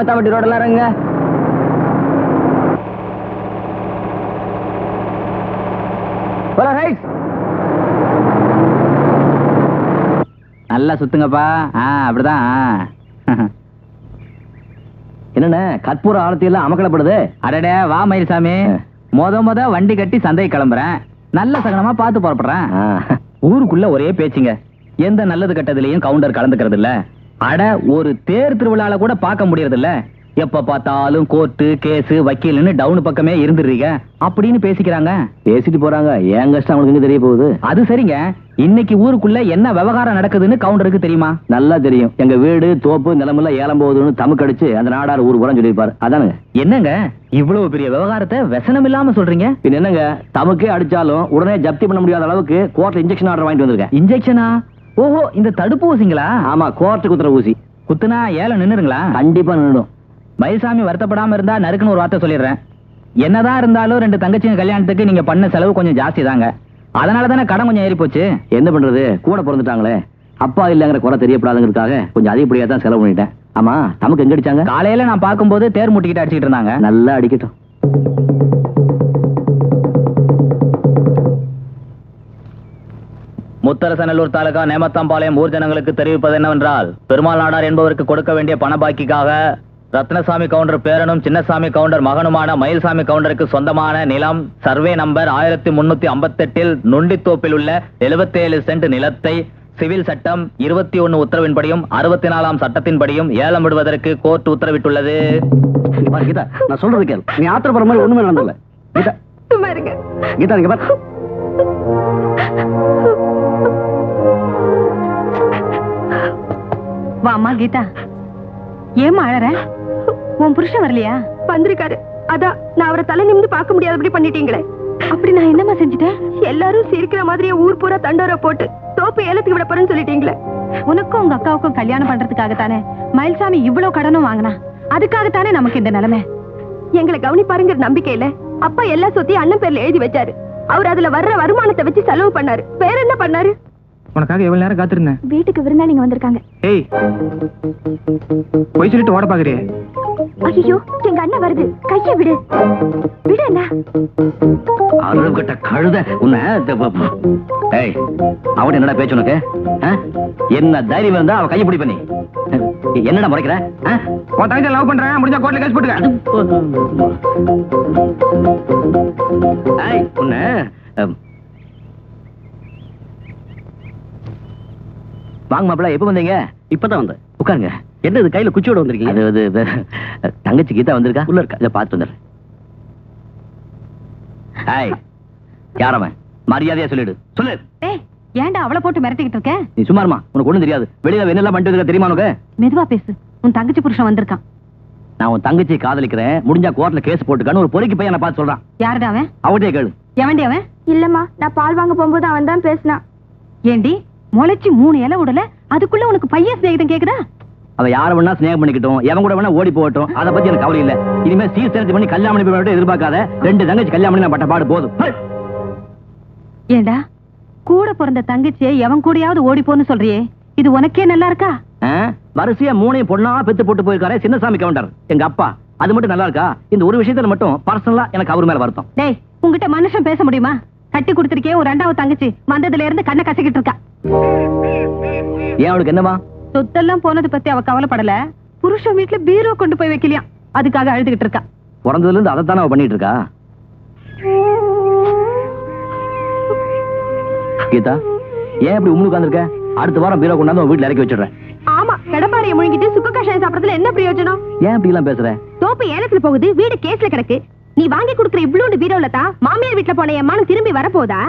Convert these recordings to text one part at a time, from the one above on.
நேமத்தாம்பட்டி ரோடெல்லாம் இறங்க. நல்லா சுத்துங்கப்பா. அப்படிதான். என்னண்ணே கற்பூர ஆரத்தி எல்லாம் அமக்கலப்படுது. அடடே வா மயில்சாமி. மொத வண்டி கட்டி சந்தை கிளம்புறேன். நல்ல சகனமா பார்த்து புறப்படுறேன். ஊருக்குள்ள ஒரே பேச்சுங்க. எந்த நல்லது கட்டதுலயும் கவுண்டர் கலந்துக்கிறது இல்ல. அட ஒரு தேர் திருவிழால கூட பார்க்க முடியறது இல்ல. எப்ப பார்த்தாலும் கோர்ட்டு கேஸ் வக்கீல்னு டவுன் பக்கமே இருந்துடுறீங்க அப்படின்னு பேசிக்கிறாங்க. பேசிட்டு போறாங்க. ஏன் கஷ்டம் அவங்களுக்கு தெரிய போகுது. அது சரிங்க. இன்னைக்கு ஊருக்குள்ள என்ன விவகாரம் நடக்குதுன்னு கவுண்டருக்கு தெரியுமா? நல்லா தெரியும். எங்க வீடு தோப்பு நிலமெல்லாம் ஏலம் போகுதுன்னு தமக்கு அடிச்சு அந்த நாடார் ஊர் புறம் சொல்லியிருப்பாரு. அதானுங்க. என்னங்க இவ்வளவு பெரிய விவகாரத்தை व्यसனம் இல்லாம சொல்றீங்க? பின் என்னங்க தமக்கே அடிச்சாலும் உடனே ஜப்தி பண்ண முடியாத அளவுக்கு கோர்ட்ல இன்ஜெக்ஷன் ஆர்டர் வாங்கிட்டு வந்திருக்கேன். இன்ஜெக்ஷனா? ஓஹோ, இந்த தடுப்பு ஊசிங்களா? ஆமா, கோர்ட்டு குத்துற ஊசி. குத்துனா ஏலம் நின்னுருங்களா? கண்டிப்பா நின்னுடும். மயில்சாமி வருத்தப்படாம இருந்தா நறுக்குன்னு ஒரு வார்த்தை சொல்லிடுறேன். என்னதான் இருந்தாலும் 2 தங்கச்சிங்க கல்யாணத்துக்கு நீங்க பண்ண செலவு கொஞ்சம் ஜாஸ்தி தாங்க. அதனாலதானே கடன் கொஞ்சம் ஏறி போச்சு. என்ன பண்றது, கூட பிறந்துட்டாங்களே. அப்பா இல்லங்கிற குறை தெரியப்படாதுங்கிறதுக்காக கொஞ்சம் அதிகப்படியா தான் செலவு பண்ணிட்டேன். ஆமா, நமக்கு எங்க அடிச்சாங்க? காலையில நான் பார்க்கும்போது தேர் முட்டிக்கிட்டு அடிச்சுட்டு இருந்தாங்க. நல்லா அடிக்கட்டும். முத்தரசநல்லூர் தாலுகா நேமத்தாம்பாளையம் ஊர் ஜனங்களுக்கு தெரிவிப்பது என்னவென்றால், பெருமாள் நாடார் என்பவருக்கு கொடுக்க வேண்டிய பண பாக்கிக்காக ரத்னசாமி கவுண்டர் பேரனும் சின்னசாமி கவுண்டர் மகனுமான மயில்சாமி கவுண்டருக்கு சொந்தமான நிலம் சர்வே நம்பர் 1358 நொண்டித்தோப்பில் உள்ள 77 சென்ட் நிலத்தை சிவில் சட்டம் 21 உத்தரவின்படியும் 64ஆம் சட்டத்தின்படியும் ஏலம் விடுவதற்கு கோர்ட் உத்தரவிட்டுள்ளது. கீதா, நான் சொல்றது கேள். நீ ஆத்திரப்படுற மாதிரி ஒண்ணுமே நடந்தல. கீதா சும்மா இருங்க. கீதா இங்க பாரு. வாமா கீதா, ஏமா அழற? உன் புருஷன் வரலையா? வந்திருக்காரு. அதான் நான் அவரை தலை நிமிந்து பார்க்க முடியாதபடி பண்ணிட்டீங்களே. அப்படி நான் என்னமா செஞ்சுட்டேன்? எல்லாரும் சிரிக்கிற மாதிரியே ஊர் பூரா தண்டோர போட்டு தோப்பு ஏலத்துக்கு விட போறேன்னு சொல்லிட்டீங்களே. உனக்கும் உங்க அக்காவுக்கும் கல்யாணம் பண்றதுக்காகத்தானே மயில்சாமி இவ்வளவு கடனும் வாங்கினா. அதுக்காகத்தானே நமக்கு இந்த நிலைமை. எங்களை கவனிப்பாருங்கிற நம்பிக்கையில அப்பா எல்லா சொத்தையும் அண்ணன் பேர்ல எழுதி வச்சாரு. அவர் அதுல வர்ற வருமானத்தை வச்சு செலவு பண்ணாரு. வேற என்ன பண்ணாரு? உனக்காக எவ்வளவு நேரம் காத்திருந்தேன். வீட்டுக்கு விருந்தாளிங்க வந்திருக்காங்க. ஏய், போய் சொல்லிட்டு ஓட பாக்குறியே? ஐயோ, எங்க அண்ணன் வருது. கைய விடு. விடு அண்ணா. அருகட்ட கழுத உன்னை. ஏய், அவன் என்னடா பேச்சு உனக்கு? என்ன தைரியம் இருந்தா அவ கையை பிடி பண்ணி என்னடா முறைக்கிற? உன் தங்கச்சி லவ் பண்றேன், முடிஞ்சா கோர்ட்ல கேஸ் போட்டுக்க. ஏய், உன்னை வாங்க மாப்பிள்ள. எப்ப வந்தீங்க? இப்பதான் வந்தேன். உட்காருங்க. என்ன இது கையில குச்சியோட வந்திருக்கீங்க? அது தங்கச்சி கீதா வந்திருக்கா? உள்ள இருக்கா? இதை பார்த்து வந்துடுறேன். யாரவன்? மரியாதையா சொல்லிடு. சொல்லு. ஏன்டா அவளை போட்டு மிரட்டிக்கிட்டு இருக்க? நீ சும்மாருமா. உனக்கு ஒண்ணும் தெரியாது. வெளியில என்னெல்லாம் பண்ணிட்டு இருக்க தெரியுமா உனக்கு? மெதுவா பேசு. உன் தங்கச்சி புருஷன் வந்திருக்கான். நான் உன் தங்கச்சி காதலிக்கிறேன், முடிஞ்சா கோர்ட்ல கேஸ் போட்டுக்கான்னு ஒரு பொறுக்கி பையனை பார்த்து சொல்றான். யாருடா அவன்? அவட்டே கேளு. எவன்டி அவன்? இல்லம்மா, நான் பால் வாங்க போகும்போது அவன் தான் பேசினான். ஏண்டி முளைச்சு 3 இலை உடல, அதுக்குள்ள உனக்கு பையன் சிநேகிதம் கேக்குதா? அவ யார வேணா ஸ்நேகம் பண்ணிக்கிட்டோம், எவன் கூட வேணா ஓடி போகட்டும். அதை பத்தி எனக்கு கவலை இல்ல. இனிமே சீர்திருத்தி பண்ணி கல்யாணம் பண்ணி எதிர்பார்க்காத. 2 தங்கச்சி கல்யாணம் பண்ணி நான் பட்ட பாடு போதும். ஏண்டா கூட பிறந்த தங்கச்சியை எவன் கூடயாவது ஓடி போன்னு சொல்றியே, இது உனக்கே நல்லா இருக்கா? வரிசையா 3 பொண்ணா பெத்து போட்டு போயிருக்காரு சின்னசாமி கவுண்டர் எங்க அப்பா. அது மட்டும் நல்லா இருக்கா? இந்த ஒரு விஷயத்துல மட்டும் பர்சனலா எனக்கு அவர் மேல வருத்தம். டேய், உங்ககிட்ட மனுஷன் பேச முடியுமா? கட்டி கொடுத்திருக்கே ஒரு 2வது தங்கச்சி வந்ததுல இருந்து கண்ணை கசக்கிட்டு இருக்கா. ஏன் அவளுக்கு என்னவா? சொத்தெல்லாம் போனது பத்தி அவ கவலைப்படல. புருஷன் வீட்டுல பீரோ கொண்டு போய் வைக்கலையா, அதுக்காக அழுதுகிட்டு இருக்கா. பிறந்ததுல இருந்து அதைத்தானே அவ பண்ணிட்டு இருக்கா. கீதா, ஏன் இப்படி உம்முன்னு உட்கார்ந்திருக்க? அடுத்த வாரம் பீரோ கொண்டாந்து வீட்டுல இறக்கி வச்சிடுறேன். ஆமா, கடப்பாறையை முழுங்கிட்டு சுக்க கஷாயம் சாப்பிடறதுல என்ன பிரயோஜனம்? ஏன் இப்படி எல்லாம் பேசுற? தோப்பு ஏலத்துல போகுது, வீடு கேஸ்ல கிடக்கு. நீ வாங்கி கொடுக்குற இவ்வளவு பீரோல தான் மாமியார் வீட்டுல போன என் மனம் திரும்பி வரப்போதா?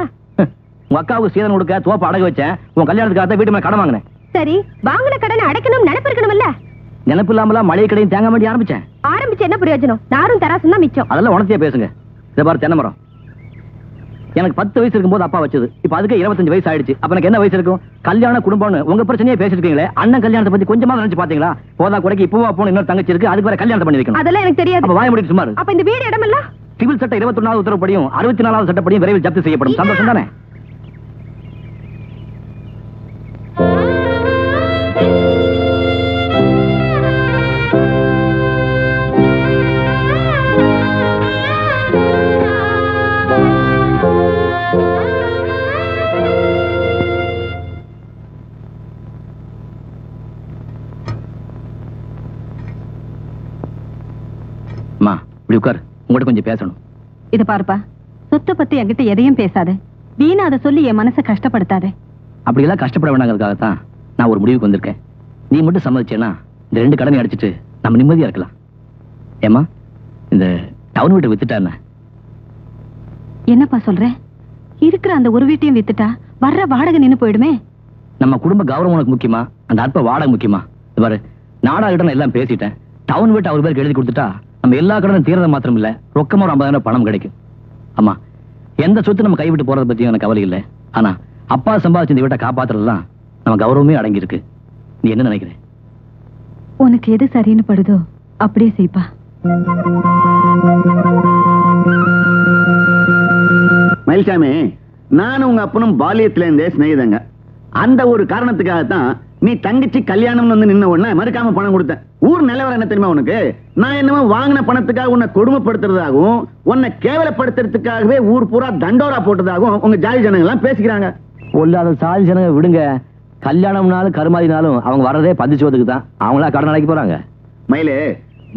உங்க அக்காவுக்கு சீதனம் கொடுக்க தோப்பு அடகு வச்சேன். உன் கல்யாணத்துக்காக வீட்டு மேல கடன் வாங்கினேன். சரி, வாங்கின கடனை அடைக்கணும் நினைப்பு இருக்கணும்ல. நினைப்பு இல்லாமலாம் மளிகை கடையும் தேங்காய் வேண்டி ஆரம்பிச்சு என்ன பிரயோஜனம்? நாரும் தராசும் தான் மிச்சம். அதெல்லாம் உணர்த்தியா பேசுங்க. இதை பாரு, தென்னை மரம் எனக்கு 10 வயசு இருக்கும்போது அப்பா வச்சது. இப்ப அதுக்கு 25 வயசு ஆயிடுச்சு. அப்ப எனக்கு என்ன வயசு இருக்கும்? கல்யாண குடும்பம்னு உங்க பிரச்சனையே பேசிருக்கீங்களே. அண்ணன் கல்யாணத்தை பத்தி கொஞ்சமா நினைச்சு பாத்தீங்களா? போதா கூடக்கு இப்பவா போன இன்னொரு தங்கச்சி இருக்கு, அதுக்கு வேற கல்யாணத்தை பண்ணி வைக்கணும். அதெல்லாம் எனக்கு தெரியாது. அப்ப வாய முடிச்சு சுமார். அப்ப இந்த வீடு இடம் இல்ல? சிவில் சட்ட 21வது உத்தரவுப்படியும் 64வது சட்டப்படியும் விரைவில் ஜப்தி செய்யப்படும். சந்தோஷம் தானே? இப்படி உட்கார், உங்கள்கிட்ட கொஞ்சம் பேசணும். இத பாருப்பா, சொத்தை பத்தி என்கிட்ட எதையும் பேசாத. வீணா அதை சொல்லி என் மனசை கஷ்டப்படுத்தாதே. அப்படியெல்லாம் கஷ்டப்பட வேண்டாங்கிறதுக்காகத்தான் நான் ஒரு முடிவுக்கு வந்திருக்கேன். நீ மட்டும் சம்மதிச்சேன்னா இந்த 2 கடனை அடிச்சிட்டு நம்ம நிம்மதியா இருக்கலாம். ஏமா, இந்த டவுன் வீட்டை வித்துட்டான்னு என்னப்பா சொல்ற? இருக்கிற அந்த ஒரு வீட்டையும் வித்துட்டா வர்ற வாடகை நின்னு போயிடுமே. நம்ம குடும்ப கௌரவம் உனக்கு முக்கியமா, அந்த அற்ப வாடகை முக்கியமா? பாரு, நாடாகிட்ட நான் எல்லாம் பேசிட்டேன். டவுன் வீட்டை அவர் பேருக்கு எழுதி கொடுத்துட்டா நம்ம எல்லா கடனும் தீரத மாத்திரம் இல்ல, ரொக்கமா ஒரு 50,000 பணம் கிடைக்கும். ஆமா, எந்த சொத்து நம்ம கைவிட்டு போறதை பத்தி எனக்கு கவலை இல்லை. ஆனா அப்பா சம்பாதிச்சு இந்த வீட்டை காப்பாத்துறதுதான் நம்ம கௌரவமே அடங்கி இருக்கு. நீ என்ன நினைக்கிற? உனக்கு எது சரின்னு படுதோ அப்படியே செய்ப்பா. மயில்சாமி, நானும் உங்க அப்பனும் பாலியத்துல இருந்தே சிநேகிதங்க. அந்த ஒரு காரணத்துக்காகத்தான் நீ தங்கச்சி கல்யாணம்னு வந்து நின்ன உடனே மறுக்காம பணம் கொடுத்தேன். ஊர் நிலவரம் என்ன தெரியுமா உனக்கு? நான் என்னமோ வாங்கின பணத்துக்காக உன்னை கொடுமைப்படுத்துறதாகவும் உன்னை கேவலப்படுத்துறதுக்காகவே ஊர் பூரா தண்டோரா போட்டதாகவும் உங்க ஜாதி ஜனங்க எல்லாம் பேசிக்கிறாங்க. பொல்லாத சாதி ஜனங்க விடுங்க. கல்யாணம்னாலும் கருமாதினாலும் அவங்க வர்றதே பதிச்சுவதுக்கு தான். அவங்களா கடன் அடைக்க போறாங்க. மயிலே,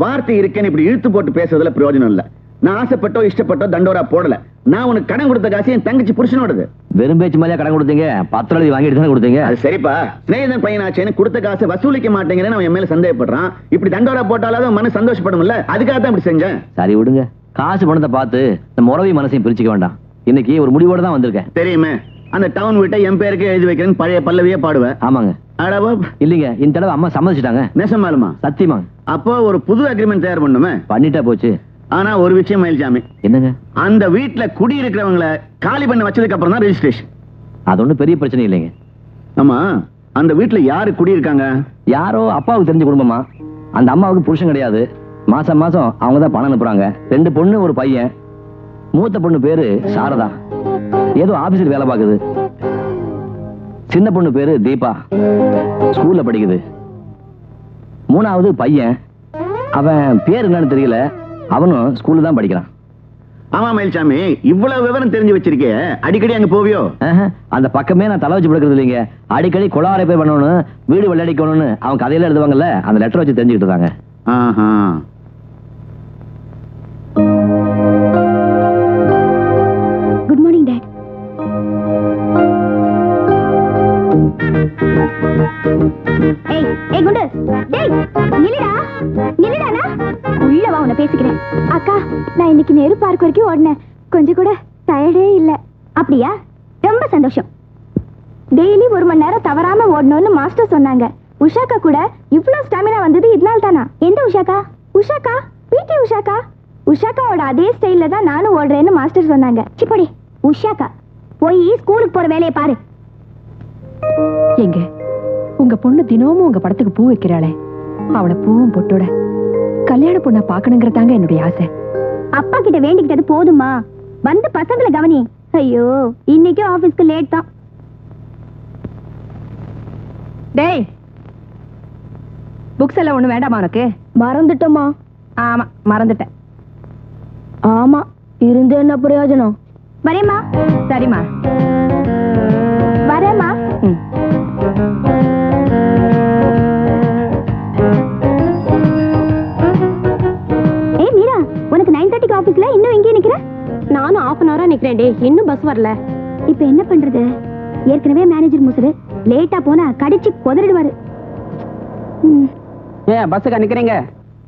வார்த்தை இருக்கேன்னு இப்படி இழுத்து போட்டு பேசுறதுல பிரயோஜனம் இல்ல. நான் ஆசைப்பட்டோ இஷ்டப்பட்டோ தண்டோரா போடல. நான் உனக்கு கடன் கொடுத்த காசு என் தங்கச்சி புருஷனோடது. வெறும் பேச்சு மேலே கடன் கொடுத்தீங்க, 10 எழுதி வாங்கிட்டு தானே கொடுத்தீங்க. அது சரிப்பா, ஸ்நேகிதன் பையனாச்சேன்னு கொடுத்த காசை வசூலிக்க மாட்டேங்கிறேன்னு அவன் என் மேல சந்தேகப்படுறான். இப்படி தண்டோரா போட்டாலும் மனசு சந்தோஷப்படும்ல, அதுக்காக தான் இப்படி செஞ்சேன். சரி விடுங்க, காசு பணத்தை பார்த்து நம்ம உறவி மனசையும் பிரிச்சுக்க வேண்டாம். இன்னைக்கு ஒரு முடிவோட தான் வந்திருக்கேன். தெரியுமே, அந்த டவுன் வீட்டை என் பேருக்கு எழுதி வைக்கிறேன்னு பழைய பல்லவியே பாடுவேன். ஆமாங்க. இல்லீங்க, இந்த தடவை அம்மா சம்மதிச்சிட்டாங்க. நெசமாலுமா? சத்தியமா. அப்போ ஒரு புது அக்ரிமெண்ட் தயார் பண்ணுமே. பண்ணிட்டா போச்சு. ஆனா ஒரு விஷயம் மயில்சாமி, என்னங்க? அந்த வீட்டுல குடி இருக்கிறவங்களை காலி பண்ண வச்சதுக்கு அப்புறம் தான் ரெஜிஸ்ட்ரேஷன். அது ஒண்ணும் பெரிய பிரச்சனை இல்லைங்க. ஆமா, அந்த வீட்டுல யாரு குடி இருக்காங்க? யாரோ அப்பாவுக்கு தெரிஞ்ச குடும்பமா. அந்த அம்மாவுக்கு புருஷன் கிடையாது. மாசம் மாசம் அவங்க தான் பணம் அனுப்புறாங்க. 2 பொண்ணு ஒரு பையன். மூத்த பொண்ணு பேரு சாரதா, ஏதோ ஆபீஸில் வேலை பார்க்குது. சின்ன பொண்ணு பேரு தீபா, ஸ்கூல்ல படிக்குது. 3வது பையன், அவன் பேர் என்னன்னு தெரியல, அவனும் ஸ்கூல்ல தான் படிக்கிறான். ஆமா மயில்சாமி, இவ்வளவு விவரம் தெரிஞ்சு வச்சிருக்கே, அடிக்கடி அங்க போவியோ? அந்த பக்கமே நான் தலை வச்சு படுக்கிறது இல்லைங்க. அடிக்கடி குளாரை போய் பண்ணணும், வீடு வெள்ளடிக்கணும்னு அவன் கதையில எழுதுவாங்கல்ல, அந்த லெட்டர் வச்சு தெரிஞ்சுக்கிட்டு இருக்காங்க. Good morning dot. ஏய் ஏய் குண்டு, டேய் நில்லுடா, நில்லுடானா. உள்ள வா, உன்னை பேசிக்கிறேன். அக்கா, நான் இன்னைக்கு நேரு பார்க் வரைக்கும் ஓடினேன். கொஞ்சம் கூட டயர்டே இல்ல. அப்படியா? ரொம்ப சந்தோஷம். டெய்லி 1 மணி நேரம் தவறாம ஓடணும்னு மாஸ்டர் சொன்னாங்க. உஷாக்கா கூட இவ்ளோ ஸ்டாமினா வந்தது இதனால தானா? எந்த உஷாக்கா? உஷாக்கா, பிடி உஷாக்கா. உஷாக்காவோட அதே ஸ்டைல்ல தான் நானும் ஓடுறேன்னு மாஸ்டர் சொன்னாங்க. சிப்படி உஷாக்கா, போய் ஸ்கூலுக்கு போற வேலையை பாரு. எங்க உங்க பொண்ணு தினமும் உங்க படத்துக்கு பூ வைக்கிறாளே, அவளை பூவும் பொட்டோட கல்யாண பொண்ண பாக்கணுங்கிறதாங்க என்னுடைய ஆசை. அப்பா கிட்ட வேண்டிக்கிட்டது போதுமா? வந்து பசங்களை கவனி. ஐயோ, இன்னைக்கு ஆபீஸ்க்கு லேட் தான். டேய், புக்ஸ் எல்லாம் ஒண்ணு வேண்டாமா உனக்கு? மறந்துட்டோமா? ஆமா, மறந்துட்டேன். ஆமா, இருந்து என்ன பிரயோஜனம்? வரேம்மா. சரிம்மா, வரேம்மா. ஏய் மீரா, உனக்கு 9:30க்கு ஆபீஸ்ல இன்னும் எங்கே நிக்கிற? நானும் 1/2 an hour நிக்கிறேன். டேய், இன்னும் பஸ் வரல. இப்போ என்ன பண்றது? ஏற்கனவே மேனேஜர் முசுரு, லேட்டா போனா கடிச்சு கொதறிடுவாரு. ஏன் பஸ்ஸுக்கு நிக்கிறீங்க?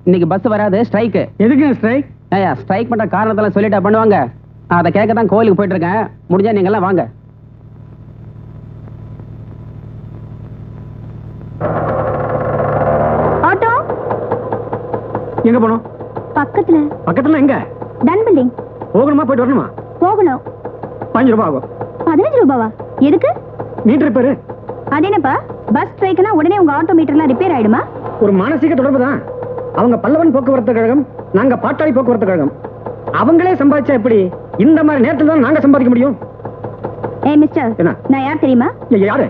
இன்னைக்கு பஸ் வராது, ஸ்ட்ரைக். எதுக்கு ஸ்ட்ரைக்? ஏயா, ஸ்ட்ரைக் பண்ற காரணத்தெல்லாம் சொல்லிட்டா பண்ணுவாங்க. அதை கேட்க தான் கோயிலுக்கு போயிட்டு இருக்கேன். முடிஞ்சா நீங்க எல்லாம் வாங்க. ஆட்டோ எங்க போணும்? பக்கத்துல. பக்கத்துல எங்க? டன் பில்டிங். போகணுமா போயிட்டு வரணுமா? போகணும். 5 ரூபாய் ஆகும். 15 ரூபாவா? எதுக்கு? Meter repair. அது என்னப்பா, பஸ் ஸ்ட்ரைக்னா உடனே உங்க ஆட்டோ மீட்டர்லாம் ரிப்பேர் ஆயிடுமா? ஒரு மானசீக தொடர்பு தான். அவங்க பல்லவன் போக்குவரத்து கழகம், நாங்க பாட்டாளி போக்குவரத்து கழகம். அவங்களே சம்பாதிச்சா எப்படி? இந்த மாதிரி நேரத்துல தான் நாங்க சம்பாதிக்க முடியும். ஏய் மிஸ்டர், என்ன? நான் யார் தெரியுமா? யாரு?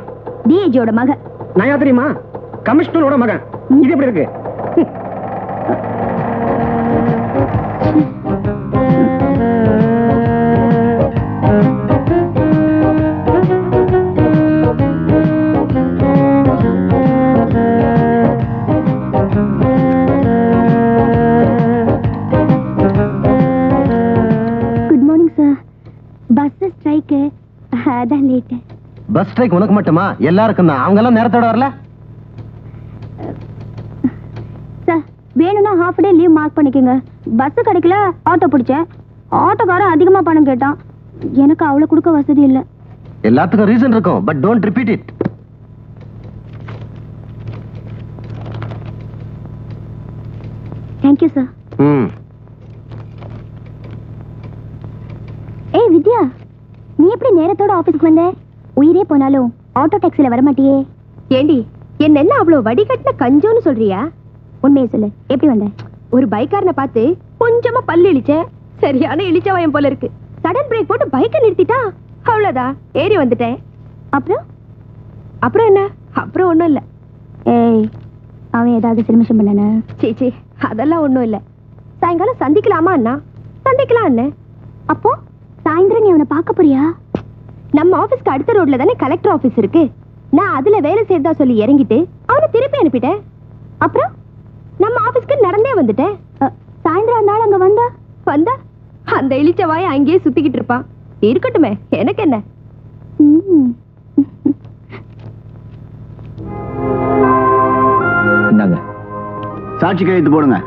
டிஏஜியோட மகன். நான் யார் தெரியுமா? கமிஷனரோட மகன். இது எப்படி இருக்கு? ஸ்ட்ரைக் உனக்கு மட்டுமா? எல்லாருக்கும் தான். அவங்க எல்லாம் நேரத்தோட வரல. சார் வேணும்னா ஹாஃப் டே லீவ் மார்க் பண்ணிக்கோங்க. பஸ் கிடைக்கல, ஆட்டோ பிடிச்சேன். ஆட்டோக்காரன் அதிகமா பணம் கேட்டான். எனக்கு அவ்வளவு கொடுக்க வசதி இல்ல. எல்லாத்துக்கும் ரீசன் இருக்கும், but don't repeat it. Thank you sir. ஏய் வித்யா, நீ எப்படி நேரத்தோட ஆபீஸ்க்கு வந்த? உயிரே போனாலும் ஆட்டோ டாக்ஸில வர மாட்டியே. ஏண்டி என்ன அவ்வளவு வடிகட்டின கஞ்சோன்னு சொல்றியா? உண்மையை சொல்லு, எப்படி வந்த? ஒரு பைக்காரனை பார்த்து கொஞ்சமா பல்லு இழிச்ச, சரியான இழிச்சவயம் போல இருக்கு. சடன் பிரேக் போட்டு பைக்கை நிறுத்திட்டா, அவ்வளவுதான் ஏறி வந்துட்டேன். அப்புறம் என்ன? அப்புறம் ஒண்ணும் இல்ல. ஏய், அவன் ஏதாவது சிறுமிஷம் பண்ணன? சீச்சி, அதெல்லாம் ஒண்ணும் இல்ல. சாயங்காலம் சந்திக்கலாமா அண்ணா? சந்திக்கலாம் அண்ணே. அப்போ சாயந்தரம் நீ அவனை பார்க்க போறியா? நம்ம ஆபீஸ்க்கு அடுத்த ரோட்ல தானே கலெக்டர் ஆபீஸ் இருக்கு. நான் அதுல வேலை செய்யறதா சொல்லி இறங்கிட்டு அவனை திருப்பி அனுப்பிட்டேன். அப்புறம் நம்ம ஆபீஸ்க்கு நடந்தே வந்துட்டேன். சாயந்தரம் அந்த ஆள் அங்க வந்தா அந்த இழிச்ச வாயை அங்கேயே சுத்திக்கிட்டு இருப்பான். இருக்கட்டுமே, எனக்கு என்ன. சாட்சி கையெழுத்து போடுங்க.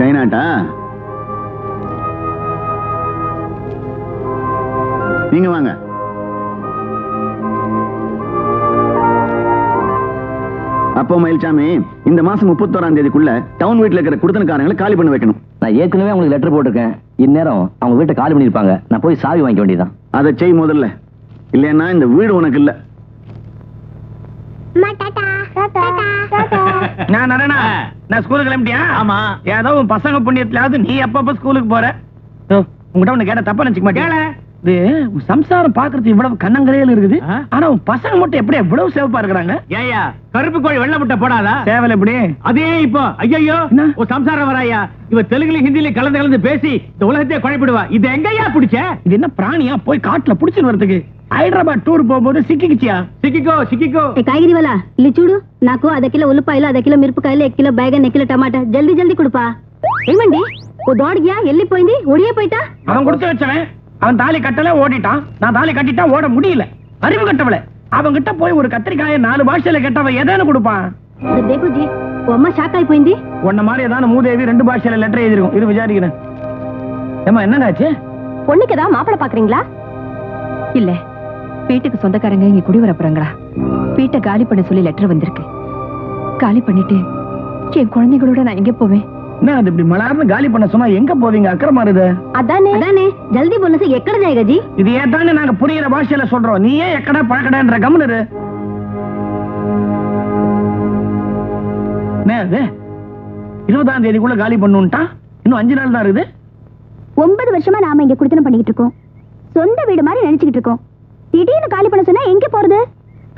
கை நாட்டா? நீங்க வாங்க. அப்போ மயில்சாமி, இந்த மாசம் 31ஆம் தேதிக்குள்ள டவுன் வீட்டுல இருக்கிற குடுத்தனக்காரங்களை காலி பண்ண வைக்கணும். நான் ஏற்கனவே உங்களுக்கு லெட்டர் போட்டிருக்கேன். இந்நேரம் அவங்க வீட்டை காலி பண்ணிருப்பாங்க. நான் போய் சாவி வாங்கிக்க வேண்டியதான். அதை செய் முதல்ல, இல்லைன்னா இந்த வீடு உனக்கு இல்ல. நான் ஸ்கூலுக்கு கிளம்பிட்டியா? ஆமா. ஏதோ உன் பசங்க புண்ணியத்திலாவது நீ எப்பப்ப ஸ்கூலுக்கு போற? உங்ககிட்ட ஒண்ணு கேட்ட தப்பா நினைச்சுக்க மாட்டேன். இது சம்சாரம் பாக்குறது இவ்வளவு கண்ணங்கரையில இருக்குது, ஆனா உன் பசங்க மட்டும் எப்படி எவ்வளவு சேவப்பா இருக்கிறாங்க? ஏயா, கருப்பு கோழி வெள்ளை முட்டை போடாதா? சேவல் எப்படி? அதே இப்போ ஐயோ ஒரு சம்சாரம் வராயா? இவ தெலுங்குல ஹிந்தில கலந்து பேசி இந்த உலகத்தையே குழப்பிடுவா. இது எங்கயா பிடிச்ச? இது என்ன பிராணியா? போய் காட்டுல புடிச்சுன்னு வரதுக்கு. హైదరాబాద్ టూర్ పోబోదు సిక్కికిచ్చియా? సిక్కికో కాయగిరి వాళ్ళ ఇల్లు చూడు. నాకు అర్ధ కిలో ఉల్లిపాయలు, అర్ధ కిలో మిరపకాయలు, 1 కిలో బైగన్, 1 కిలో టమాటా జల్దీ కుడుపా. ఏమండి ఓ దోడియా వెళ్ళిపోయింది, ఒడియే పోయిటా? அவன் கொடுத்து வச்சவன். அவன் தாலி கட்டல, ஓடிட்டான். நான் தாலி கட்டிட்டா ஓட முடியல. அறிவு கட்டவள. அவன் கிட்ட போய் ஒரு கத்திரிக்காயை 4 பாஷையில கேட்டவன் எதேன்னு கொடுப்பான்? தேகுஜி ఓ అమ్మ షాక్ అయిపోయింది. உன்ன மாதிரி ஏதான மூதேவி 2 பாஷையில லெட்டர் எழுதிருக்கும். இரு விசாரிக்கிறேன். ஏமா என்னங்காச்சு? பொண்ணுக்கு ஏதாவது மாப்பிளை பாக்குறீங்களா? இல்ல, வீட்டுக்கு சொந்தக்காரங்க இங்க குடி வர போறாங்களா? வீட்டை காலி பண்ண சொல்லி லெட்டர் வந்திருக்கு. காலி பண்ணிட்டு என் குழந்தைகளோட நான் எங்க போவேன்? என்ன அது இப்படி மலார்னு காலி பண்ண சொன்னா எங்க போவீங்க? அக்கறமா இருக்குது. அதானே ஜல்தி போலச எக்கட ஜாயகஜி. இது ஏதானே நாங்க புரியுற பாஷையில சொல்றோம். நீ ஏன் எக்கட பழக்கடன்ற கம்னரு? நேது 20ஆம் தேதிக்குள்ள காலி பண்ணுன்ட்டா இன்னும் 5 நாள் தான் இருக்குது. 9 வருஷமா நாம இங்க குடித்தனம் பண்ணிட்டு இருக்கோம். சொந்த வீடு மாதிரி நினைச்சுக்கிட்டு இருக்கோம். திடீர்னு காலி பண்ண சொன்னா எங்க போறது?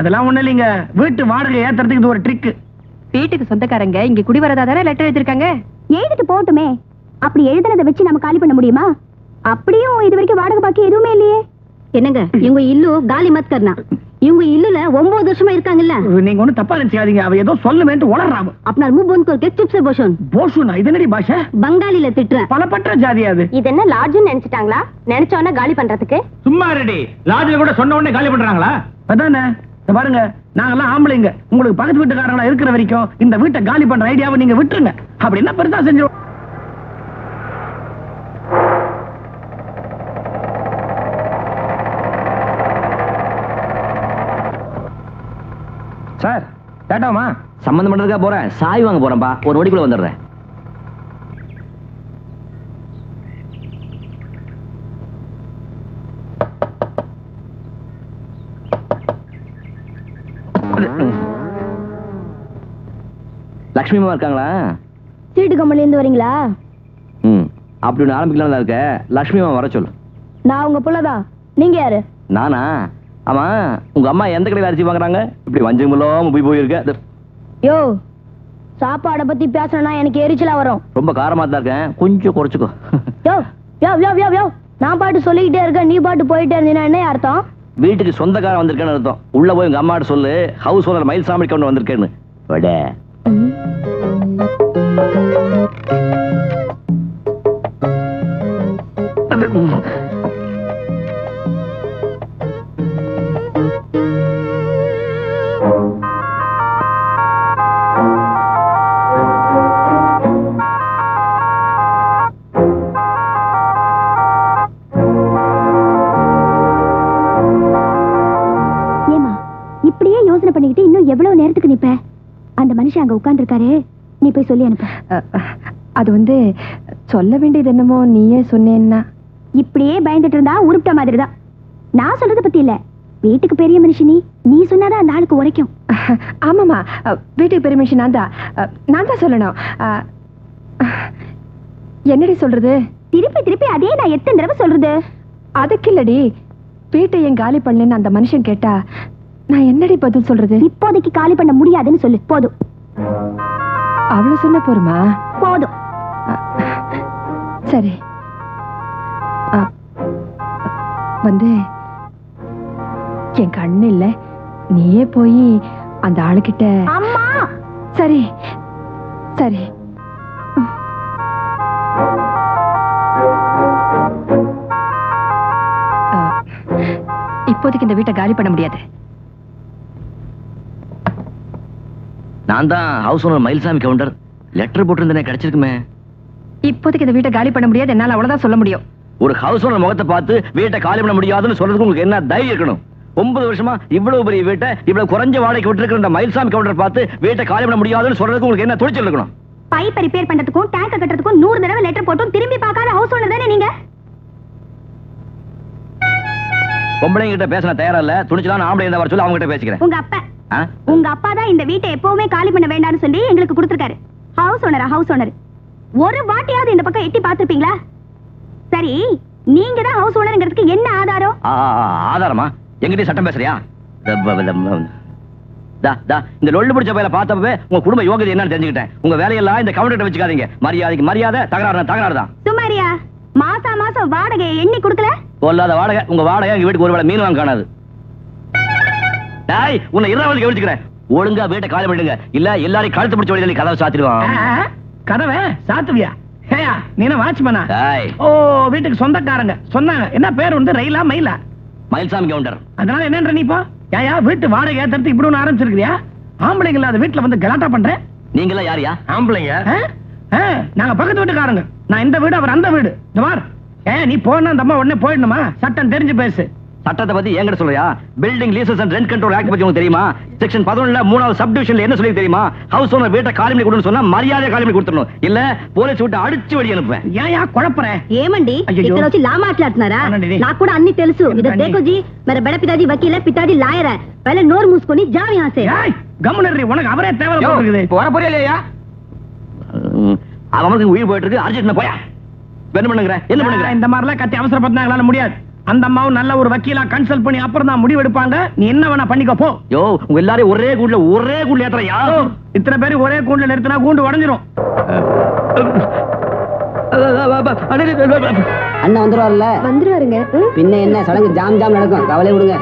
அதெல்லாம் ஒண்ணு இல்லைங்க. வீட்டு வாடகை ஏத்துறதுக்கு இது ஒரு ட்ரிக். வீட்டுக்கு சொந்தக்காரங்க இங்க குடி வரதா தானே லெட்டர் எழுதிருக்காங்க. எழுதிட்டு போட்டுமே. அப்படி எழுதுனதை வச்சு நம்ம காலி பண்ண முடியுமா? அப்படியும் இது வரைக்கும் வாடகை பாக்கி எதுவுமே இல்லையே. என்னங்க இவங்க இல்லு காலி மத் கர்னா. இவங்க இல்லுல 9 வருஷமா இருக்காங்கல்ல. நீங்க ஒண்ணு தப்பா நினைச்சாதீங்க. அவ ஏதோ சொல்லுவேன்ட்டு உளறாம. अपना मुंह बंद करके चुप से बोशन. போஷுனா இது என்னடி பாஷை? பங்காளில திட்றேன். பலப்பட்ட ஜாதி அது. இது என்ன லாட்ஜ்னு நினைச்சிட்டாங்களா? நினைச்சவன காலி பண்றதுக்கு? சும்மா ரெடி. லாட்ஜ்ல கூட சொன்ன உடனே காலி பண்றாங்களா? அதானே. பாருங்க, நாங்கெல்லாம் ஆம்பளைங்க. உங்களுக்கு பக்கத்து வீட்டுக்காரங்களா இருக்கிற வரைக்கும் இந்த வீட்டை காலி பண்ற ஐடியாவை நீங்க விட்டுருங்க. அப்படின்னா பெருசா செஞ்சு. சார் கேட்டாமா? சம்பந்தம் பண்றதுக்கா போறேன். சாய் வாங்க போறேன்பா. ஒரு நொடிக்குள்ள வந்துடுறேன். லட்சுமி அம்மா இருக்காங்களா? சீட்டு கம்பெனில இருந்து வரீங்களா? அப்படி ஒன்று ஆரம்பிக்கலாம் இருக்க. லட்சுமி அம்மா வர சொல்லு. நான் உங்க புள்ளதான். நீங்க யாரு? நானா? ஆமா, உங்க அம்மா எந்த கடையில் அரிசி வாங்குறாங்க? இப்படி வஞ்சம் இல்லாம போயிருக்க. யோ, சாப்பாடை பத்தி பேசணும்னா எனக்கு எரிச்சலா வரும். ரொம்ப காரமா தான் இருக்கேன், கொஞ்சம் குறைச்சுக்கோ. யோ யோ யோ யோ யோ, நான் பாட்டு சொல்லிக்கிட்டே இருக்கேன், நீ பாட்டு போயிட்டே இருந்தீங்கன்னா என்ன அர்த்தம்? வீட்டுக்கு சொந்தக்காரன் வந்திருக்கேன்னு அர்த்தம். உள்ள போய் உங்க அம்மாட்ட சொல்லு, ஹவுஸ் ஓனர் மயில்சாமி கொண்டு வந்திருக்கேன்னு. வட யோசனை பண்ணிக்கிட்டு இன்னும் எவ்வளவு நேரத்துக்கு நிப்ப? அந்த மனுஷன் அங்க உட்கார்ந்துருக்காரு, நீ போய் சொல்லி அனுப்பு. அது வந்து சொல்ல வேண்டியது என்னமோ நீயே சொன்னேன்னா. இப்படியே பயந்துட்டு இருந்தா உருப்பிட்ட மாதிரிதான். நான் சொல்றத பத்தி இல்ல, வீட்டுக்கு பெரிய மனுஷனி, நீ சொன்னாதான் அந்த ஆளுக்கு உரைக்கும். ஆமாமா, வீட்டுக்கு பெரிய மனுஷன் நான் தான் சொல்லணும். என்னடி சொல்றது? திருப்பி திருப்பி அதே நான் எத்தனை தடவை சொல்றது? அதுக்கு இல்லடி, வீட்டை ஏன் காலி பண்ணலன்னு அந்த மனுஷன் கேட்டா நான் என்னடி பதில் சொல்றது? இப்போதைக்கு காலி பண்ண முடியாதுன்னு சொல்லு, போதும். அவ்வளவு சொன்ன போருமா? போதும். சரி, வந்து என் கண்ணு இல்ல, நீயே போய் அந்த ஆளுகிட்ட. அம்மா. சரி சரி. இப்போதைக்கு இந்த வீட்டை காலி பண்ண முடியாது. நான் தான் house owner Mayilsamy Gounder. Letter போட்டிருந்தேனே, கிடைச்சிருக்குமே. இப்போதைக்கு இந்த வீட்டை காலி பண்ண முடியாது, என்னால அவ்வளவுதான் சொல்ல முடியும். ஒரு ஹவுஸ் ஓனர் முகத்தை பார்த்து வீட்டை காலி பண்ண முடியாதுன்னு சொல்றதுக்கு உங்களுக்கு என்ன தைரியம் இருக்கணும்? 9 வருஷமா இவ்வளவு பெரிய வீட்டை இவ்வளவு குறைஞ்ச வாடகைக்கு விட்டுருக்கிற மயில்சாமி கவுண்டர் பார்த்து வீட்டை காலி பண்ண முடியாதுன்னு சொல்றதுக்கு உங்களுக்கு என்ன துணிச்சல் இருக்கணும்? பைப் ரிப்பேர் பண்றதுக்கும் டேங்க் கட்டுறதுக்கும் 100 தடவை லெட்டர் போட்டும் திரும்பி பார்க்காத ஹவுஸ் ஓனர் தானே நீங்க? பொம்பளைங்க கிட்ட பேச தயாரா இல்ல, துணிச்சலான ஆம்பளை இருந்தா வர சொல்லி அவங்க கிட்ட பேசிக்கிறேன். உங்க அப்பா தான் இந்த வீட்டை எப்பவுமே காலி பண்ண வேண்டாம்னு சொல்லி எங்களுக்கு கொடுத்திருக்காரு. ஹவுஸ் ஓனர் ஒரு வாட்டியாவது இந்த பக்கம் எட்டி பார்த்திருப்பீங்களா? சரி, நீங்க தான் ஹவுஸ் ஓனர்ங்கிறதுக்கு என்ன ஆதாரம்? ஆதாரமா? எங்கிட்ட சட்டம் பேசுறியா? இந்த லொள்ளு பிடிச்ச பையில பார்த்தப்பவே உங்க குடும்ப யோகியதை என்னன்னு தெரிஞ்சுக்கிட்டேன். உங்க வேலையெல்லாம் இந்த கவுண்டர்ட்ட வச்சுக்காதீங்க. மரியாதைக்கு மரியாதை, தகராறு தான். சுமாரியா, மாசம் வாடகையை எண்ணி கொடுக்கல? கொல்லாத வாடகை. உங்க வாடகை எங்க வீட்டுக்கு ஒரு வேளை மீன் வாங்க காணாது. டாய், உன்னை இரவாவது கவனிச்சுக்கிறேன். ஒழுங்கா வீட்டை காலி பண்ணுங்க, இல்ல எல்லாரையும் கழுத்து பிடிச்ச வழியில கதவை சாத்திடுவான். கதவை சாத்துவியா? நீ வாட்ச்மேனா? ஓ, வீட்டுக்கு சொந்தக்காரங்க சொன்னாங்க. என்ன பேர் வந்து ரயிலா மயிலா? மயில்சாமி கவுண்டர். அதனால என்ன நீ இப்போ ஏயா வீட்டு வாடகை ஏத்துறதுக்கு இப்படி ஒண்ணு ஆரம்பிச்சிருக்கியா? ஆம்பளைங்க இல்லாத வீட்டுல வந்து கலாட்டா பண்றேன். நீங்க எல்லாம் யாரியா? ஆம்பளைங்க நாங்க பக்கத்து வீட்டுக்காரங்க. நான் இந்த வீடு, அவர் அந்த வீடு. இந்த மாதிரி நீ போனா அந்த அம்மா உடனே போயிடணுமா? சட்டம் தெரிஞ்சு பேசு. சட்டத்தை பத்தி என்கிட்ட சொல்றியா? Building leases and rent control act பத்தி உங்களுக்கு தெரியுமா? செக்ஷன் 11ல 3வது சப் டிவிஷன்ல என்ன சொல்லி தெரியுமா? ஹவுஸ் ஓனர் வீட்டை காலி பண்ணி கொடுன்னு சொன்னா மரியாதை காலி பண்ணி கொடுத்துடணும், இல்ல போலீஸ் விட்டு அடிச்சு வழி அனுப்புவேன். ஏயா குழப்பறேன்? ఏమండి ఇక్కడ వచ్చి లా మాట్లాడుతున్నారా? నాకు కూడా అన్ని తెలుసు. ఇది देखोजी मेरा बड़ा पिताजी वकील है, पिताजी लायर है. पहले नोर मूसकोनी जाओ यहां से. கம்முனரி, உனக்கு அவரே தேவல போடுறது. வர போறியா? அவனுக்கு உயிர் போயிட்டு இருக்கு. அர்ஜென்ட் போயா. என்ன பண்ணுங்கற? இந்த மாதிரிலாம் கத்தி அவசரப்பட்டாங்களால முடியாது. அந்த அம்மாவும் நல்ல ஒரு வக்கீலா கன்சல்ட் பண்ணி அப்புறம் தான் முடிவு எடுப்பாங்க. நீ என்ன வேணா பண்ணிக்கோ போ. யோ, உங்க எல்லாரும் ஒரே கூண்டுல ஏத்துறயா? இத்தனை பேர் ஒரே கூண்டுல நிறுத்தினா கூண்டு உடைஞ்சிரும். அண்ணன் வந்துருவார்ல? வந்துருவாருங்க. பின்ன என்ன சடங்கு ஜாம் நடக்கும், கவலை விடுங்க.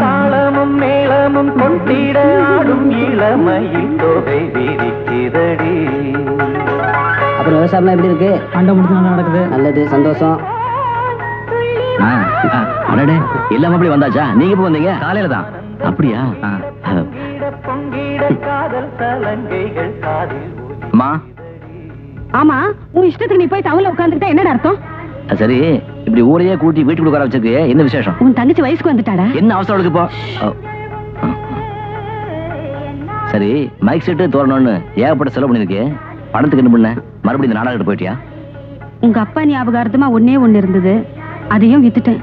தாளமும் மேளமும் கொண்டிட ஆடும் இளமையில் தொகை விரிக்கிறடி. அப்புறம் விவசாயம் எப்படி இருக்கு? அண்டை முடிச்சு நடக்குது. நல்லது, சந்தோஷம். எல்லாம் அப்படி வந்தாச்சா? நீங்க எப்ப வந்தீங்க? காலையில தான். அப்படியா? அம்மா. ஆமா, உன் இஷ்டத்துக்கு நீ போய் டவுன்ல உட்கார்ந்துட்டா என்ன அர்த்தம்? சரி, இப்படி ஊரையே கூட்டி வீட்டுக்கு உட்கார வச்சிருக்கு, என்ன விசேஷம்? உன் தங்கச்சி வயசுக்கு வந்துட்டாடா. என்ன அவசரம் அவளுக்கு இப்போ? சரி, மைக் செட்டு தோறணும்னு ஏகப்பட்ட செலவு பண்ணிருக்கு. பணத்துக்கு என்ன பண்ண? மறுபடியும் இந்த நாடகத்துக்கு போயிட்டியா? உங்க அப்பா ஞாபகார்த்தமா ஒண்ணு இருந்தது, அதையும் வித்துட்டேன்.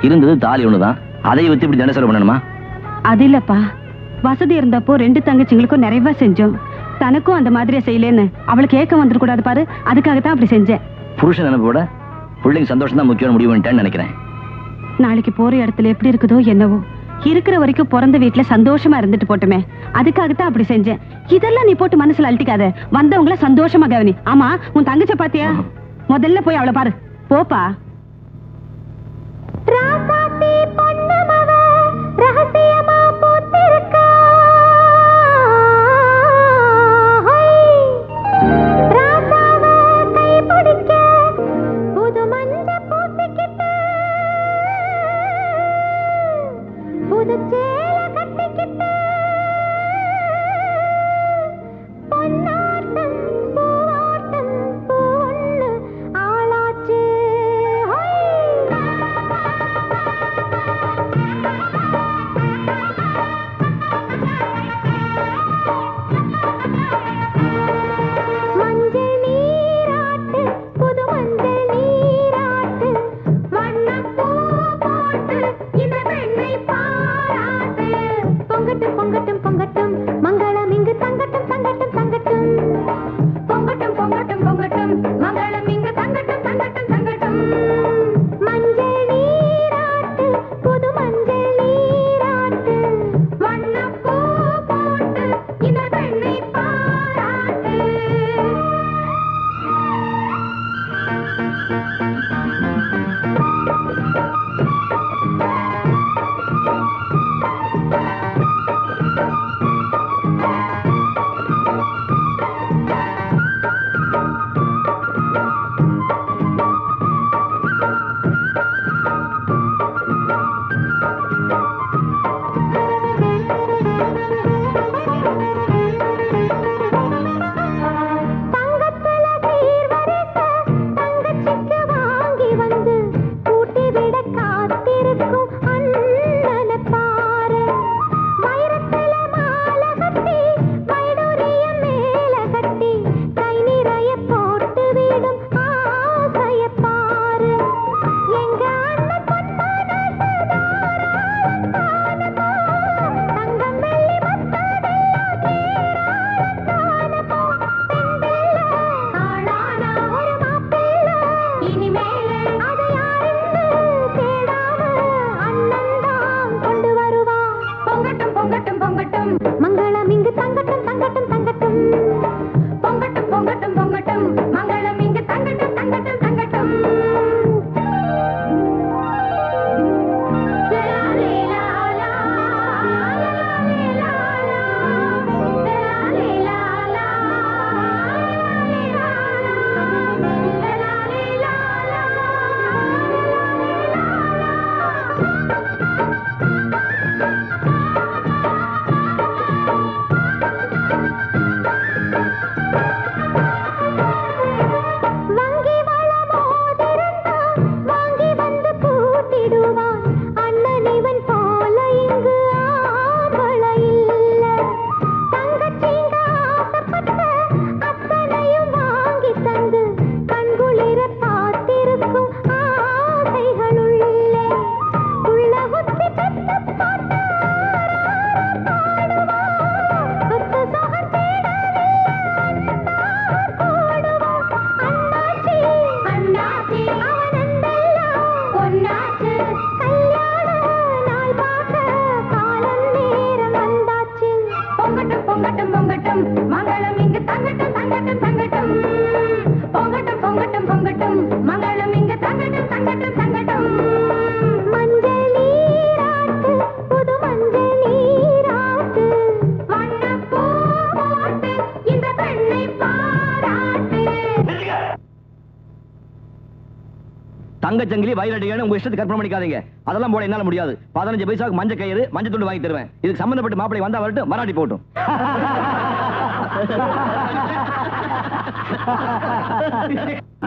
இருந்தது தாலி ஒண்ணுதான், அதையும் வித்து இப்படி தானே செலவு பண்ணணுமா? அது இல்லப்பா, வசதி இருந்தப்போ 2 தங்கச்சிங்களுக்கும் நிறைவா செஞ்சோம். தனக்கும் அந்த மாதிரியே செய்யலேன்னு அவளுக்கு ஏக்கம் வந்துடக்கூடாது பாரு, அதுக்காகத்தான் அப்படி செஞ்சேன். புருஷன் நினைப்போட பிள்ளைங்க சந்தோஷம் தான் முக்கியம் முடிவு பண்ணிட்டேன்னு நினைக்கிறேன். நாளைக்கு போற இடத்துல எப்படி இருக்குதோ என்னவோ, இருக்கிற வரைக்கும் பிறந்த வீட்டுல சந்தோஷமா இருந்துட்டு போட்டுமே, அதுக்காகத்தான் அப்படி செஞ்சேன். இதெல்லாம் நீ போட்டு மனசுல அழட்டிக்காத, வந்தவங்கள சந்தோஷமா கவனி. ஆமா, உன் தங்கச்ச பாத்தியா? முதல்ல போய் அவளை பாரு, போப்பா. ரகசியமா போத்திருக்கா ஆளாச்சு தங்கச்சங்கிலி வயலடியான உங்க இஷ்டத்துக்கு கற்பனை பண்ணிக்காதீங்க. அதெல்லாம் போட என்னால முடியாது. 15 பைசாவுக்கு மஞ்சள் கயிறு மஞ்சள் துண்டு வாங்கி தருவேன். இதுக்கு சம்பந்தப்பட்ட மாப்பிளை வந்தா வரட்டும், மராட்டி போட்டும்.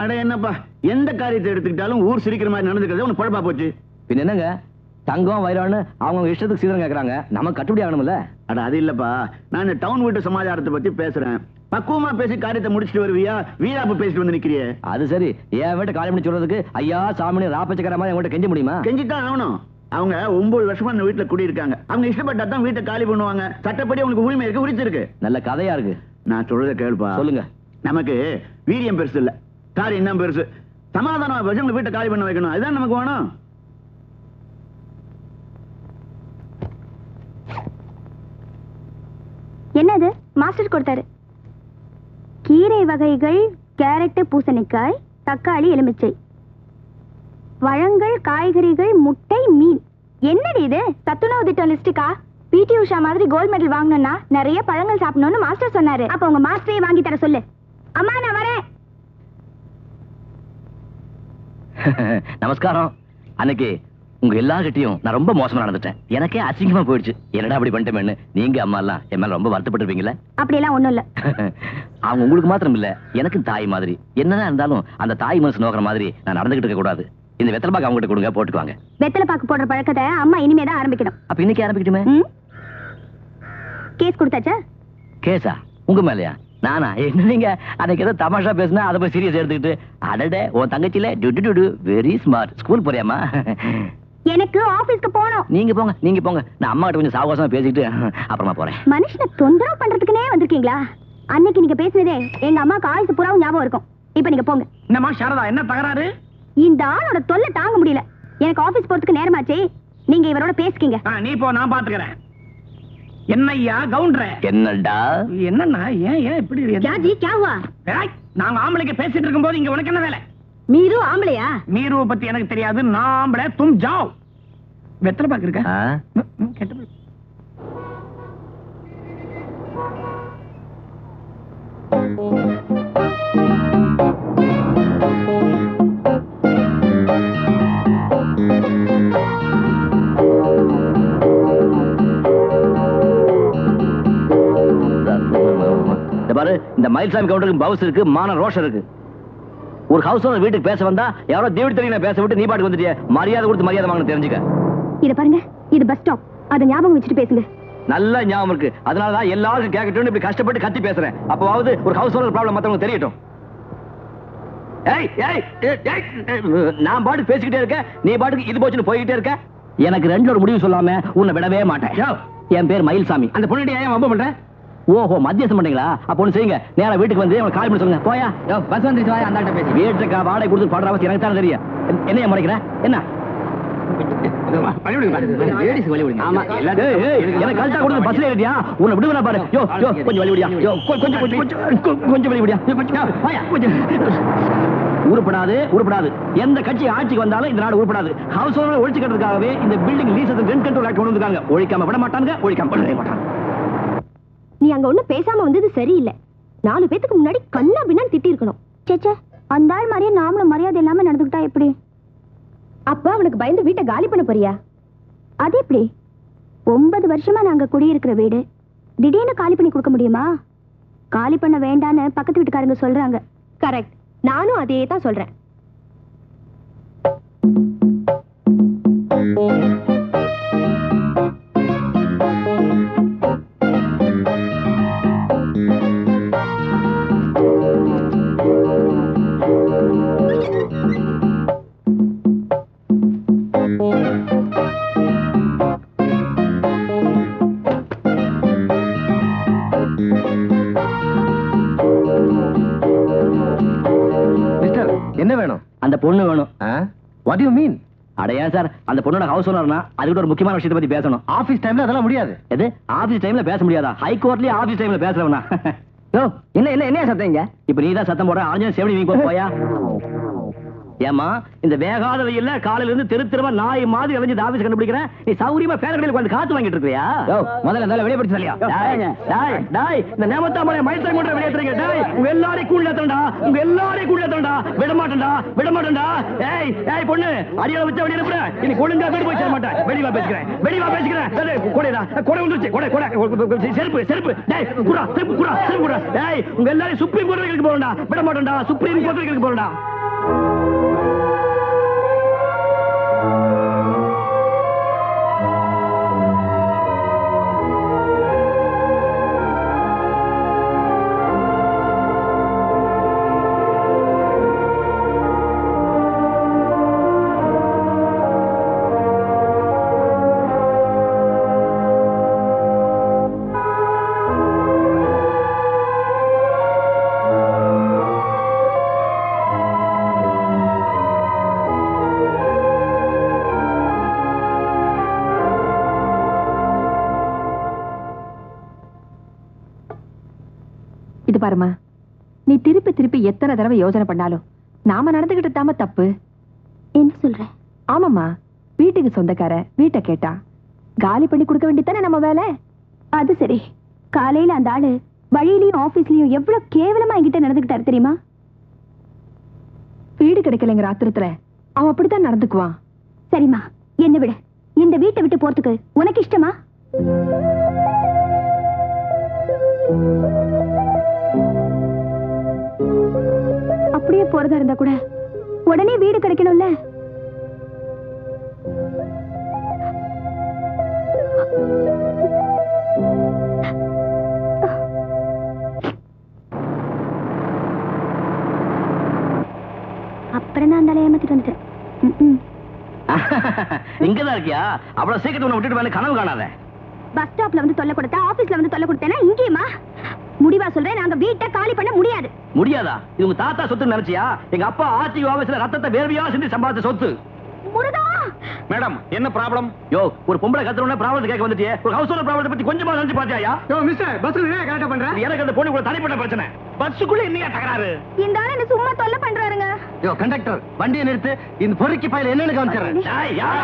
அட என்னப்பா, எந்த காரியத்தை எடுத்துக்கிட்டாலும் ஊர் சிரிக்கிற மாதிரி நடந்துக்கிறது உனக்கு பழப்பா போச்சு. பின் என்னங்க, தங்கம் வயிறான்னு அவங்க இஷ்டத்துக்கு சீதனம் கேட்கறாங்க, நமக்கு கட்டுப்படி ஆகணும்ல. அட அது இல்லப்பா, நான் இந்த டவுன் வீட்டு சமாச்சாரத்தை பத்தி பேசுறேன். பக்குவமா பேசி காரியத்தை முடிச்சுட்டு வருவியா, வீராப்பு பேசிட்டு வந்து நிக்கிறியே. அது சரி, என் வீட்டை காலி பண்ணி சொல்றதுக்கு ஐயா சாமி ராப்பச்சக்கர மாதிரி உங்கள்கிட்ட கெஞ்ச முடியுமா? கெஞ்சித்தான் ஆகணும். அவங்க 9 வருஷமா அந்த வீட்டுல குடியிருக்காங்க. அவங்க இஷ்டப்பட்டா தான் வீட்டை காலி பண்ணுவாங்க. சட்டப்படி அவங்களுக்கு உரிமை இருக்கு, உரிச்சு இருக்கு. நல்ல கதையா இருக்கு. நான் சொல்றத கேள்ப்பா. சொல்லுங்க. நமக்கு வீரியம் பெருசு இல்ல, காரியம் தான் பெருசு. சமாதானம் வச்சு வீட்டை காலி பண்ண வைக்கணும், அதுதான் நமக்கு வேணும். என்னது மாஸ்டர் கொடுத்தாரு? கீரை வகைகள், கேரட், பூசணிக்காய், தக்காளி, எலுமிச்சை, பழங்கள், காய்கறிகள், முட்டை, மீன். என்னடி இது? சத்துணவு திட்டம் லிஸ்டுக்கா? பிடி உஷா மாதிரி கோல்ட் மெடல் வாங்கணும்னா நிறைய பழங்கள் சாப்பிடணும்னு மாஸ்டர் சொன்னாரு. அப்ப உங்க மாஸ்டரே வாங்கி தர சொல்லு. அம்மா நான் வரேன். நமஸ்காரம். அன்னைக்கு உங்க எல்லார்கிட்டையும் நான் ரொம்ப மோசமா நடந்துட்டேன். எனக்கே அசிங்கமா போயிடுச்சு. என்னடா அப்படி பண்ணிட்டேன்னு நீங்க அம்மா எல்லாம் என் மேல ரொம்ப வருத்தப்பட்டிருப்பீங்களே. அப்படி எல்லாம் ஒண்ணும் இல்ல. அவங்க உங்களுக்கு மாத்திரம் இல்ல, எனக்கு தாய் மாதிரி. என்னதான் இருந்தாலும் அந்த தாய் மனசு நோக்கிற மாதிரி நான் நடந்துகிட்டு இருக்க கூடாது. இந்த வெத்தலை பாக்கு அவங்க கிட்ட கொடுங்க, போட்டுக்குவாங்க. வெத்தலை பாக்கு போடுற பழக்கத்தை அம்மா இனிமே தான் ஆரம்பிக்கணும். அப்ப இன்னைக்கு ஆரம்பிக்கட்டுமே? கேஸ் கொடுத்தாச்சா? கேஸா? உங்க மேலயா? நானா? என்ன நீங்க அன்னைக்கு ஏதோ தமாஷா பேசினா அதை போய் சீரியஸ் எடுத்துக்கிட்டு, அடடே உன் தங்கச்சியில டு வெரி ஸ்மார்ட். ஸ்கூல் போறியாமா? எனக்கு ஆபீஸ்க்கு போகணும். நீங்க போங்க, நீங்க போங்க. நான் அம்மா கிட்ட கொஞ்சம் சாவகாசமா பேசிட்டு அப்புறமா போறேன். மனுஷனை தொந்தரவு பண்றதுக்குனே வந்திருக்கீங்களா? அன்னைக்கு நீங்க பேசினதே எங்க அம்மாக்கு ஆயுசு பூராவும் ஞாபகம் இருக்கும். இப்ப நீங்க போங்க. என்னம்மா சாரதா, என்ன தகராறு? இந்த ஆளோட தொல்லை தாங்க முடியல. எனக்கு ஆபீஸ் போறதுக்கு நேரமாச்சு. நீங்க இவரோட பேசிக்கீங்க. நீ போ, நான் பாத்துக்கிறேன். என்னய்யா கவுண்டர? என்னடா? என்னன்னா ஏன் இப்படி? ஜாஜி கியாவா? நாங்க ஆம்பளைக்கு பேசிட்டு இருக்கும்போது இங்க உனக்கு என்ன வேலை? மீரு ஆம்பளையா? மீருவை பத்தி எனக்கு தெரியாது. நான் ஆம்பளை, தும் ஜாவ். வெத்தலை பாக்கு இருக்க? கெட்ட பாரு, இந்த மயில்சாமி கவுண்டருக்கு பவுஸ் இருக்கு, மான ரோஷம் இருக்கு. ஒரு ஹவுஸ் ஓனர் வீட்டுக்கு பேச வந்தா யாரோ தேவி தெரியும் பேச விட்டு நீ பாட்டுக்கு வந்துட்டிய. மரியாதை கொடுத்து மரியாதை வாங்கணும், தெரிஞ்சுக்க. இத பாருங்க, இது பஸ் ஸ்டாப். அத ஞாபகம் வச்சுட்டு பேசுங்க. நல்ல ஞாபகம் இருக்கு. அதனாலதான் எல்லாருக்கும் கேட்கட்டும் இப்படி கஷ்டப்பட்டு கத்தி பேசுறேன். அப்பவாவது ஒரு ஹவுஸ் ஓனர் ப்ராப்ளம் மத்தவங்க தெரியட்டும். நான் பாட்டுக்கு பேசிக்கிட்டே இருக்க, நீ பாட்டுக்கு இது போச்சுன்னு போய்கிட்டே இருக்க. எனக்கு ரெண்டு ஒரு முடிவு சொல்லாம உன்னை விடவே மாட்டேன். என் பேர் மயில்சாமி. அந்த பொண்ணுடைய ஏன் வம்பு பண்ற? ஓஹோ மத்தியஸ்தம் பண்ணீங்களா? அப்ப ஒண்ணு செய்யுங்க, நேரா வீட்டுக்கு வந்து அவன் கால் பண்ணி சொல்லுங்க. போயா பஸ் வந்துருச்சு, வாயா அந்த ஆள்கிட்ட பேசி. வீட்டுக்கா வாடகை கொடுத்து படுற அவசியம் எனக்கு தானே தெரியும். என்னைய மறைக்கிற என்ன? ஆமா, எனக்கு கல்ட்டா கொடுத்து பஸ்ல ஏறிட்டியா? உன்னை விடுவா பாரு. யோ யோ கொஞ்சம் வழி விடியா, யோ கொஞ்சம் வழி விடியா. உருப்படாது உருப்படாது. எந்த கட்சி ஆட்சிக்கு வந்தாலும் இந்த நாடு உருப்படாது. ஹவுஸ் ஓனர் ஒழிச்சு கட்டுறதுக்காகவே இந்த building lease rent control act கொண்டு வந்திருக்காங்க. ஒழிக்காம விட மாட்டாங்க, ஒழிக்காம பண்ணவே மாட்டாங்க. நீ அங்க ஒண்ணும் பேசாம வந்தது சரியில்லை. 4 பேத்துக்கு முன்னாடி கண்ணா பின்னா திட்டி இருக்கணும். சேச்சே, அந்த ஆள் மாதிரியே நாமளும் மரியாதை இல்லாம நடந்துக்கிட்டா எப்படி? அப்ப அவனுக்கு பயந்து வீட்டை காலி பண்ண போறியா? அது எப்படி? 9 வருஷமா நாங்க குடியிருக்கிற வீடு திடீர்னு காலி பண்ணி கொடுக்க முடியுமா? காலி பண்ண வேண்டான்னு பக்கத்து வீட்டுக்காரங்க சொல்றாங்க. கரெக்ட், நானும் அதே தான் சொல்றேன். என்ன வேணும்? அந்த பொண்ணு வேணும். What do you mean? அடையா சார், அந்த பொண்ணோட ஹவுஸ் ஓனர்னா அதுக்கு ஒரு முக்கியமான விஷயத்தை பத்தி பேசணும். ஆபீஸ் டைம்ல அதெல்லாம் முடியாது. எது ஆபீஸ் டைம்ல பேச முடியாதா? ஹைகோர்ட்லயே ஆபீஸ் டைம்ல பேசறவனா? யோ என்ன என்ன என்ன சத்தம்? இப்ப நீ தான் சத்தம் போடுற. ஆஞ்சன் சேவடி நீ போயா. ஏமா இந்த வேகாத வெயில்ல காலையில இருந்து தெருத்திரமா நாய் மாதிரி அலைஞ்சு ஆபீஸ் கண்டுபிடிக்கிறேன். நீ சௌரியமா ஃபேன் கடையில உட்கார்ந்து காத்து வாங்கிட்டு இருக்கியா? முதல்ல நல்லா வெளிய படிச்சு சொல்லியா. டாய் டாய் இந்த நேமத்தாமலை மைத்ரே கொண்ட வெளியேத்துறீங்க. டாய் உங்க எல்லாரையும் கூள்ள ஏத்துறடா, உங்க எல்லாரையும் கூள்ள ஏத்துறடா. விட மாட்டேன்டா. ஏய் ஏய் பொண்ணு, அடியில வச்ச வெளிய அனுப்புற. இன்னைக்கு ஒழுங்கா வீடு போய் சேர மாட்டேன். வெளிவா பேசிக்கிறேன். கொடை வந்துருச்சு. கொடை செருப்பு. டேய் குறா. டேய் உங்க எல்லாரையும் சுப்ரீம் கோர்ட் வரைக்கும் போறடா. விட மாட்டேன்டா. சுப்ரீம் கோர்ட் வரைக்கும் போறடா. இது பாருமா, நீ திருப்பி எத்தனை தடவை யோசனை பண்ணாலும் நாம நடந்துகிட்டு தாம தப்பு. என்ன சொல்ற? ஆமாமா, வீட்டுக்கு சொந்தக்கார வீட்டை கேட்டா காலி பண்ணி கொடுக்க வேண்டியதானே நம்ம வேலை. அது சரி, காலையில அந்த ஆளு வழியிலயும் ஆபீஸ்லயும் எவ்வளவு கேவலமா என்கிட்ட நடந்துகிட்டாரு தெரியுமா? வீடு கிடைக்கலைங்கிற ஆத்திரத்துல அவன் அப்படித்தான் நடந்துக்குவான். சரிம்மா, என்ன விட இந்த வீட்டை விட்டு போறதுக்கு உனக்கு இஷ்டமா? அப்படியே போறதா இருந்தா கூட உடனே வீடு கிடைக்கணும்ல. அப்புறம் நான் அந்த ஏமாத்திட்டு வந்துட்டேன். இங்கதான் இருக்கியா? அவ்வளவு சீக்கிரம் உன்னை விட்டுட்டு வேலை கனவு காணாத. பஸ் ஸ்டாப்ல வந்து தொல்லை கொடுத்தா, ஆபீஸ்ல வந்து தொல்லை கொடுத்தேன்னா இங்கேயுமா? முடிவா சொல்றேன், நாங்க வீட்டை காலி பண்ண முடியாது. முடியாதா? இது உங்க தாத்தா சொத்து நினைச்சியா? எங்க அப்பா ஆர்டிஓ ஆபீஸ்ல ரத்தத்தை வேர்வையா செஞ்சு சம்பாதிச்ச சொத்து. முருகா! மேடம் என்ன ப்ராப்ளம்? யோ ஒரு பொம்பளை கத்துறோம்னா ப்ராப்ளம் கேட்க வந்துட்டியே. ஒரு ஹவுஸ் ஓனர் ப்ராப்ளத்தை பத்தி கொஞ்சமா நினைச்சு பாத்தியா? யோ மிஸ்டர், பஸ்ல என்ன கரெக்ட்டா பண்ற? எனக்கு அந்த பொண்ணுக்குள்ள தனிப்பட்ட பிரச்சனை. பஸ்ஸுக்குள்ள என்னையா தகராறு? இந்த ஆளு என்ன சும்மா தொல்லை பண்றாருங்க. யோ கண்டக்டர், வண்டியை நிறுத்து. இந்த பொறுக்கி பையில என்னன்னு காமிச்சறேன். டேய் யாரா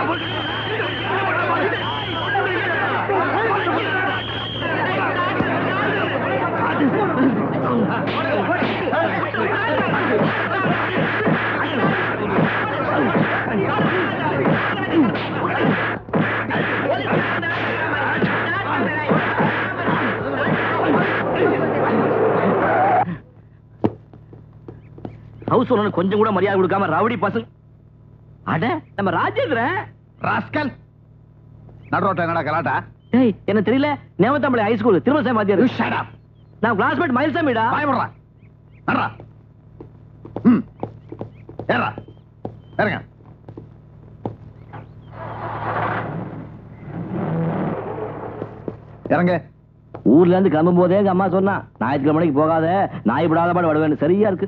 ஹவுஸ் ஓனர் கொஞ்சம் கூட மரியாதை கொடுக்காம ரவுடி பசங்க. அட நம்ம ராஜேந்திரன் ராஸ்கல் நடுரோட்ட என்னடா கலாட்டா? டேய் என்ன தெரியல, நேமத்தாம்பளை ஹை ஸ்கூல் திருமலை வாத்தியார். Shut up. நான் கிளாஸ்மேட் மயில்சாமிடா. பயப்படுறா. நடறா. ஏறா. இறங்க. இறங்க. ஊர்ல இருந்து கிளம்பும் போதே எங்க அம்மா சொன்னா ஞாயிற்றுக்கிழமைக்கு போகாத நாய் விடாத பாடு விடுவேன். சரியா இருக்கு.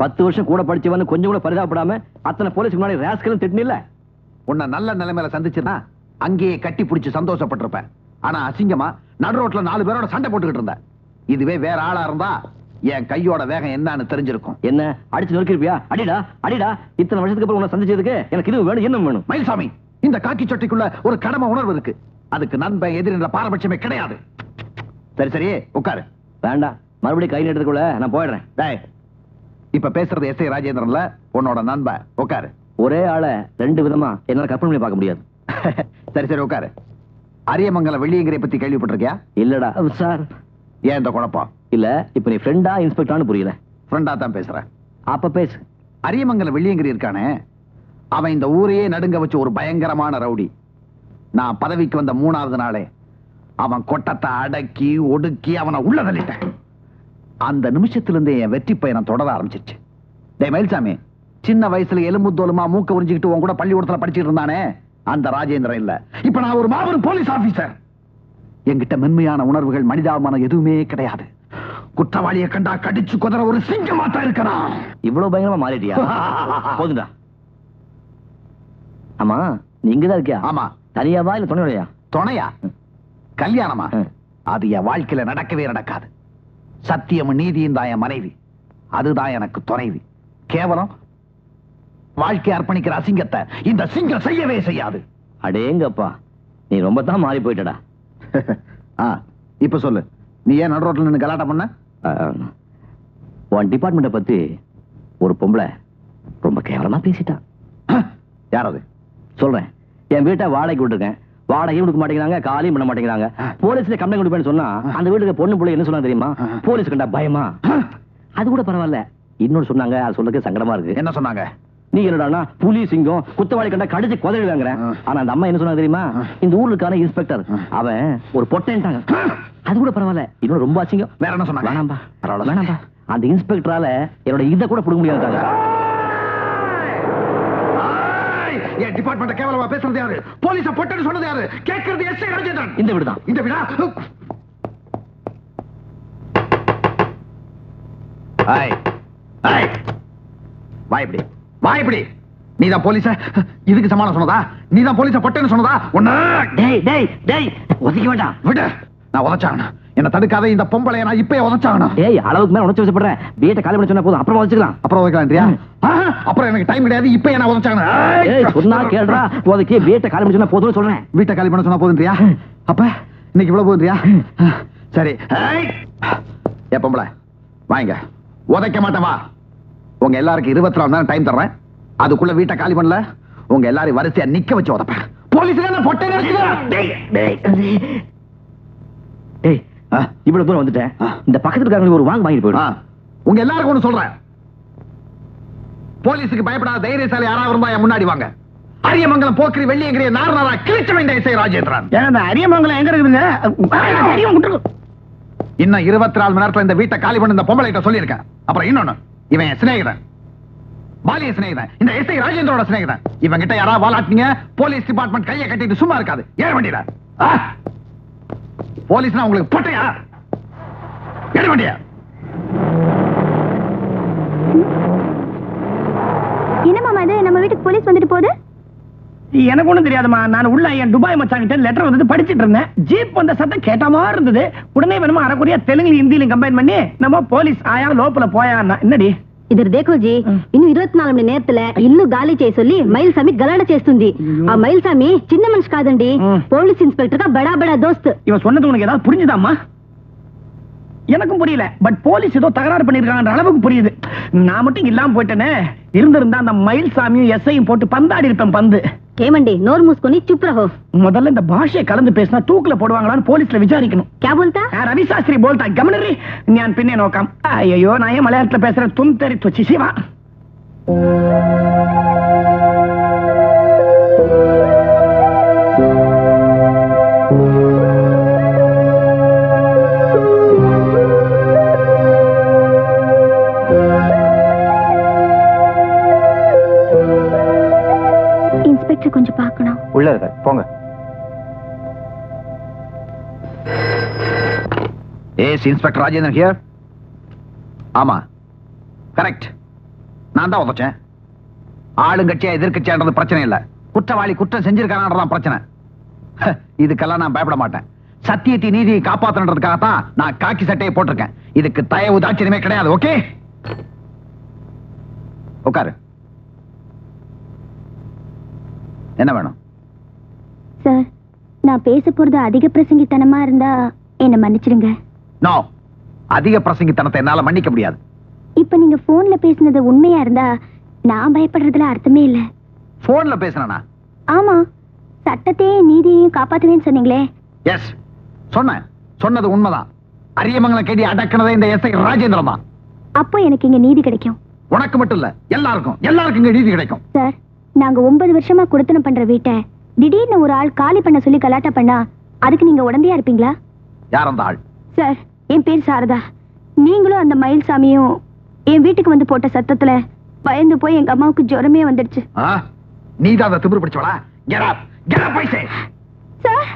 10 வருஷம் கூட படிச்சவன்னு கொஞ்சம் கூட பரிதாபப்படாம அத்தனை போலீஸ் முன்னாடி ராஸ்கலும் திட்டினில்ல. உன்னை நல்ல நிலைமையில சந்திச்சுனா அங்கேயே கட்டி பிடிச்சு சந்தோஷப்பட்டிருப்பேன். ஆனா அசிங்கமா நடு ரோட்ல 4 பேரோட சண்டை போட்டுக்கிட்டு இருந்த. இதுவே வேற ஆளா இருந்தா என் கையோட வேகம் என்னன்னு தெரிஞ்சிருக்கும். என்ன அடிச்சு நொறுக்கிருப்பியா? அடிடா அடிடா. இத்தனை வருஷத்துக்கு அப்புறம் உன்னை சந்திச்சதுக்கு எனக்கு இது வேணும், என்ன வேணும்? மயில்சாமி, இந்த காக்கி சட்டைக்குள்ள ஒரு கடமை உணர்வு இருக்கு. அதுக்கு நண்பன் எதிரின்ற பாரபட்சமே கிடையாது. சரி சரி உட்காரு. வேண்டாம், மறுபடியும் கை நீட்டுறதுக்குள்ள நான் போயிடுறேன். டேய், இப்ப பேசுறது எஸ்.ஐ. ராஜேந்திரன்ல, உன்னோட நண்பன். உட்காரு. ஒரே ஆளை 2 விதமா என்னால கற்பனை பண்ணி பார்க்க முடியாது. சரி சரி உட்காரு. அரியமங்கலம் வெள்ளியங்கிரியை பத்தி கேள்விப்பட்டிருக்கியா? இல்லடா சார். ஏன் இந்த குழப்பம்? இல்ல, இப்ப நீ ஃப்ரெண்டா இன்ஸ்பெக்டரானு புரியல. ஃப்ரெண்டா தான் பேசுறேன். அப்ப பேசு. அரியமங்கலம் வெள்ளியங்கிரி இருக்கானே, அவன் இந்த ஊரையே நடுங்க வச்ச ஒரு பயங்கரமான ரவுடி. நான் பதவிக்கு வந்த 3வது நாளே அவன் கொட்டத்தை அடக்கி ஒடுக்கி அவனை உள்ள தள்ளிட்டேன். அந்த நிமிஷத்திலிருந்து என் வெற்றி பயணம் தொடர ஆரம்பிச்சிருச்சு. டேய் மயில்சாமி, சின்ன வயசுல எலும்புத்தோலுமா மூக்க உறிஞ்சிக்கிட்டு உன் கூட பள்ளிக்கூடத்துல படிச்சுட்டு இருந்தானே, அந்த ராஜேந்திரன் இல்ல. இப்ப நான் ஒரு மாபெரும் போலீஸ் ஆபீசர். என்கிட்ட மென்மையான உணர்வுகள், மனிதாபிமானம் எதுவுமே கிடையாது. குற்றவாளியை கண்டா கடிச்சு குதிர ஒரு சிங்கமா தான் இருக்கிறான். இவ்வளவு பயங்கரமா மாறிட்டியா? போதுடா. ஆமா, நீங்க தான் இருக்கியா? ஆமா. தனியாவா இல்ல துணையா? துணையா? கல்யாணமா? அது என் வாழ்க்கையில நடக்கவே நடக்காது. சத்தியம் நீதியும் தான் என் மனைவி. அதுதான் எனக்கு துணைவி. கேவலம் வாழ்க்கை அர்ப்பணிக்கிற அசிங்கத்தை இந்த சிங்கம் செய்யவே செய்யாது. அடேங்கப்பா, நீ ரொம்ப தான் மாறி போயிட்டடா. இப்ப சொல்லு, நீ ஏன் நடு ரோட்ல நின்னு கலாட்டம் பண்ண? உன் டிபார்ட்மெண்ட பத்தி ஒரு பொம்பளை ரொம்ப கேவலமா பேசிட்டான். யாராவது? சொல்றேன். என் வீட்டை வாடகைக்கு விட்டுருக்கேன். வாடகையும் கொடுக்க மாட்டேங்கிறாங்க, காலையும் பண்ண மாட்டேங்கிறாங்க. போலீஸ்ல கம்ப்ளைண்ட் கொடுப்பேன்னு சொன்னா அந்த வீட்டுக்கு பொண்ணு பிள்ளை என்ன சொன்னா தெரியுமா? போலீஸ் கண்டா பயமா. அது கூட பரவாயில்ல. இன்னொன்னு சொன்னாங்க, அது சொல்றதுக்கு சங்கடமா இருக்கு. என்ன சொன்னாங்க? நீ என்னடா புலி சிங்கம் குத்தவாளி கண்டா கடிச்சு குதறிடுவாங்க. ஆனா அந்த அம்மா என்ன சொன்னா தெரியுமா? இந்த ஊருக்கான இன்ஸ்பெக்டர் அவன் ஒரு பொட்டேன்ட்டாங்க. அது கூட பரவாயில்ல. இன்னும் ரொம்ப அசிங்கம். வேற என்ன சொன்னாங்க? வேணாம்பா வேணாம்பா. அந்த இன்ஸ்பெக்டரால என்னோட இதை கூட பிடிக்க முடியாது. என் டிபார்ட்மெண்ட் கேவலமா பேசுறது யாரு? போலீஸ பொட்டேன்னு சொன்னது யாரு? கேட்கிறது எஸ்.ஐ. ராஜேந்திரன். இந்த வீடுதான். இந்த வீடா? வாய்ப்படி வாய்ப்படி. நீதான் போலீஸ இதுக்கு சமாளம் சொன்னதா? நீதான் போலீஸ பொட்டேன்னு சொன்னதா? ஒதுக்க வேண்டாம், விடு. நான் உதச்சாகணும். என்ன தடுக்காத. இந்த பொம்பளைய நான் இப்பயே உதச்சாகணும். ஏய், அளவுக்கு மேல உணர்ச்சி வசப்படுறேன். வீட்டை காலி பண்ண சொன்னா போதும், அப்புறம் உதச்சிக்கலாம். அப்புறம் உதைக்கலாம்ன்றியா? அப்புறம் எனக்கு டைம் கிடையாது. இப்பயே நான் உதச்சாகணும். ஏய், சொன்னா கேளுடா. உதக்கி வீட்டை காலி பண்ண சொன்னா போதும்னு சொல்றேன். வீட்டை காலி பண்ண சொன்னா போதுன்றியா? அப்ப இன்னைக்கு இவ்வளவு போதுன்றியா? சரி. ஏ பொம்பளை, வாங்க. உதைக்க மாட்டேன், வா. உங்க எல்லாருக்கும் 24 மணி நேரம் டைம் தர்றேன். அதுக்குள்ள வீட்டை காலி பண்ணல, உங்க எல்லாரையும் வரிசையா நிக்க வச்சு உதப்பேன். போலீஸ்ல பொட்டை இவ்வளவு தூரம் வந்துட்டேன். இந்த பக்கத்துல இருக்காங்க ஒரு வாங்க வாங்கிட்டு போயிடும். உங்க எல்லாருக்கும் ஒண்ணு சொல்றேன். போலீஸுக்கு பயப்படாத தைரியசாலி யாராவது இருந்தா என் முன்னாடி வாங்க. அரியமங்கலம் போக்கிரி வெள்ளியங்கிரிய நாரநாரா கிழிச்ச வேண்டிய எஸ்.ஐ. ராஜேந்திரன். அரியமங்கலம் எங்க இருக்குதுங்க? இன்னும் 24 மணி நேரத்துல இந்த வீட்டை காலி பண்ண இந்த பொம்பளை கிட்ட சொல்லியிருக்கேன். அப்புறம் இன்னொன்னு, இவன் என் சிநேகிதன், பாலிய சிநேகிதன், இந்த எஸ்.ஐ. ராஜேந்திரோட சிநேகிதன். இவன் கிட்ட யாராவது வாலாட்டினீங்க, போலீஸ் டிபார்ட்மெண்ட் கையை கட்டிட்டு சும்மா இருக்காது. ஏற வேண்டியல. போலீஸ்னா உங்களுக்கு பொட்டையா? ஏற வேண்டிய. என்ன மாமா இது? நம்ம வீட்டுக்கு போலீஸ் வந்துட்டு போகுது. எனக்கு ஒண்ணும் தெரியாதுமா. நான் உள்ள என் துபாய் மச்சாங்கிட்ட லெட்டர் வந்து படிச்சிட்டு இருந்தேன். ஜீப் வந்த சத்தம் கேட்டாமா இருந்தது. உடனே வேணுமா அரைக்குறையா தெலுங்கு ஹிந்திலையும் கம்பைன் பண்ணி நம்ம போலீஸ் ஆயா லோப்பல போயா. என்னடி ఇద్దరు దేకోజీ ఇನ್ನು 24 మణి నేర్తల ఇల్లు గాలి చేసొల్లి మైల్సామి గలాడ చేస్తుంది. ఆ మైల్సామి చిన్న మనిషి కాదండి, పోలీస్ ఇన్స్పెక్టర్ గా బడా బడా దోస్త్. இவன் சொன்னது உனக்கு ஏதாவது புரிஞ்சுதாம்மா? எனக்கும் புரியல. பட் போலீஸ் ஏதோ தகராறு பண்ணிருக்காங்கன்ற அளவுக்கு புரியுது. நான் மட்டும் இல்லாம போயிட்டேனே. இருந்திருந்தா அந்த மயில்சாமியும் எஸ்ஐயும் போட்டு பந்தாடி இருப்பேன். பந்து ఏమండి నోరు మూసుకొని చుప్ రహో. முதல்ல இந்த பாஷையை கலந்து பேசினா தூக்குல போடுவாங்களான்னு போலீஸ்ல விசாரிக்கணும். क्या बोलता? ரவி சாஸ்திரி போல்தா. கமனரி ஞான் பின்னே நோக்கம். ஐயோ, நான் ஏன் மலையாளத்துல பேசுறேன்? துன் தெரி தொச்சி சிவா. போங்க. As inspector Rajendran here. ஆமா, கரெக்ட். நான் தான் உதச்சேன். ஆளுங்கட்சியா எதிர்கட்சியான்றது பிரச்சனை இல்ல, குற்றவாளி குற்றம் செஞ்சிருக்கானதான் பிரச்சனை. இதுக்கெல்லாம் நான் பயப்பட மாட்டேன். சத்தியத்தை நீதியை காப்பாற்றன்றதுக்காகத்தான் நான் காக்கி சட்டையை போட்டிருக்கேன். இதுக்கு தயவு தாட்சியமே கிடையாது. ஓகே, உட்காரு. என்ன வேணும்? சார், நான் பேச போறது அதிக பிரசங்கித்தனமா இருந்தா என்ன மன்னிச்சிடுங்க. நோ, அதிக பிரசங்கித்தனத்தை என்னால மன்னிக்க முடியாது. இப்ப நீங்க போன்ல பேசினது உண்மையா இருந்தா நான் பயப்படுறதுல அர்த்தமே இல்ல. போன்ல பேசுனா? ஆமா, சட்டத்தையும் நீதியையும் காப்பாத்துவேன்னு சொன்னீங்களே. எஸ், சொன்னது உண்மைதான். அரியமங்கலம் கேடி அடக்கினதே இந்த எஸ்ஐ ராஜேந்திரன் தான். அப்போ எனக்கு இங்க நீதி கிடைக்கும். உனக்கு மட்டும் இல்ல, எல்லாருக்கும் இங்க நீதி கிடைக்கும். சார், நாங்க 9 வருஷமா குடுத்தனம் பண்ற வீட்டை திடீர்னு ஒரு ஆள் காலி பண்ண சொல்லி கலாட்டா பண்ணா அதுக்கு நீங்க உடந்தையா இருப்பீங்களா? யார் அந்த ஆள்? சார், என் பேர் சாரதா. நீங்களும் அந்த மயில்சாமியும் என் வீட்டுக்கு வந்து போட்ட சத்தத்துல பயந்து போய் எங்க அம்மாவுக்கு ஜுரமே வந்துடுச்சு. நீதான் அந்த திமிரு பிடிச்சவளா? கெட் அப், கெட் அப் பைசே. சார்,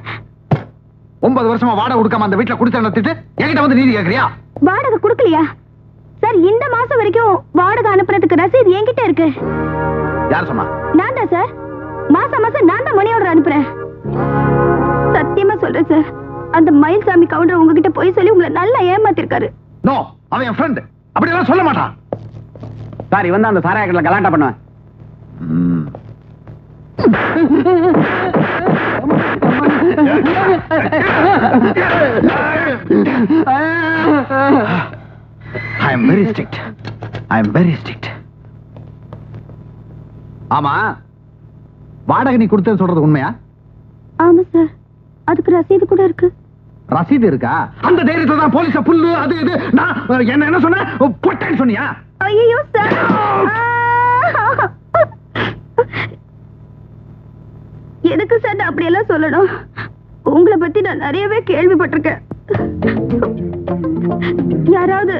9 வருஷமா வாடகை கொடுக்காம அந்த வீட்டுல குடிச்சு நடத்திட்டு என்கிட்ட வந்து நீதி கேக்குறியா? வாடகை கொடுக்கலையா? சார், இந்த மாசம் வரைக்கும் வாடகை அனுப்புறதுக்கு ரசீது என்கிட்ட இருக்கு. யார் சொன்னா? நான் தான் சார். மாசம் நான் தான் மணி ஆர்டர் அனுப்புறேன். சத்தியமா சொல்றேன் சார், அந்த மயில்சாமி கவுண்டர் உங்ககிட்ட போய் சொல்லி உங்களை நல்லா ஏமாத்திருக்காரு. நோ, அவன் என் ஃப்ரெண்ட். அப்படி எல்லாம் சொல்ல மாட்டான். சார், இவன் தான் அந்த சாராய கடையில கலாட்டா பண்ணுவேன். I am very strict. ஆமா, வாடகை நீ கொடுத்தேன்னு சொல்றது உண்மையா? ஆமா சார், அதுக்கு ரசீது கூட இருக்கு. ரசீது இருக்கா? அந்த தைரியத்துல தான் போலீஸ புல்லு அது இது நான் என்ன சொன்னேன்? பொட்டேன்னு சொன்னியா? ஐயோ சார், எதுக்கு சார் நான் அப்படி எல்லாம் சொல்லணும்? உங்களை பத்தி நான் நிறையவே கேள்விப்பட்டிருக்கேன். யாராவது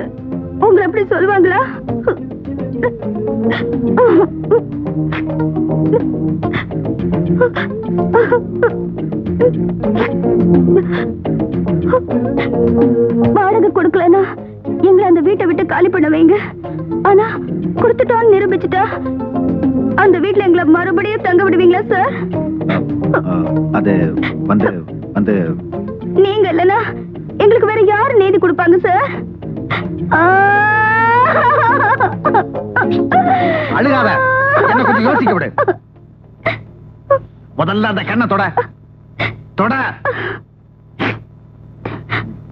உங்களை அப்படி சொல்லுவாங்களா? வாடகை கொடுக்கலன்னா எங்களை அந்த வீட்டை விட்டு காலி பண்ண வைங்க. ஆனா கொடுத்துட்டோன்னு நிரூபிச்சுட்டா அந்த வீட்டுல எங்களை மறுபடியும் தங்க விடுவீங்களா சார்? அது வந்து வந்து நீங்க இல்லனா எங்களுக்கு வேற யாரு நீதி கொடுப்பாங்க சார்? அழுகாத, என்ன கொஞ்சம் யோசிக்க விடு. முதல்ல அந்த கண்ணை தொட.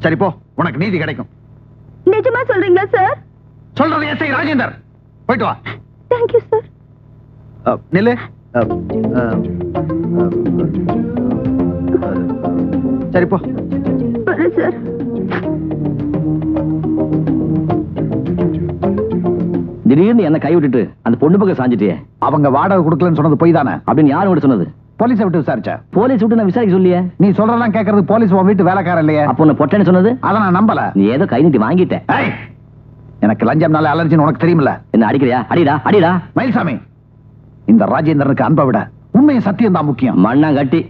சரி போ, உனக்கு நீதி கிடைக்கும். நிஜமா சொல்றீங்களா சார்? சொல்றது எஸ்ஐ ராஜேந்தர். போயிட்டு வா. Thank you sir. நில்லு. சரி போ. சார், திடீர்னு என்ன கை விட்டுட்டு அந்த பொண்ணு பக்கம் சாஞ்சிட்டியே. அவங்க வாடகை கொடுக்கலன்னு சொன்னது பொய் தானே? அப்படின்னு யாரும் கூட சொன்னது? போலீஸை விட்டு விசாரிச்ச. போலீஸ் விட்டு நான் விசாரிக்க சொல்லியே. நீ சொல்றதெல்லாம் கேட்கறது போலீஸ் உன் வீட்டு வேலைக்காரன் இல்லையே. அப்போ உன்னை பொட்டேன்னு சொன்னது? அதை நான் நம்பல. நீ ஏதோ கை நீட்டி வாங்கிட்ட. எனக்கு லஞ்சம்னால அலர்ஜின்னு உனக்கு தெரியுமில்ல. என்ன அடிக்கிறியா? அடிடா. மயில்சாமி, இந்த ராஜேந்திரனுக்கு அன்பை விட உண்மையும் சத்தியம் தான் முக்கியம். மண்ணா கட்டி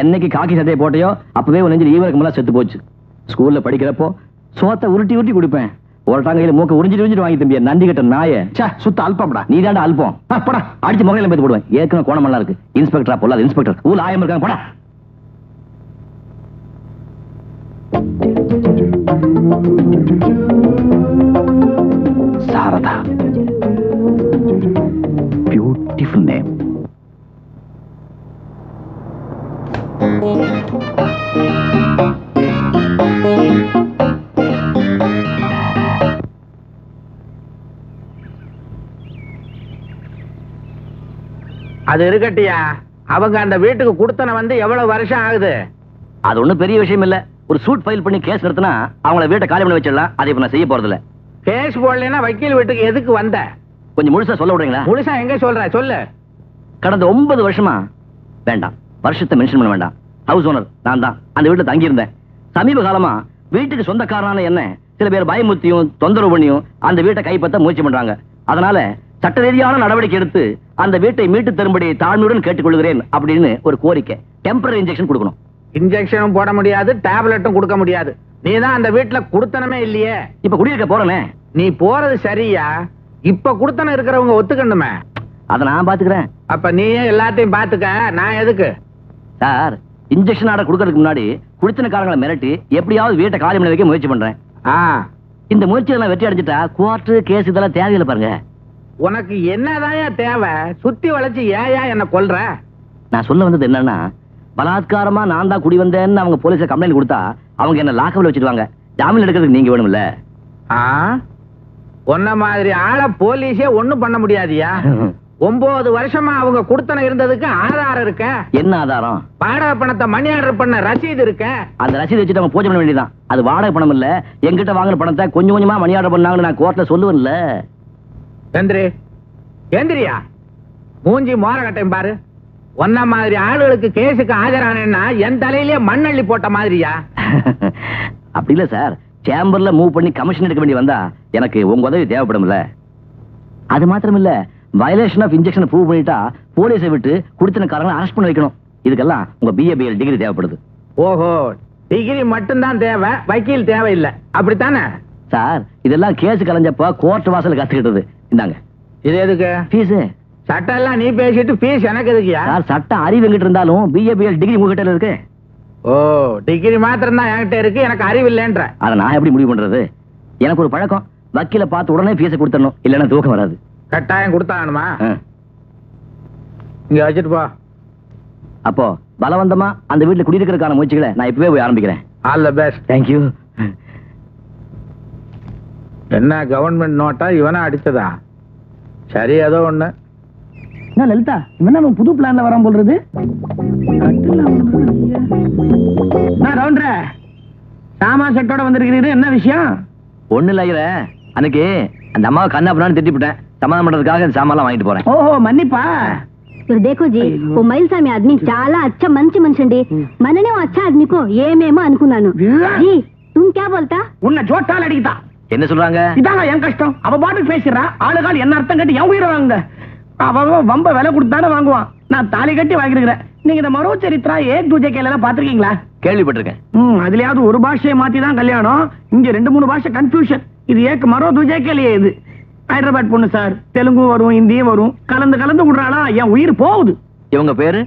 என்னைக்கு காக்கி சட்டையை போட்டையோ அப்பவே உன் நெஞ்சில் ஈவருக்கு மேல செத்து போச்சு. ஸ்கூல்ல படிக்கிறப்போ சோத்தை உருட்டி கொடுப்பேன். ஒருட்டாங்கையில மூக்க உறிஞ்சிட்டு வாங்கி தம்பிய நந்தி கட்ட நாய. சுத்த அல்பம்டா. நீ தாண்டா அல்பம். போடா, அடிச்சு முகையில பேத்து போடுவேன். ஏற்கனவே கோணமெல்லாம் இருக்கு. இன்ஸ்பெக்டரா பொல்லாத இன்ஸ்பெக்டர். ஊர் ஆயம் இருக்காங்க. போடா. Sarada, beautiful name. அது இருக்கட்டியா, அவங்க அந்த வீட்டுக்கு கொடுத்தன வந்து எவ்வளவு வருஷம் ஆகுது? அது ஒண்ணும் பெரிய விஷயம் இல்ல. ஒரு சூட் ஃபைல் பண்ணி கேஸ் நிறுத்தினா அவங்கள வீட்டை காலி பண்ணி வச்சிடலாம். அதை இப்ப நான் செய்ய போறது இல்ல. கேஸ் போடலைன்னா வக்கீல் வீட்டுக்கு எதுக்கு வந்த? கொஞ்சம் முழுசா சொல்ல விடுறீங்களா? முழுசா எங்க சொல்ற? சொல்லு. கடந்த 9 வருஷமா வேண்டாம், வருஷத்தை மென்ஷன் பண்ண வேண்டாம். ஹவுஸ் ஓனர் நான் தான். அந்த வீட்டுல தங்கி இருந்தேன். சமீப காலமா வீட்டுக்கு சொந்தக்காரனான என்ன சில பேர் பயமுத்தியும் தொந்தரவு பண்ணியும் அந்த வீட்டை கைப்பற்ற முயற்சி பண்றாங்க. அதனால சட்ட ரீதியான நடவடிக்கை எடுத்து அந்த வீட்டை மீட்டு தரும்படி தாழ்மையுடன் கேட்டுக்கொள்கிறேன் அப்படின்னு ஒரு கோரிக்கை. டெம்பரரி இன்ஜெக்ஷன் கொடுக்கணும். இன்ஜெக்ஷனும் போட முடியாது, டேப்லெட்டும் கொடுக்க முடியாது. நீ தான் அந்த வீட்டுல குடுத்தனமே இல்லையே. இப்ப குடியிருக்க போறேனே. நீ போறது சரியா? இப்ப குடுத்தனம் இருக்கிறவங்க ஒத்துக்கணுமே. அதை நான் பாத்துக்கிறேன். அப்ப நீயே எல்லாத்தையும் பாத்துக்க, நான் எதுக்கு? சார், இன்ஜெக்ஷன் ஆர்டர் கொடுக்கறதுக்கு முன்னாடி குடித்தனக்காரங்களை மிரட்டி எப்படியாவது வீட்டை காலி பண்ண வைக்க முயற்சி பண்றேன். இந்த முயற்சியெல்லாம் வெற்றி அடைஞ்சிட்டா கோர்ட் கேஸ் இதெல்லாம் தேவையில்லை பாருங்க. உனக்கு என்னதான் தேவை? சுத்தி வளைச்சு ஏயா என்ன கொல்ற? நான் சொல்ல வந்தது என்னன்னா, பலாத்காரமா நான் தான் குடி வந்தேன்னு அவங்க போலீஸை கம்ப்ளைண்ட் கொடுத்தா அவங்க என்ன லாக்கப்ல வச்சிருவாங்க. ஜாமீன் எடுக்கிறதுக்கு நீங்க வேணும்ல. உன்ன மாதிரி ஆளை போலீஸே ஒண்ணும் பண்ண முடியாதியா? 9 வருஷமா அவங்க குடுத்தன இருந்ததுக்கு ஆதாரம் இருக்க. என்ன ஆதாரம்? வாடகை பணத்தை மணி ஆர்டர் பண்ண ரசீது இருக்க. அந்த ரசீது வச்சுட்டு அவங்க பூஜை பண்ண வேண்டியதான். அது வாடகை பணம் இல்ல, எங்கிட்ட வாங்குற பணத்தை கொஞ்சம் கொஞ்சமா மணி ஆர்டர் பண்ணாங்கன்னு நான் கோர்ட்ல சொல்லுவேன்ல. கேந்திரியா மூஞ்சி மோரகட்டையும் பாரு. ஒன்ன மாதிரி ஆளுகளுக்கு கேஸுக்கு ஆஜரானேன்னா என் தலையிலே மண்ணள்ளி போட்ட மாதிரியா? அப்படி இல்ல சார், சேம்பர்ல மூவ் பண்ணி கமிஷன் எடுக்க வேண்டி வந்தா எனக்கு உங்க உதவி தேவைப்படும்ல. அது மாத்திரம் இல்ல, வயலேஷன் ஆஃப் இன்ஜெக்ஷன் ப்ரூவ் பண்ணிட்டா போலீஸை விட்டு குடித்தனக்காரங்களை அரெஸ்ட் பண்ண வைக்கணும். இதுக்கெல்லாம் உங்க BA BL டிகிரி தேவைப்படுது. ஓஹோ, டிகிரி மட்டும்தான் தேவை, வக்கீல் தேவையில்லை, அப்படித்தானே? சார், இதெல்லாம் கேஸ் கலைஞ்சப்ப கோர்ட் வாசல் கத்துக்கிட்டது. இந்தாங்க. இது எதுக்கு? ஃபீஸ். சட்டம் எல்லாம் நீ பேசிட்டு ஃபீஸ் எனக்கு எதுக்குயா? சார், சட்டம் அறிவு எங்கிட்ட இருந்தாலும் BA BL டிகிரி உங்ககிட்ட இருக்கு. ஓ, டிகிரி மாத்திரம் தான் என்கிட்ட இருக்கு, எனக்கு அறிவு இல்லைன்ற. அதை நான் எப்படி முடிவு பண்றது? எனக்கு ஒரு பழக்கம், வக்கீல பார்த்து உடனே ஃபீஸை கொடுத்துடணும், இல்லைன்னா தூக்கம் வராது. கட்டாயம் கொடுத்தானுமா? இங்க வச்சுட்டு போ. அப்போ பலவந்தமா அந்த வீட்டுல குடியிருக்கிறதுக்கான முயற்சிகளை நான் இப்பவே போய் ஆரம்பிக்கிறேன். All the best. தேங்க்யூ. என்ன கவர்மெண்ட் நோட்டா இவனா அடிச்சதா? சரி, ஏதோ ஒண்ணு. என்ன லலிதா, இவன் நம்ம புது பிளான்ல வரான் போல்றது. நான் ரவுண்டர சாமா செட்டோட வந்திருக்கிறீரு, என்ன விஷயம்? ஒண்ணு இல்ல ஐயரே, அன்னைக்கு அந்த அம்மாவை கண்ணாப்புறான்னு திட்டிவிட்டேன். சமாதானம் பண்றதுக்காக இந்த சாமான் வாங்கிட்டு போறேன். ఓహో మన్నిపా देखो जी वो మైల్సామి आदमी చాలా अच्छा మంచి మనిషండి మననే अच्छा आदमी को ఏమేమో అనుకున్నాను जी तुम क्या बोलता உன்னை ஜோட்டால் அடிக்குதா? என்ன சொல்றாங்க? இதாங்க என் கஷ்டம். அவ பாட்டுக்கு பேசிடுறா, ஆளுகால் என்ன அர்த்தம் கட்டி என் உயிரை வாங்க. அவ வம்ப விலை கொடுத்தானே வாங்குவான், நான் தாலி கட்டி வாங்கிருக்கிறேன். நீங்க இந்த மரோ சரித்திரா ஏக் தூஜை கேலாம் பாத்திருக்கீங்களா? கேள்விப்பட்டிருக்கேன். அதுலயாவது ஒரு பாஷையை மாத்தி தான் கல்யாணம், இங்க 2-3 பாஷை கன்ஃபியூஷன். இது ஏக் மரோ தூஜை கேலியே. இது ஹைதராபாத் பொண்ணு சார், தெலுங்கு வரும், ஹிந்தியும் வரும், கலந்து கலந்து விடுறாளா, என் உயிர் போகுது. இவங்க பேரு?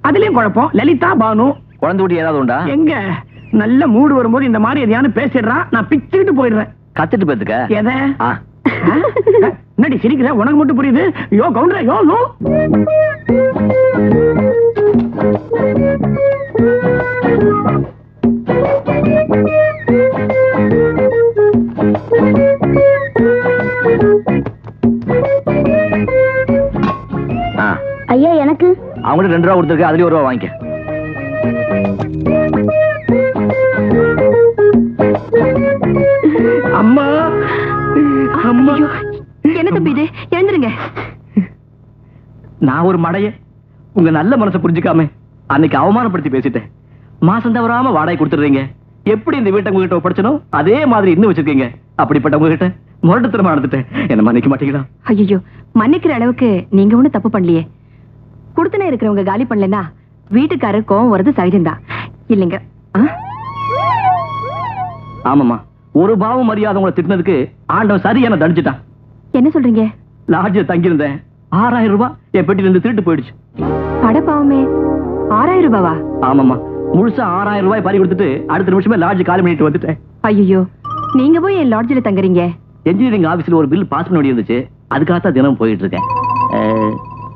அதுலயும் குழப்பம். லலிதா பானு. குழந்தை ஊட்டி ஏதாவது உண்டா? எங்க நல்ல மூடு வரும்போது இந்த மாதிரி எதையானு பேசிடுறா, நான் பிச்சுக்கிட்டு போயிடுறேன். கத்துட்டு பேத்துக்க. எதை என்னடி சிரிக்கிற? உனக்கு மட்டும் புரியுது. யோ கவுண்டரா, யோ யோ. ஐயா எனக்கு அவங்கள்ட்ட 2 ரூபா கொடுத்துருக்கு, அதுலயும் 1 ரூபா வாங்கிக்க. அம்மா அம்மா, என்ன தம்பி இது? எழுந்துருங்க. நான் ஒரு மடைய உங்க நல்ல மனசை புரிஞ்சுக்காம அன்னைக்கு அவமானப்படுத்தி பேசிட்டேன். மாசம் தவறாம வாடகை கொடுத்துடுறீங்க. எப்படி இந்த வீட்டை உங்ககிட்ட ஒப்படைச்சனோ அதே மாதிரி இன்னும் வச்சிருக்கீங்க. அப்படிப்பட்ட உங்ககிட்ட முரட்டுத்தனமா நடந்துட்டேன். என்ன மன்னிக்க மாட்டீங்களா? ஐயோ, மன்னிக்கிற அளவுக்கு நீங்க ஒண்ணும் தப்பு பண்ணலையே. குடுத்தன இருக்கிறவங்க காலி பண்ணலன்னா வீட்டுக்காரர் கோவம் வருது சகஜம்தான் இல்லைங்க. ஆமாமா, ஒரு பாவம் மரியாதை உங்களை திட்டினதுக்கு ஆண்டவன் சரியான தடிச்சுட்டான். என்ன சொல்றீங்க? லாட்ஜில் தங்கியிருந்தேன், 6000 ரூபாய் என் பெட்டில இருந்து திருட்டு போயிடுச்சு. படப்பாவமே 6000 ரூபாவா? ஆமாமா, முழுசா 6000 ரூபாய் பறி கொடுத்துட்டு அடுத்த நிமிஷமே லாட்ஜ் காலி பண்ணிட்டு வந்துட்டேன். ஐயோ, நீங்க போய் என் லாட்ஜில தங்குறீங்க? என்ஜினியரிங் ஆபீஸ்ல ஒரு பில் பாஸ் பண்ண வேண்டிய இருந்துச்சு, அதுக்காகத்தான் தினம் போயிட்டு இருக்கேன்.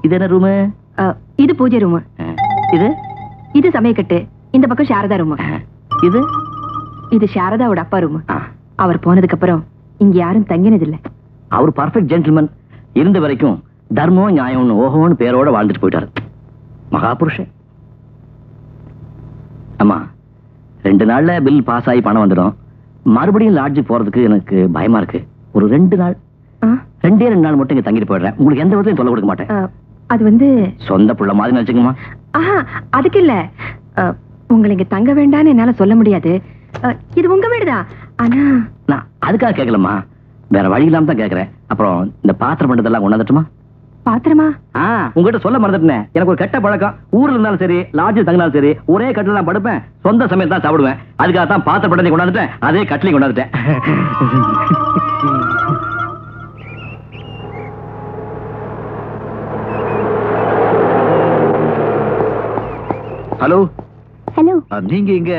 இது என்ன ரூமு? இது பூஜை ரூமு. இது இது சமயக்கட்டு. இந்த பக்கம் சாரதா ரூமு. இது இது சாரதாவோட அப்பா ரூமு. அவர் போனதுக்கு அப்புறம் இங்க யாரும் தங்கினதில்லை. அவர் பர்ஃபெக்ட் ஜென்டில்மேன். இருந்த வரைக்கும் தர்மம் நியாயம்னு ஓஹோன்னு பேரோட வாழ்ந்துட்டு போயிட்டாரு. மகாபுருஷன். ஆமா, 2 நாள்ல பில் பாஸ் ஆகி பணம் வந்துடும். மறுபடியும் லாட்ஜ் போறதுக்கு எனக்கு பயமா இருக்கு. ஒரு 2 நாள், 2 நாள் மட்டும் இங்க தங்கிட்டு போயிடுறேன். உங்களுக்கு எந்த விதத்தையும் சொல்ல கொடுக்க மாட்டேன். அது வந்து சொந்த புள்ள மாதிரி நினைச்சுக்கமா. அதுக்கு இல்ல, உங்களை இங்க தங்க வேண்டாம்னு என்னால சொல்ல முடியாது. இது உங்க வீடுதான். ஆனா நான் அதுக்காக கேட்கலமா, வேற வழி இல்லாம தான் கேட்கறேன். அப்புறம் இந்த பாத்திரம் பண்டதெல்லாம் கொண்டாந்துட்டுமா? பாத்திரமா? உங்ககிட்ட சொல்ல மறந்துட்டேன். எனக்கு ஒரு கெட்ட பழக்கம். ஊர்ல இருந்தாலும் சரி, லாட்ஜில் தங்கினாலும் சரி, ஒரே கட்டில தான் படுப்பேன். சொந்த சமையல் தான் சாப்பிடுவேன். அதுக்காக தான் பாத்திர படத்தை கொண்டாந்துட்டேன். அதே கட்டிலையும் கொண்டாந்துட்டேன். ஹலோ ஹலோ, நீங்க இங்க?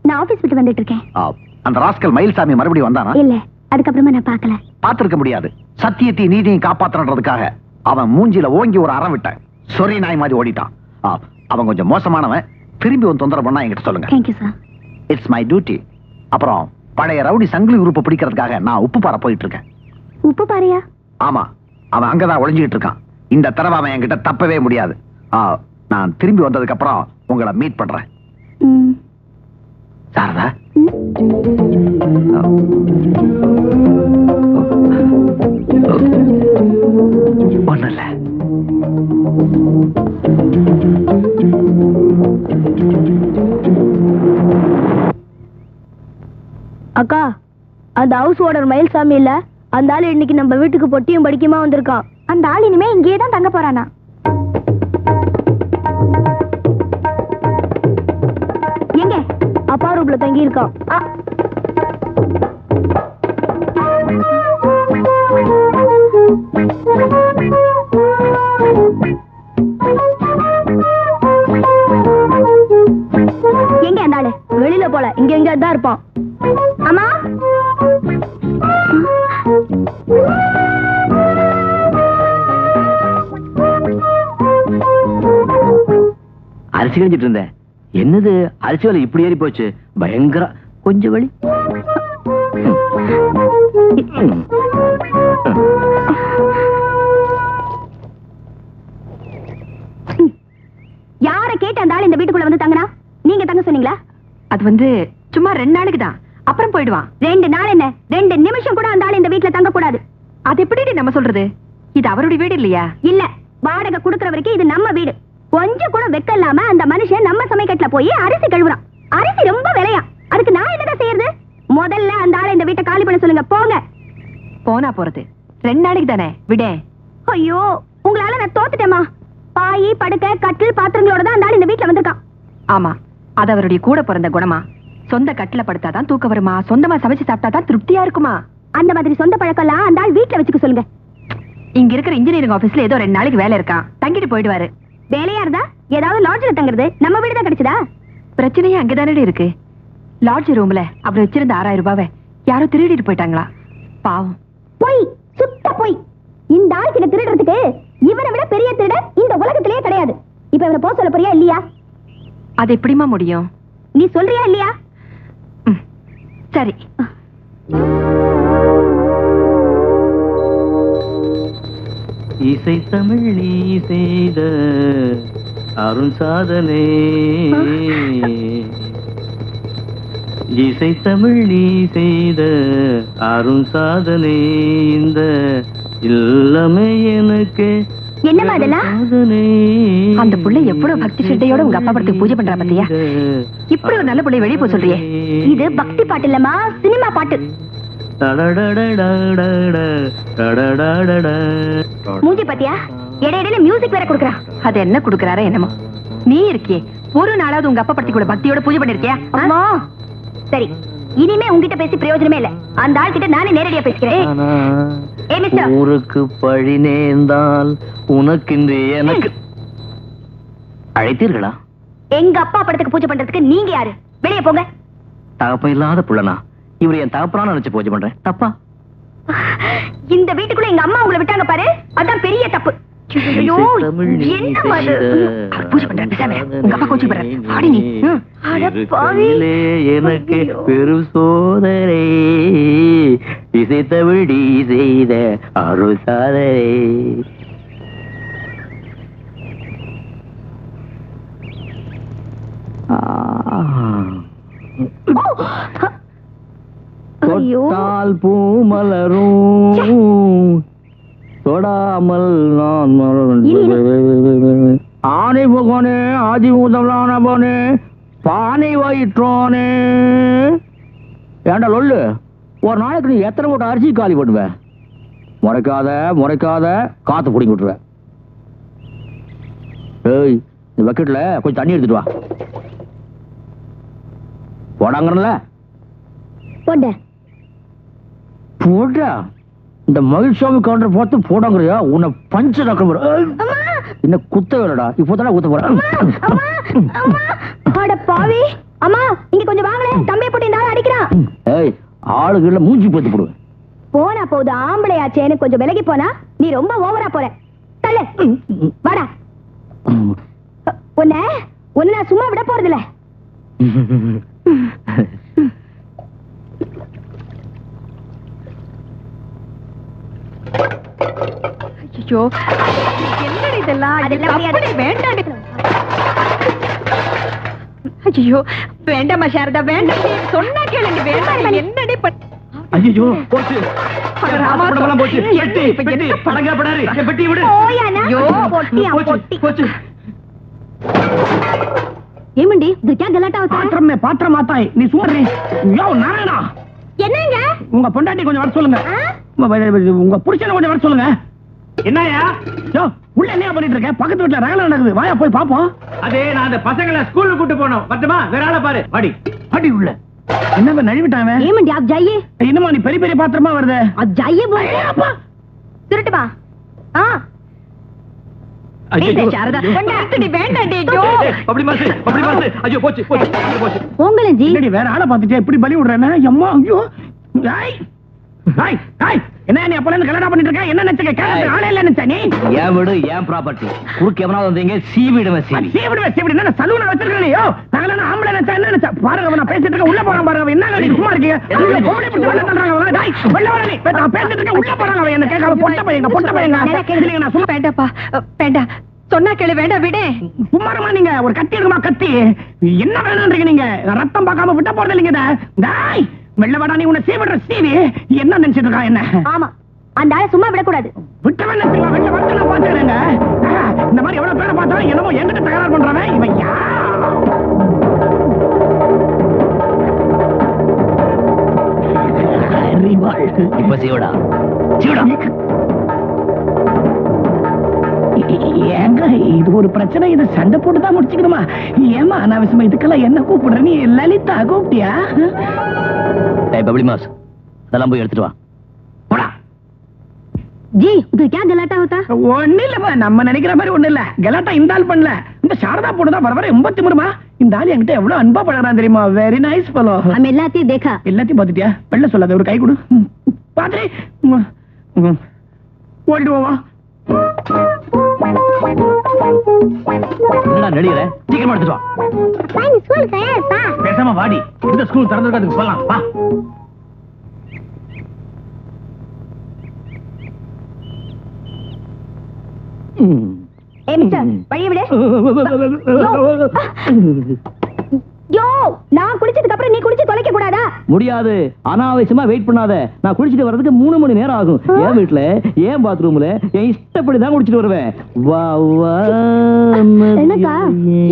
நான் ஆபீஸ் விட்டு வந்துட்டு இருக்கேன். அந்த ராஸ்கல் மயில்சாமி மறுபடியும் வந்தானா? இல்ல, அதுக்கப்புறமா நான் பார்க்கல. பாத்திருக்க முடியாது. சத்தியத்தையும் நீதியையும் காப்பாத்துறதுக்காக அவன் மூஞ்சில ஓங்கி ஒரு அறம் விட்டேன். சொறி நாய் மாதிரி ஓடிட்டான். அவன் கொஞ்சம் மோசமானவன். திரும்பி வந்து தொந்தரவு பண்ணா என்கிட்ட சொல்லுங்க. Thank you sir. It's my duty. அப்புறம் பழைய ரவுடி சங்கிலி உறுப்பை பிடிக்கிறதுக்காக நான் உப்பு பாறை போயிட்டு இருக்கேன். உப்பு பாறையா? ஆமா, அவன் அங்கதான் ஒளிஞ்சுக்கிட்டு இருக்கான். இந்த தடவை அவன் என்கிட்ட தப்பவே முடியாது. நான் திரும்பி வந்ததுக்கு அப்புறம் உங்களை மீட் பண்றேன். சாரதா, ஒண்ணும் இல்ல. அக்கா, அந்த ஹவுஸ் ஓனர் மயில்சாமி இல்ல, அந்த ஆளு இன்னைக்கு நம்ம வீட்டுக்கு பொட்டியும் படிக்குமா வந்திருக்கான். அந்த ஆள் இனிமே இங்கேயே தான் தங்க போறானா? எங்க? அப்பா ரூம்ல தங்கி இருக்கான். எங்க அந்த ஆளு? வெளியில போல, இங்க எங்க தான் இருப்பான். அம்மா, அரிசி கழிஞ்சிட்டு இருந்தேன். என்னது அரிசி வேலை இப்படி ஏறி போச்சு? பயங்கர கொஞ்சம் வழி. யார கேட்டு அந்த ஆள் இந்த வீட்டுக்குள்ள வந்து தங்கினா? நீங்க தங்க சொன்னீங்களா? அது வந்து சும்மா 2 நாளைக்கு தான், அப்புறம் போயிடுவான். 2 நாள் என்ன, 2 நிமிஷம் கூட அந்த ஆள் இந்த வீட்டுல தங்க கூடாது. அது எப்படி நம்ம சொல்றது? இது அவருடைய வீடு இல்லையா? இல்ல, வாடகை குடுக்கற வரைக்கும் இது நம்ம வீடு. கொஞ்சம் கூட வெக்க இல்லாம அந்த மனுஷன் நம்ம சமைக்கட்டுல போய் அரிசி கழுவுறான். அரிசி ரொம்ப விலையா. அதுக்கு நான் என்னதான் செய்யறது? முதல்ல அந்த ஆளை இந்த வீட்டை காலி பண்ண சொல்லுங்க. போங்க. போனா போறது 2 நாளைக்கு தானே, விடே. ஐயோ, உங்களால நான் தோத்துட்டேமா. பாயி, படுக்கை, கட்டில், பாத்திரங்களோட தான் அந்த ஆள் இந்த வீட்டுல வந்திருக்கான். ஆமா, அது அவருடைய கூட பிறந்த குணமா. சொந்த கட்டில படுத்தாதான் தூக்க வருமா, சொந்தமா சமைச்சு சாப்பிட்டாதான் திருப்தியா இருக்குமா. அந்த மாதிரி சொந்த பழக்கம் எல்லாம் அந்த ஆள் வீட்டுல வச்சுக்க சொல்லுங்க. இங்க இருக்கிற இன்ஜினியரிங் ஆபீஸ்ல ஏதோ 2 நாளைக்கு வேலை இருக்கான், தங்கிட்டு போயிடுவாரு. வேலையா இருந்தா ஏதாவது லாட்ஜ்ல தங்குறது. நம்ம வீடு தான் கிடைச்சதா? பிரச்சனையே அங்கதானே இருக்கு. லாட்ஜ் ரூம்ல அவர் வச்சிருந்த 6000 ரூபாவை யாரோ திருடிட்டு போயிட்டாங்களா. பாவம். போய், சுத்த போய். இந்த ஆள் கிட்ட திருடுறதுக்கு இவரை விட பெரிய திருட இந்த உலகத்திலேயே கிடையாது. இப்ப இவரை போக சொல்ல போறியா இல்லையா? அது எப்படிமா முடியும்? நீ சொல்றியா இல்லையா? சரி. இசை தமிழ் நீ செய்த அருண் சாதனை, இசை தமிழ் நீ செய்த அருண் சாதனை, இந்த இல்லமே எனக்கு என்னமா அதெல்லாம்? அந்த புள்ள எவ்வளவு பக்தி சிட்டையோட உங்க அப்பா படத்துக்கு பூஜை பண்றா பாத்தியா? இப்படி ஒரு நல்ல புள்ளை வெளியே போய் சொல்றியே. இது பக்தி பாட்டு இல்லம்மா, சினிமா பாட்டு. மூஞ்சி பாத்தியா? இடையில மியூசிக் வேற குடுக்கறா. அது என்ன குடுக்கறாரோ என்னமோ. நீ இருக்கியே, ஒரு நாளாவது உங்க அப்பா படத்துக்கு பக்தியோட பூஜை பண்ணிருக்கியா? அம்மா, சரி, இனிமே உங்ககிட்ட பேசி பிரயோஜனமே இல்ல. அந்த ஆள் கிட்ட நானே நேரடியா பேசிக்கிறேன். ஊருக்கு பழி நேர்ந்தால் உனக்கின்று எனக்கு அழைத்தீர்களா? எங்க அப்பா படத்துக்கு பூஜை பண்றதுக்கு நீங்க யாரு? வெளியே போங்க. தகப்ப இல்லாத புள்ளனா? இவர் என் தகப்பனா நினைச்சு பூஜை பண்றேன். தப்பா? இந்த வீட்டுக்குள்ள எங்க அம்மா உங்களை விட்டாங்க பாரு, அதான் பெரிய தப்பு. ஐயோ, என்ன மாதிரி பூஜை பண்றாங்க. உங்க அப்பா பூஜை பண்றாரு. ஆடி நீ. எனக்கு பெரும் சோதனை, இசை தமிழ் செய்த அருள் சாதனை. தொட்டால் பூ மலரும், தொடாமல் நான் ஆனை பகவானே, ஆதி முதலான போனே, பானை வயிற்றோனே. ஏண்டா லொல்லு, ஒரு நாளைக்கு நீ எத்தனை மூட்டை அரிசி காலி பண்ணுவ? முறைக்காத முறைக்காத, காத்து பிடிங்கி விட்டுருவேன். ஏய் இந்த பக்கெட்ல கொஞ்சம் தண்ணி எடுத்துட்டு வா. போடாங்கறல போட போடா. இந்த மகிழ்ச்சாமி கவுண்டர் பார்த்து போடாங்கறியா? உன்னை பஞ்ச நக்கற என்ன குத்த வேறடா. இப்போதான் குத்த போறேன். அட பாவி. அம்மா இங்க கொஞ்சம் வாங்களே. தம்பியை போட்டு இந்த ஆளை அடிக்கிறான். ஏய் ஆளுகள மூஞ்சி போட்டு போடுவேன். போனா போது ஆம்பளையாச்சேன்னு கொஞ்சம் விலகி போனா நீ ரொம்ப ஓவரா போற. தள்ளு. வாடா. உன்னை நான் சும்மா விட போறதில்ல. ஐயோ என்னடி இதெல்லாம்? வேண்டாம். ஐயோ வேண்டாமா சாரதா, வேண்டாம். சொன்னா கேளுங்க. வேண்டாம். என்னடி ஐயோ போச்சு. படமெல்லாம் போச்சு. பெட்டி பெட்டி படங்க படாரு. பெட்டி விடு. ஓயானா பொட்டியா பொட்டி. போச்சு. ஏமண்டி இது क्या गलाटा होता है? பாத்திரமே பாத்திரம் மாத்தாய். நீ சும்மா யோ நாராயணா. என்னங்க? உங்க பொண்டாட்டி கொஞ்சம் வர சொல்லுங்க. உங்க புருஷனை கொஞ்சம் வர சொல்லுங்க. என்னயா யோ உள்ள என்ன பண்ணிட்டு இருக்க? பக்கத்து வீட்டுல ரகல நடக்குது. வாயா போய் பாப்போம். அதே நான் அந்த பசங்களை ஸ்கூலுக்கு கூட்டி போனோம். பத்துமா வேற ஆளை பாரு. வாடி வாடி உள்ள. என்ன நழுவிட்டான்? ஏமண்டி आप जाइए. என்னமா நீ பெரிய பெரிய பாத்திரமா வருது? आप जाइए बोल. அப்பா திருட்டு வா. சாரதா கொண்டாடி வேண்டாம். ஐயோ அப்படி மாசு ஐயோ போச்சு போச்சு. உங்களே ஜி என்னடி வேற ஆளை பார்த்துட்டே இப்படி பலி விடுறேன்னா? அம்மா ஐயோ. என்ன நீ அப்பல இருந்து கலடா பண்ணிட்டு இருக்க? என்ன நினைச்ச? கேட்க ஆளே இல்ல நினைச்ச நீ? ஏன் வீடு ஏன் ப்ராப்பர்ட்டி குறுக்கு எவனாவது வந்தீங்க சீவிடுவேன். சீவிடுவேன் என்ன சலூன வச்சிருக்கீங்க? தகலனா ஆம்பளை நினைச்சா என்ன நினைச்சா? பாருங்க நான் பேசிட்டு இருக்க. உள்ள போறான் பாருங்க. என்ன நீ சும்மா இருக்கீங்க? உள்ள கோடி பிடிச்சு வெள்ள தள்ளுறாங்க. டேய் வெள்ள வர நீ. நான் பேசிட்டு இருக்க. உள்ள போறாங்க. என்ன கேட்காம பொட்ட பையங்க. இல்லங்க நான் சும்மா வேண்டாப்பா வேண்டாம். சொன்னா கேளு. வேண்டாம் விடு. சும்மாரமா நீங்க ஒரு கத்தி இருக்குமா? கத்தி என்ன வேணும்ன்றீங்க நீங்க? ரத்தம் பார்க்காம விட்ட போறது இல்லைங்க. டேய் வெள்ள வாடா நீ. உன்னை சீவிடுற சீவி என்ன நினைச்சிட்டு இருக்கா? என்ன? ஆமா அந்த ஆளை சும்மா விடக்கூடாது. விட்டவன் வெள்ள வந்து நான் பாத்துறேங்க. இந்த மாதிரி எவ்வளவு பேரை பார்த்தாலும் என்னமோ என்கிட்ட தகராறு பண்றவன் இவன் யார்? இப்ப சீவடா சீவடா. ஏங்க இது ஒரு பிரச்சனை. இது சண்டை போட்டுதான் முடிச்சுக்கணுமா? ஏமா அனாவசியமா இதுக்கெல்லாம் என்ன கூப்பிடுற? நீ லலிதா கூப்பிட்டியா? பப்ளி மாஸ் அதெல்லாம் போய் எடுத்துட்டு வா. ஜி இது क्या गलाटा होता? ஒண்ணு இல்ல நம்ம நினைக்கிற மாதிரி ஒண்ணு இல்ல. கலாட்டா இந்த ஆள் பண்ணல. இந்த சாரதா போடுதா வர வர 83 இந்த ஆள் என்கிட்ட எவ்வளவு அன்பா பழகுறான் தெரியுமா? Very nice fellow. हम எல்லாத்தையும் देखा. எல்லாத்தையும் பாத்துட்டியா? வெள்ள சொல்லாத. ஒரு கை கொடு. பாத்ரே ஓல்டு வா. என்னடா நடிகற? சீக்கிரமா எடுத்துட்டு வா. பையன் ஸ்கூல் தயார்ப்பா. பேசாம வாடி. இந்த ஸ்கூல் திறந்திருக்கிறதுக்கு போலாம் வா. மிஸ்டர் வழி விடு. யோ நான் குளிச்சதுக்கு அப்புறம் நீ குளிச்சு தொலைக்க கூடாதா? முடியாது. அனாவசியமா வெயிட் பண்ணாத. நான் குளிச்சிட்டு வர்றதுக்கு 3 மணி நேரம் ஆகும். என் வீட்டுல என் பாத்ரூம்ல என் இஷ்டப்படி தான் குளிச்சிட்டு வருவேன். வா வா. என்னக்கா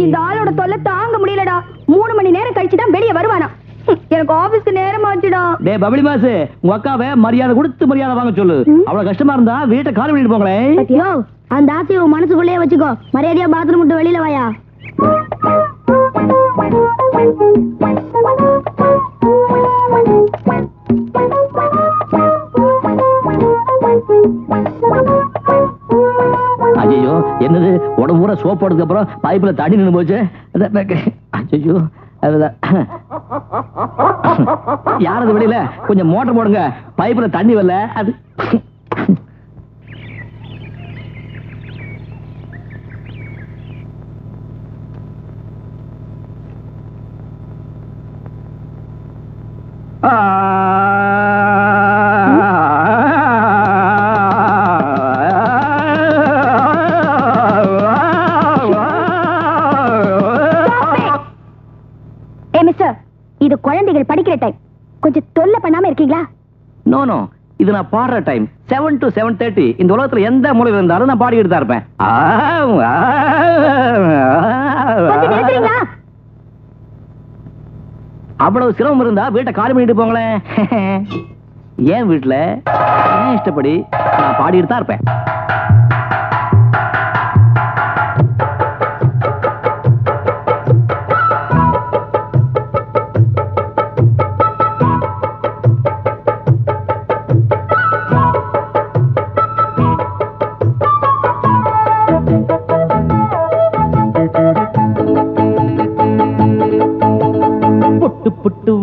இந்த ஆளோட தொல்லை தாங்க முடியலடா. 3 மணி நேரம் கழிச்சு தான் வெளியே வருவானா? எனக்கு ஆபீஸ்க்கு நேரம் ஆச்சுடா. டேய் பப்ளி மாஸ் உங்க அக்காவை மரியாதை கொடுத்து மரியாதை வாங்க சொல்லு. அவ்வளவு கஷ்டமா இருந்தா வீட்டை காலி பண்ணிட்டு போங்களேன். யோ அந்த ஆசையை உன் மனசுக்குள்ளேயே வச்சுக்கோ. மரியாதையா பாத்ரூம் விட்டு வெளியில வாயா. ஐயோ என்னது உடம்பு பூரா சோப் போடுறதுக்கு அப்புறம் பைப்ல தண்ணி நின்று போச்சு. ஐயோ யாரது வெளியில கொஞ்சம் மோட்டர் போடுங்க. பைப்ல தண்ணி வரல. அது இது குழந்தைகள் படிக்கிற டைம். கொஞ்சம் தொல்லை பண்ணாம இருக்கீங்களா? நோ நோ இது நான் பாடுற டைம். 7 to 7:30 இந்த உலகத்துல எந்த மூலையில இருந்தாலும் நான் பாடிக்கிட்டு தான் இருப்பேன். அவ்வளவு சிரமம் இருந்தா வீட்டை காலி பண்ணிட்டு போங்களேன். ஏன் வீட்டுல ஏன் இஷ்டப்படி நான் பாடிட்டு தான் இருப்பேன்.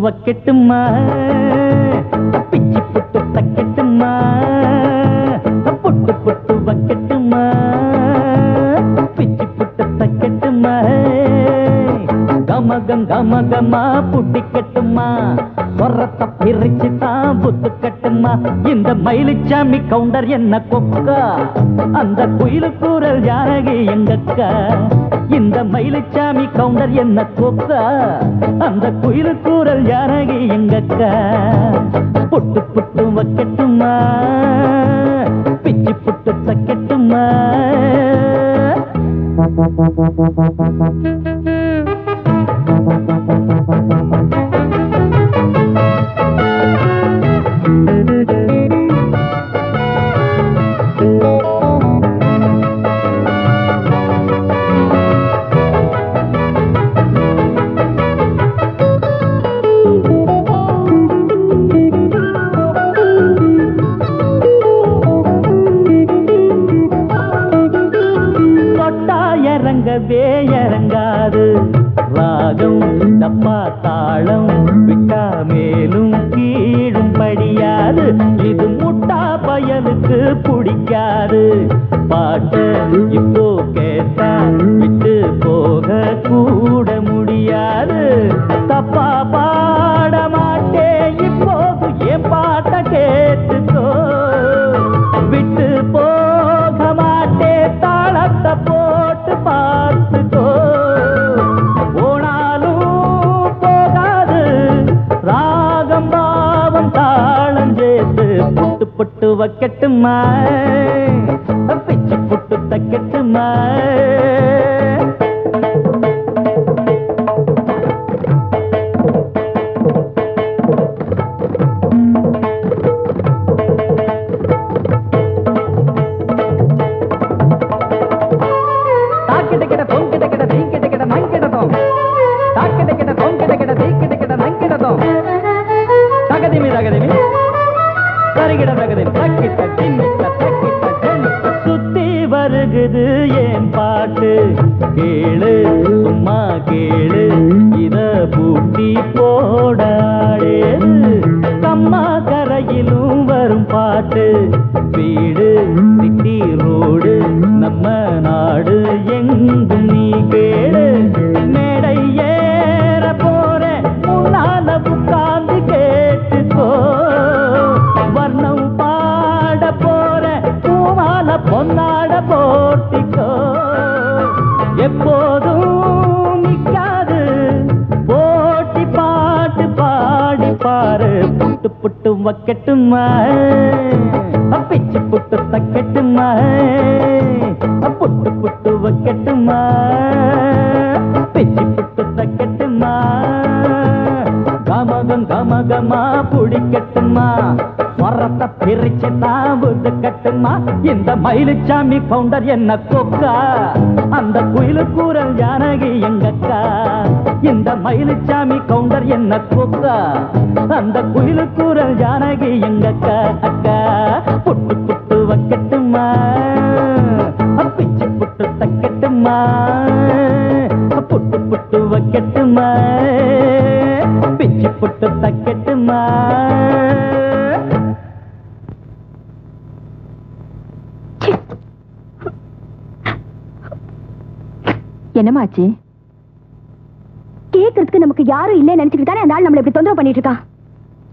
வைக்கட்டுமா பிச்சி புட்டு தக்கட்டுமா புட்டு புட்டு வைக்கட்டுமா பிச்சி புட்டு தக்கட்டுமா கமகம் கமகமா புட்டிக்கட்டுமா சொரத்தை பிரிச்சு தான் புத்து கட்டுமா இந்த மயிலுச்சாமி கவுண்டர் என்ன கொக்கா அந்த குயிலு கூறல் ஜானகி எங்கக்கா இந்த மயிலுச்சாமி கவுண்டர் என்ன கொக்கா அந்த குயிலு கூறல் ஜானகி எங்கக்கா புட்டு புட்டு வைக்கட்டுமா பிச்சி புட்டு தக்கட்டுமா இறங்காது ராகம் டப்பா தாளம் விட்டா மேலும் கீழும் படியாது இது முட்டா பயலுக்கு பிடிக்காது பாட்டு இப்போ கேட்டா விட்டு போக கூட முடியாது தப்பா பாட மாட்டேன் இப்போது என் பாட்ட கேட்டுக்கோ விட்டு போக மாட்டேன் தாளத்தை போட்டு பார்த்துக்கோ போனாலும் போகாது ராகம் பாவம் தாளம் சேர்த்து புட்டு புட்டு வைக்கட்டுமா பிச்சு புட்டு தைக்கட்டுமா சுத்தி வருகுது ஏன் பாட்டு கேளு சும்மா கேளு இத பூட்டி போடாடே கம்மா கரையிலும் வரும் பாட்டு வீடு சிட்டி ரோடு நம்ம நாடு எங்கும் நீ கேளு மேடை ஏற போற முன்னால உட்கார்ந்து கேட்டுக்கோ வர்ணம் பாட போற பூமால பொன்னாட போட்டிக்கோ எப்போதும் நிக்காது போட்டி பாட்டு பாடி பாரு புட்டு புட்டு வைக்கட்டுமா பிச்சு புட்டு தைக்கட்டுமா புட்டு புட்டு வைக்கட்டுமா பிச்சு புட்டு தைக்கட்டுமா கமகம் கமகமா புடிக்கட்டுமா சொரத்தை பிரிச்சு தாவுது கட்டுமா இந்த மயிலுச்சாமி கவுண்டர் என்ன கொக்கா அந்த குயிலு கூறல் ஜானகி எங்கக்கா இந்த மயிலுச்சாமி கவுண்டர் என்ன கொக்கா அந்த குயிலு கூறல் ஜானகி எங்கக்கா அக்கா புட்டு புட்டு வைக்கட்டுமா பிச்சு புட்டு தைக்கட்டுமா புட்டு புட்டு வைக்கட்டுமா பிச்சு புட்டு தைக்கட்டுமா என்னமாச்சு? கேக்குறதுக்கு நமக்கு யாரும் இல்ல நினைச்சுக்கிட்டு தானே அந்த ஆள் நம்மள இப்படி தொந்தரவு பண்ணிட்டு இருக்கான்.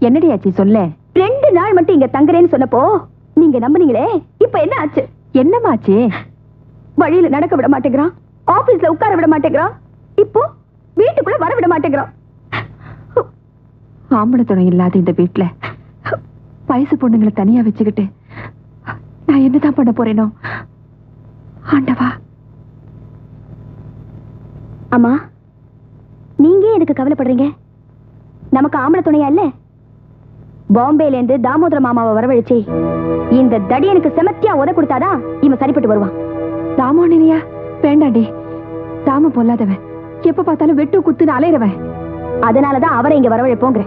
என்னடி ஆச்சு சொல்ல? 2 நாள் மட்டும் இங்க தங்குறேன்னு சொன்னப்போ நீங்க நம்புனீங்களே, இப்ப என்ன ஆச்சு? என்னமாச்சு? வழியில நடக்க விட மாட்டேங்கிறான், ஆபீஸ்ல உட்கார விட மாட்டேங்கிறான், இப்போ வீட்டுக்குள்ள வர விட மாட்டேங்கிறான். ஆம்பளை துணை இல்லாத இந்த வீட்டுல வயசு பொண்ணுங்களை தனியா வச்சுக்கிட்டு நான் என்னதான் பண்ண போறேனோ ஆண்டவா. அம்மா, நீங்க எதுக்கு கவலைப்படுறீங்க? நமக்கு ஆம்பளை துணையா இல்ல? பாம்பேல இருந்து தாமோதர மாமாவை வரவழைச்சு இந்த தடியனுக்கு செமத்தியா உத கொடுத்தாதான் இவன் சரிப்பட்டு வருவான். தாமோனியா? வேண்டாண்டி, தாம பொல்லாதவன், எப்ப பார்த்தாலும் வெட்டு குத்துன்னு அலையிறவன். அதனாலதான் அவரை இங்க வரவழைப்போங்கிற.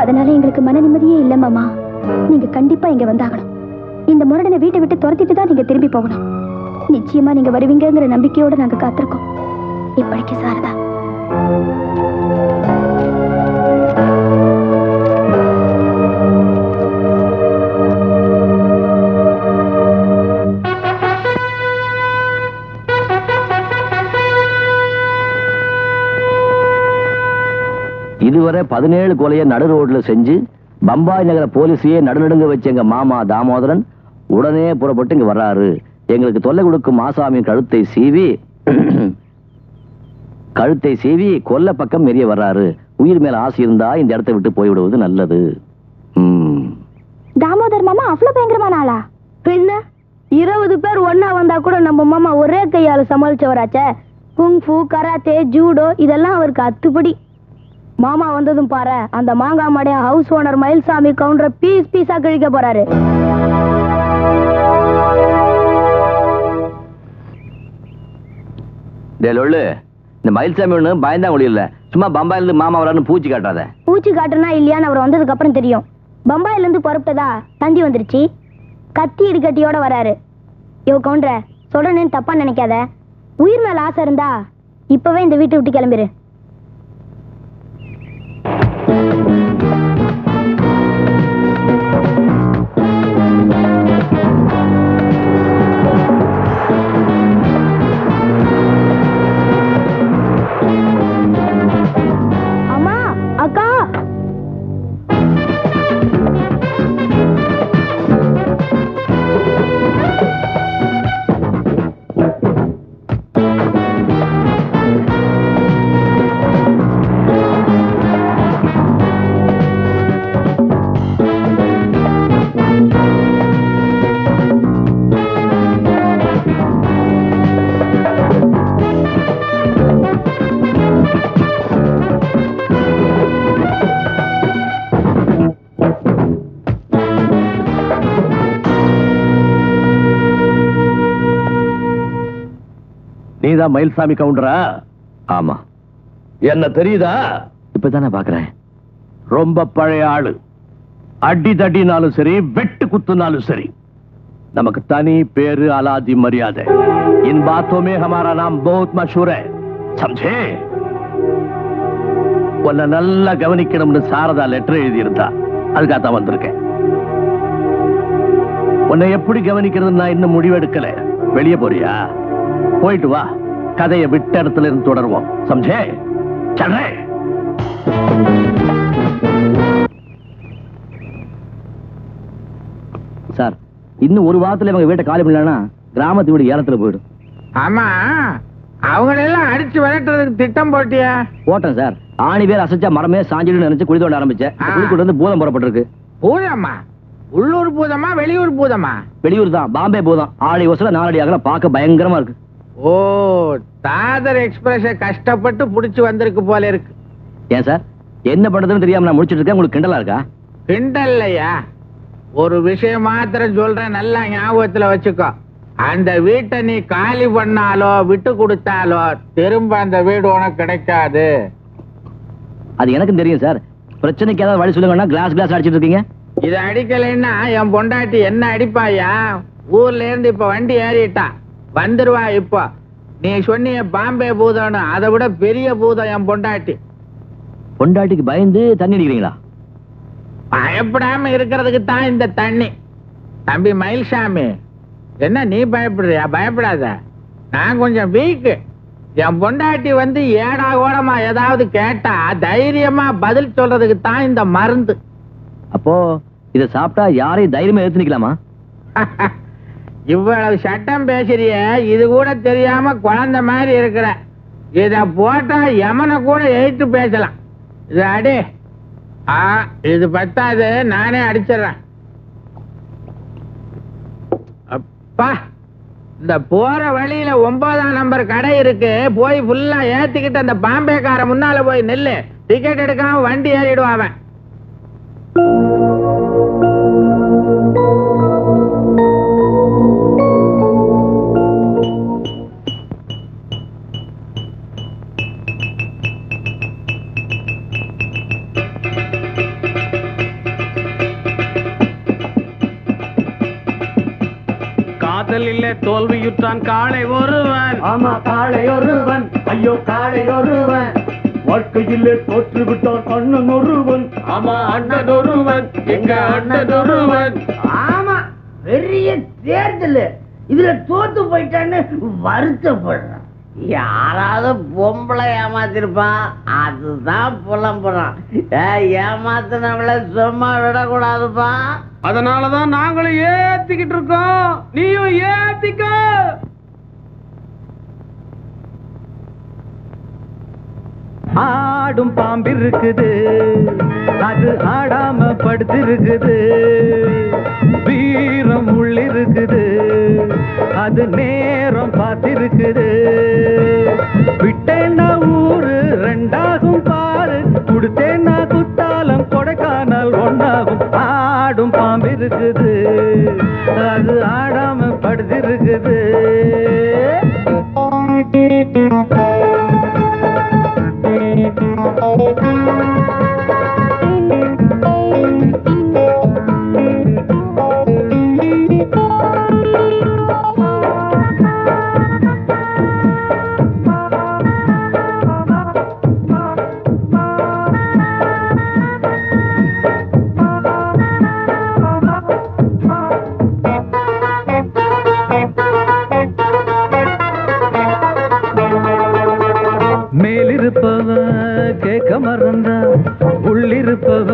அதனால எங்களுக்கு மன நிம்மதியே இல்ல மாமா. நீங்க கண்டிப்பா இங்க வந்தாகணும். இந்த முரடனை வீட்டை விட்டு துரத்திட்டு தான் நீங்க திரும்பி போகணும். நிச்சயமா நீங்க வருவீங்கங்கிற நம்பிக்கையோட நாங்க காத்திருக்கோம். இப்படிக்கு சாரதா. இதுவரை 17 கொலையை நடு ரோட்ல செஞ்சு பம்பாய் நகர போலீஸையே நடுநடுங்க வச்ச எங்க மாமா தாமோதரன் உடனே புறப்பட்டு இங்க வர்றாரு. எங்களுக்கு தொல்லை கொடுக்கும் ஆசாமியின் கழுத்தை சீவி கொல்ல பக்கம் மெரிய வர்றாரு. உயிர் மேல ஆசை இருந்தா இந்த இடத்தை விட்டு போய்விடுவது நல்லது. தாமோதர் மாமா அவ்வளவு பயங்கரமான ஆளா? பின்ன 20 பேர் ஒன்னா வந்தா கூட நம்ம மாமா ஒரே கையால சமாளிச்சவராச்சே. குங்ஃபு, கராத்தே, ஜூடோ இதெல்லாம் அவருக்கு அத்துப்படி. மாமா வந்ததும் பாரு, அந்த மாங்காய் மாடைய ஹவுஸ் ஓனர் மயில்சாமி கவுண்டரை பீஸ் பீஸா கிழிக்க போறாரு. இந்த மயில்சாமி ஒண்ணு பயந்தா ஒளி இல்ல, சும்மா பம்பாயில இருந்து மாமா வரான்னு பூச்சி காட்டாத. பூச்சி காட்டுனா இல்லையான்னு அவர் வந்ததுக்கு அப்புறம் தெரியும். பம்பாயில இருந்து புறப்பட்டதா தந்தி வந்துருச்சு. கத்தி இடுக்கட்டியோட வராரு. யோ கவுண்டர, சொல்றேன்னு தப்பா நினைக்காத. உயிர் மேல ஆசை இருந்தா இப்பவே இந்த வீட்டை விட்டு கிளம்பிரு. அம்மா, அக்கா. நீதான் மயில்சாமி கவுண்டரா? ஆமா. என்ன தெரியுதா? இப்பதானே பாக்குறேன். ரொம்ப பழைய ஆளு. அடி தடினாலும் சரி, வெட்டு குத்துனாலும் சரி, நமக்கு தனி பேரு, அலாதி மரியாதை. इन बातों में हमारा नाम बहुत मशहूर है, समझे? உன்னை நல்லா கவனிக்கணும்னு சாரதா லெட்டர் எழுதியிருந்தா, அதுக்காகத்தான் வந்திருக்கேன். உன்னை எப்படி கவனிக்கிறது நான் இன்னும் முடிவெடுக்கல. வெளியே போறியா? போயிட்டு வா, கதையை விட்ட இடத்துல இருந்து தொடருவோம். சம்ஜே? சல்லே. சார், இன்னும் ஒரு வாரத்துல இவங்க வீட்டை காலி பண்ணலன்னா கிராமத்து வீடு ஏலத்துல போயிடும். ஆமா, அவங்களெல்லாம் அடிச்சு விரட்டுறதுக்கு திட்டம் போட்டியா? போட்டேன் சார். ஆணி பேர் அசைச்சா மரமே சாஞ்சிடும் நினைச்சு குழி தோண்ட ஆரம்பிச்சேன். குழி கொண்டு வந்து பூதம் போடப்பட்டிருக்கு. பூதமா? உள்ளூர் பூதமா வெளியூர் பூதமா? வெளியூர் தான், பாம்பே பூதம். 6 வருஷம் 4 அடி அகலம், பார்க்க பயங்கரமா இருக்கு. ஓ, தாதர் எக்ஸ்பிரஸ் கஷ்டப்பட்டு புடிச்சு வந்திருக்கு போல இருக்கு. ஏன் சார், என்ன பண்றதுன்னு தெரியாம நான் முடிச்சிட்டு இருக்கேன். உங்களுக்கு கிண்டலா இருக்கா? கிண்டல்லையா? ஒரு விஷயம் மாத்திரம் சொல்றேன், நல்லா ஞாபகத்துல வச்சுக்கோ. அந்த வீட்டை நீ காலி பண்ணாலோ விட்டு கொடுத்தாலோ திரும்ப அந்த வீடு உனக்கு கிடைக்காது. அது எனக்கும் தெரியும் சார். பிரச்சனைக்கு ஏதாவது வழி சொல்லுங்கன்னா கிளாஸ் அடிச்சிட்டு இருக்கீங்க. இதை அடிக்கலைன்னா என் பொண்டாட்டி என்ன அடிப்பாயா? ஊர்ல இருந்து இப்ப வண்டி ஏறிட்டா, வந்துருவா. இப்போ நீ சொன்னிய பாம்பே பூதம், அதை விட பெரிய பூதம் என் பொண்டாட்டி. பொண்டாட்டிக்கு பயந்து தண்ணி அடிக்கிறீங்களா? பயப்படாம இருக்கிறதுக்கு தான் இந்த தண்ணி. தம்பி மயில்சாமி, என்ன நீ பயப்படுறியா? பயப்படாத, நான் கொஞ்சம் வீக்கு. என் பொண்டாட்டி வந்து ஏடா ஓடமா ஏதாவது கேட்டா தைரியமா பதில் சொல்றதுக்கு தான் இந்த மருந்து. அப்போ இத சாப்பிட்டா யாரையும் தைரியமா எடுத்து நிக்கலாமா? இவ்வளவு சட்டம் பேசுறிய, இது கூட தெரியாம குழந்தை மாதிரி இருக்கிற. இத போட்டா யமனை கூட எழுத்து பேசலாம். இது அடி. இது பத்தாது, நானே அடிச்சிடறேன். அப்பா, இந்த போற வழியில 9ஆம் நம்பர் கடை இருக்கு. போய் ஃபுல்லா ஏத்திக்கிட்டு அந்த பாம்பேக்கார முன்னால போய் நெல்லு. டிக்கெட் எடுக்காம வண்டி ஏறிடுவான் அவன். காதல் தோல்வியுற்றான் காளை ஒருவன். ஆமா காளை ஒருவன், ஐயோ காளை ஒருவன். வாழ்க்கையிலே தோற்று விட்டான் அண்ணன் ஒருவன். ஆமா அண்ணன் ஒருவன், எங்க அண்ணன் ஒருவன். ஆமா பெரிய தேர்தல், இதுல தோத்து போயிட்டான்னு வருத்தப்படுறான். யாராவது பொம்பளை ஏமாத்திருப்பான், அதுதான் புலம்புறான். ஏமாத்தினவள சும்மா விடக்கூடாதுப்பா. அதனாலதான் நாங்களும் ஏத்திக்கிட்டு இருக்கோம், நீயும் ஏத்திக்க. ஆடும் பாம்பிருக்குது, அது ஆடாம படுத்திருக்குது. வீரம் உள்ளிருக்குது, அது நேரம் பார்த்திருக்குது. விட்டேன்னா ஊரு ரெண்டாகும் பாரு, கொடுத்தேன்னா குத்தாலம் கொடைக்கானல் ஒன்னாகும். ஆடும் பாம்பிருக்குது, அது ஆடாம படுத்திருக்குது. மேலிருப்பவ கேட்க மறந்தா உள்ளிருப்பவ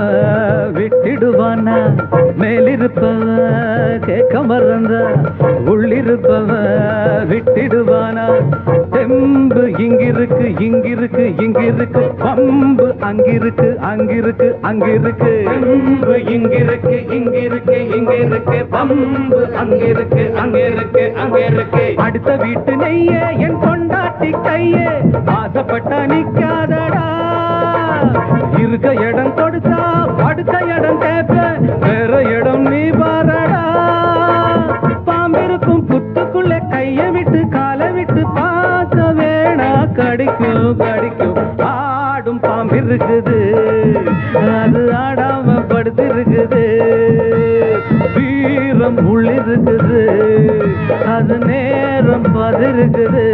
விட்டிடுவானா. மேலிருப்பவ கேட்க மறந்தா உள்ளிருப்பவ விட்டிடுவானா. தெம்பு இங்கிருக்கு இங்கிருக்கு இங்கிருக்கு, பம்பு அங்கிருக்கு அங்கிருக்கு அங்கிருக்கு. தெம்பு இங்கிருக்கு இங்கிருக்கு இங்கிருக்கு, பம்பு அங்கிருக்கு அங்கிருக்கு அங்கிருக்கு. அடுத்த வீட்டு நெய்ய என் கொண்டாட்டி கையே, ஆசைப்பட்டா நிக்காதடா. இருக்க இடம் கொடுத்தா படுக்க இடம் கேட்ப, வேற இடம் நீ பாரடா. பாம்பிருக்கும் புத்துக்குள்ள கைய விட்டு காலை விட்டு பார்க்க வேணா, கடிக்கும் கடிக்கும். ஆடும் பாம்பிருக்குது, அது ஆடாம படுத்திருக்குது. வீரம் உள்ளிருக்குது, அது நேரம் பதிருக்குது.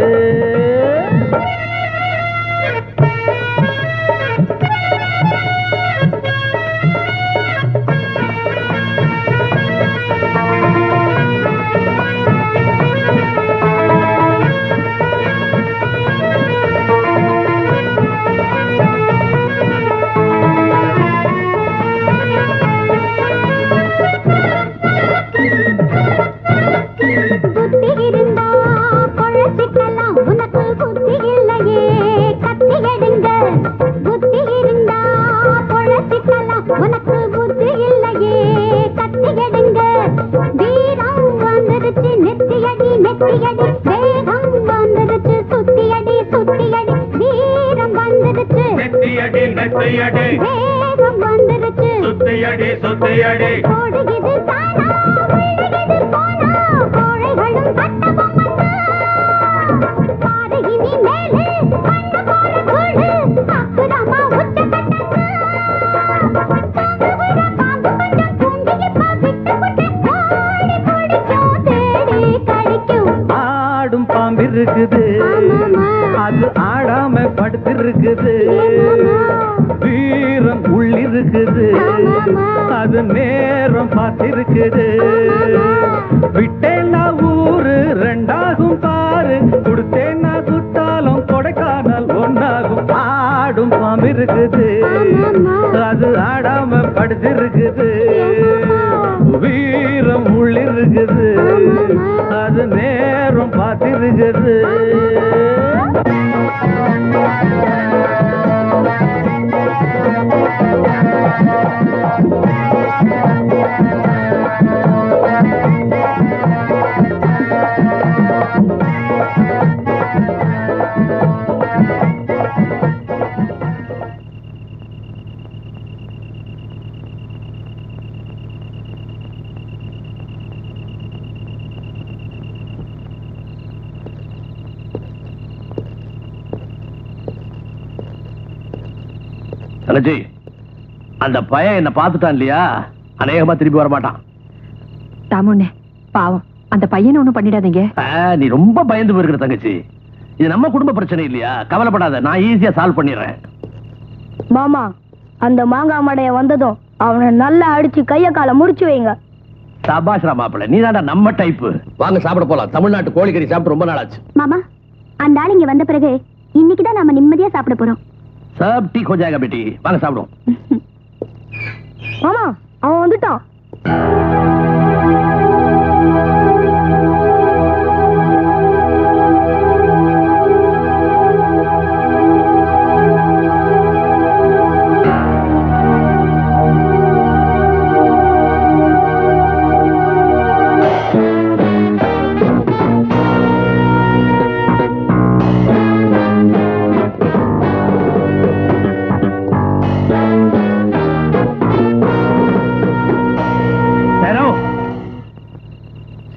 ஆடும் பாம்பிருக்குது, அது ஆடாம படுத்திருக்குது. வீரம் உள்ளிருக்குது, அது நேரம் பார்த்திருக்குது. விட்டேன்னா ஊரு ரெண்டாகும் பாரு, கொடுத்தேன்னா குத்தாலம் கொடைக்கானல் ஒன்னாகும். ஆடும் பாம்பிருக்குது, அது ஆடாம படுத்திருக்குது. வீரம் உள்ளிருக்குது, அது நேரம் பார்த்திருக்குது. தனஜி, அந்த பையன் என்ன பார்த்துட்டான் இல்லையா, அநேகமா திருப்பி வர மாட்டான். தாமுண்ணே பாவம், அந்த பையனை ஒண்ணும் பண்ணிடாதீங்க. நீ ரொம்ப பயந்து போயிருக்கிற தங்கச்சி. இது நம்ம குடும்ப பிரச்சனை இல்லையா? கவலைப்படாத, நான் ஈஸியா சால்வ் பண்ணிடுறேன். மாமா, அந்த மாங்காய் மடைய வந்ததும் அவனை நல்லா அடிச்சு கைய கால முடிச்சு வைங்க. சபாஷ் மாப்பிள்ள, நீ தான்டா நம்ம டைப்பு. வாங்க சாப்பிட போலாம். தமிழ்நாட்டு கோழிக்கறி சாப்பிட்டு ரொம்ப நாள் ஆச்சு. மாமா, அந்த ஆள் இங்க வந்த பிறகு இன்னைக்குதான் நாம நிம்மதியா சாப்பிட போறோம். சப் டீ हो जाएगा बेटी. வாங்க சாப்பிடுவோம். மாமா, அவன் வந்துட்டான்.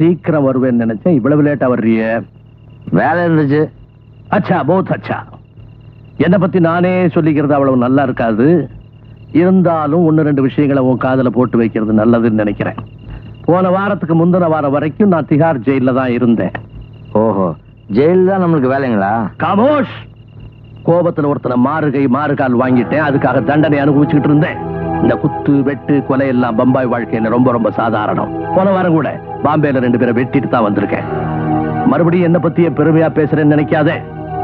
சீக்கிரம் வருவேன்னு நினைச்சேன், இவ்வளவு லேட்டா வர்றிய? வேலை இருந்துச்சு. அச்சா, बहुत अच्छा. என்னை பத்தி நானே சொல்லிக்கிறது அவ்வளவு நல்லா இருக்காது. இருந்தாலும் ஒன்னு ரெண்டு விஷயங்களை உன் காதல போட்டு வைக்கிறது நல்லதுன்னு நினைக்கிறேன். போன வாரத்துக்கு முந்தின வாரம் வரைக்கும் நான் திகார் ஜெயில தான் இருந்தேன். ஓஹோ, ஜெயில தான் நம்மளுக்கு வேலைங்களா? காமோஷ். கோபத்துல ஒருத்தனை மாறுகால் வாங்கிட்டேன். அதுக்காக தண்டனை அனுபவிச்சுக்கிட்டு இருந்தேன். இந்த குத்து வெட்டு கொலை எல்லாம் பம்பாய் வாழ்க்கையில ரொம்ப ரொம்ப சாதாரணம். போன வாரம் கூட பாம்பேல 2 பேரை வெட்டிட்டு தான் வந்திருக்கேன். மறுபடியும் என்ன பத்தியே பெருமையா பேசுறேன்னு நினைக்காதே.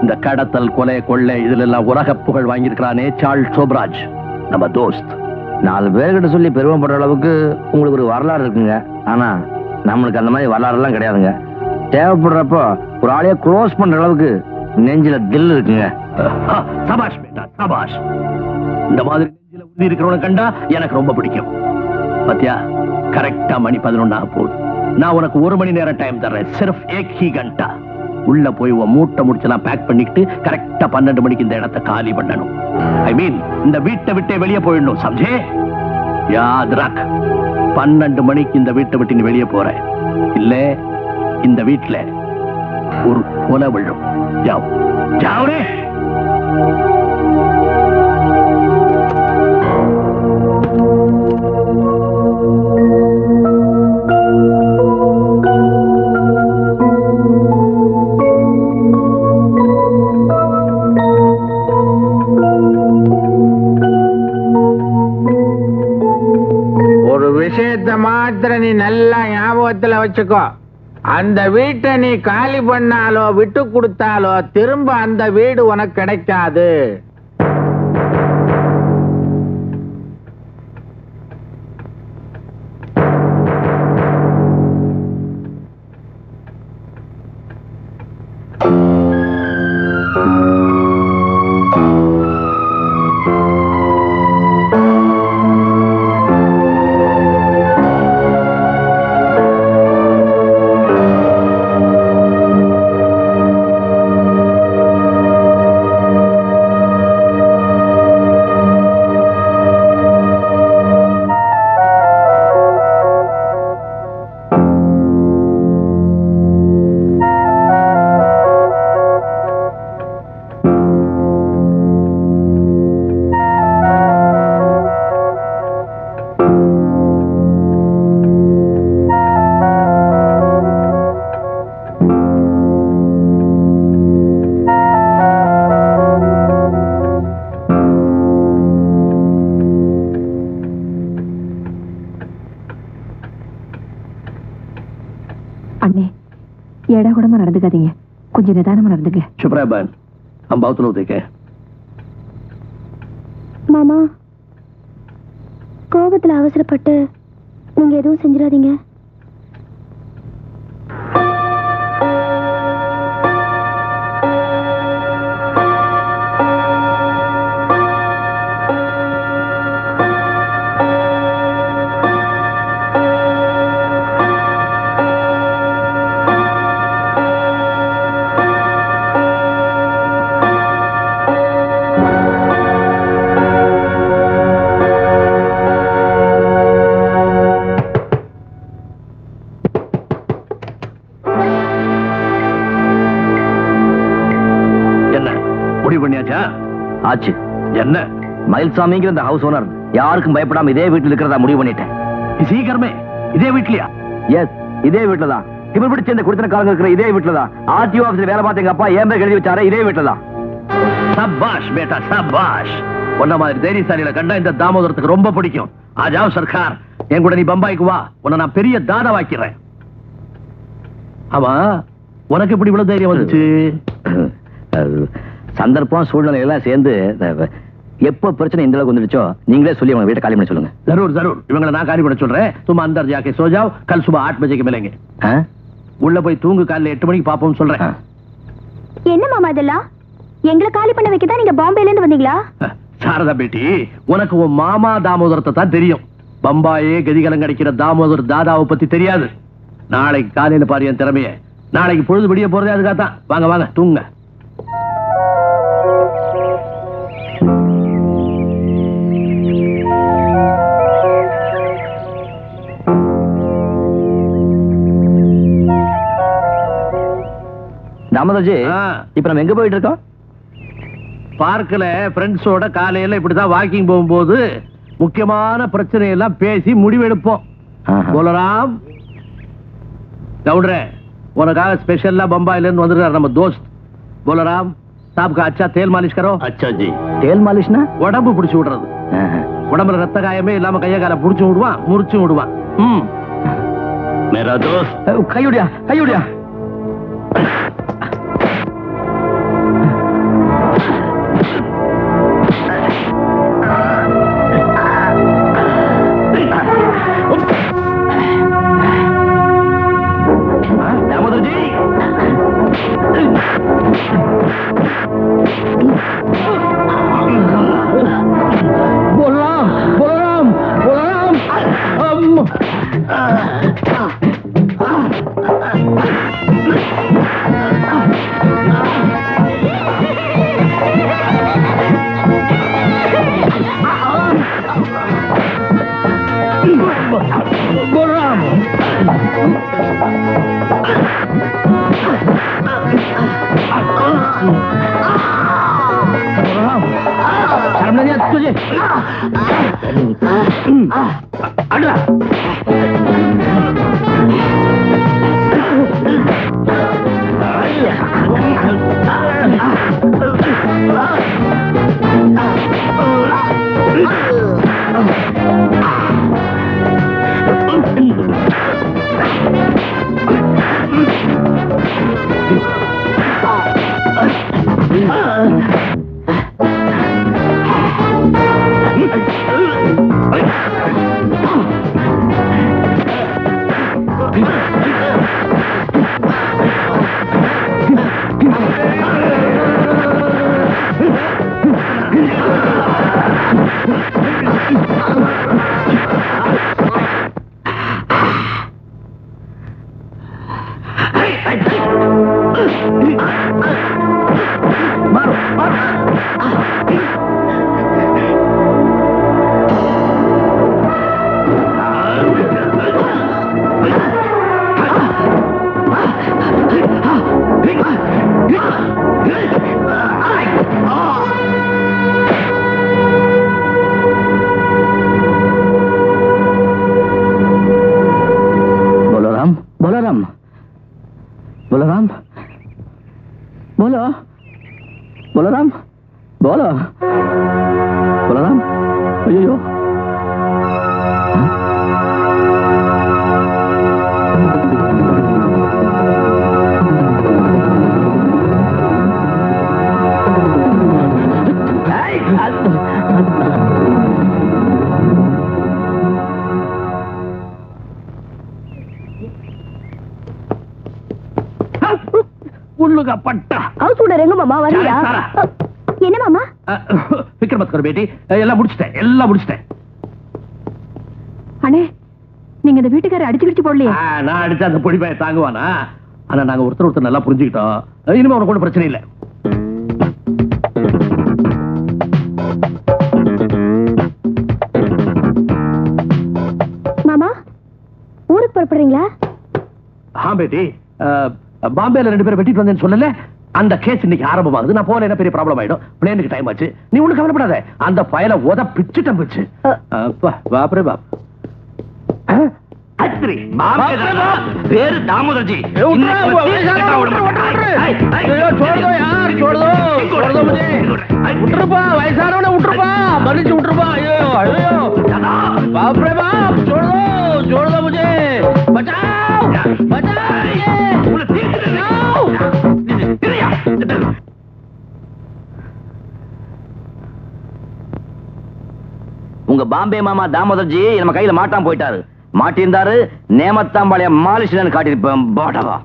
இந்த கடத்தல் கொலை கொள்ளை இதுல எல்லாம் உலக புகழ் வாங்கியிருக்கிறானே சார்ல்ஸ் சோப்ராஜ், நம்ம தோஸ்த். 4 பேர்கிட்ட சொல்லி பெருமைப்படுற அளவுக்கு உங்களுக்கு ஒரு வரலாறு இருக்குங்க. ஆனா நம்மளுக்கு அந்த மாதிரி வரலாறு எல்லாம் கிடையாதுங்க. தேவைப்படுறப்போ ஒரு ஆளைய க்ளோஸ் பண்ற அளவுக்கு நெஞ்சில தில் இருக்குங்க. சபாஷ் பேட்டா, சபாஷ். இந்த மாதிரி நெஞ்சில உறுதி இருக்கிறவனை கண்டா எனக்கு ரொம்ப பிடிக்கும். பாத்தியா, கரெக்டா மணி 11 ஆக போகுது. நான் உனக்கு 1 மணி நேரம் டைம் தர்றேன். சிர்ஃப் ஏக் ஹி கண்டா. உள்ள போய் உன் மூட்டை முடிச்செல்லாம் பேக் பண்ணிட்டு கரெக்டா 12 மணிக்கு இந்த இடத்தை காலி பண்ணணும். ஐ மீன், இந்த வீட்டை விட்டே வெளியே போயிடணும். சம்ஜே? யாத் ரக். 12 மணிக்கு இந்த வீட்டை விட்டு நீ வெளியே போற இல்ல, இந்த வீட்டுல ஒரு கொலை விழும். ஜாவ் ஜாவரே. மாத்திர நீ நல்லா ஞாபகத்துல வச்சுக்கோ. அந்த வீட்டை நீ காலி பண்ணாலோ விட்டு கொடுத்தாலோ திரும்ப அந்த வீடு உனக்கு கிடைக்காது. அண்ணே, ஏடா கூடமா நடந்துக்காதீங்க. கொஞ்சம் நிதானமா நடந்துங்க. சுப்ராபன், हम बहुत लोग देखे. மாமா, கோபத்துல அவசரப்பட்டு நீங்க எதுவும் செஞ்சிடாதீங்க. ஆச்சு என்ன? மயில்சாமிங்கிற இந்த ஹவுஸ் ஓனர் யாருக்கும் பயப்படாம இதே வீட்டில் இருக்கிறதா முடிவு பண்ணிட்டேன். சீக்கிரமே இதே வீட்லயா? எஸ், இதே வீட்டுல தான். இப்ப பிடிச்ச இந்த குடித்தனக்காரங்க இருக்கிற இதே வீட்டுல தான் ஆர்டிஓ ஆபீஸ்ல வேலை பார்த்த எங்க அப்பா ஏன் பேர் எழுதி வச்சாரு இதே வீட்டுல தான். சபாஷ் பேட்டா சபாஷ். உன்ன மாதிரி தைரியசாலியில கண்டா இந்த தாமோதரத்துக்கு ரொம்ப பிடிக்கும். ஆஜாவ் சர்க்கார், என் கூட நீ பம்பாய்க்கு வா, உன்னை நான் பெரிய தாதா வாக்கிறேன். ஆமா, உனக்கு எப்படி இவ்வளவு தைரியம் வந்துச்சு? சந்தர்ப்பம் சூழ்நிலை எல்லாம் சேர்ந்து எப்ப பிரச்சனை இந்த அளவுக்கு வந்துடுச்சோ நீங்களே சொல்லி அவங்க வீட்டை காலி பண்ண சொல்லுங்க. ஜரூர் ஜரூர், இவங்களை நான் காலி பண்ண சொல்றேன். சும்மா அந்தர் ஜாக்கே சோ ஜாவ், கல் சுபா 8 பஜேக்கு மிலேங்க. உள்ள போய் தூங்கு, காலையில 8 மணிக்கு பாப்போம்னு சொல்றேன். என்ன மாமா இதெல்லாம்? எங்களை காலி பண்ண வைக்க தான் நீங்க பாம்பேல இருந்து வந்தீங்களா? சாரதா பேட்டி, உனக்கு உன் மாமா தாமோதரத்தை தான் தெரியும். பம்பாயே கதிகலம் கிடைக்கிற தாமோதர் தாதாவை பத்தி தெரியாது. நாளைக்கு காலையில பாரு என் திறமைய. நாளைக்கு பொழுது விடிய போறதே அதுக்காகத்தான். வாங்க வாங்க தூங்க. தாமோதர்ஜி, இப்ப நம்ம எங்க போயிட்டு இருக்கோம்? பார்க்கல ஃப்ரெண்ட்ஸோட காலையில இப்படிதான் வாக்கிங் போகும்போது முக்கியமான பிரச்சனை எல்லாம் பேசி முடிவெடுப்போம். போலராம் கவுண்டரே, உனக்காக ஸ்பெஷலா பம்பாயில இருந்து வந்திருக்காரு நம்ம தோஸ்த் போலராம் சாப் का अच्छा तेल मालिश करो. अच्छा जी. तेल मालिशனா உடம்பு புடிச்சு விடுறது. உடம்புல ரத்த காயமே இல்லாம கைய கால புடிச்சு விடுவான், முறிச்சு விடுவான். मेरा दोस्त கையுடியா கையுடியா. शर्म नहीं आती तुझे? अगला बलराम बोलो बलराम बोलो बलराम अयो உள்ளுக பட்டா ஹவுஸ் ஓனர் எங்க மாமா வரியா? என்ன மாமா? ஃபிக்ர் மத் கர் பேட்டி, எல்லாம் முடிச்சிட்டேன். அண்ணே, நீங்க இந்த வீட்டுக்காரரை அடிச்சு போடலையே? நான் அடிச்சா அந்த பொடி பையன் தாங்குவானா? ஆனா நாங்க ஒருத்தர் நல்லா புரிஞ்சுக்கிட்டோம். இனிமே உனக்கு ஒன்றும் பிரச்சனை இல்லை. மாமா ஊருக்கு புறப்படுறீங்களா? பேட்டி, பாம்பேல 2 பேரை வெட்டிட்டு வந்தேன்னு சொல்லல, அந்த கேஸ் இன்னைக்கு ஆரம்பமாகுது. நான் போன பெரிய ப்ராப்ளம் ஆயிடும். பிளேனுக்கு டைம் ஆச்சு. நீ ஒண்ணு கவலைப்படாத. அந்த ஃபைலை பிச்சுட்டேன். பாப்ரே பாப். அத்ரி பேரு தாமோதர்ஜி விட்டுருப்பா வயசானவன விட்டுருப்பா மன்னிச்சு விட்டுருப்பா ஐயோ ஐயோ बाप रे बाप छोड़ दो मुझे बचाओ உங்க பாம்பே மாமா தாமோதர்ஜி நம்ம கையில மாட்டாம போயிட்டாரு. மாட்டிருந்தாரு நேமத்தாம்பாளைய மாலிஷன் காட்டிருப்பேன் பாடவா.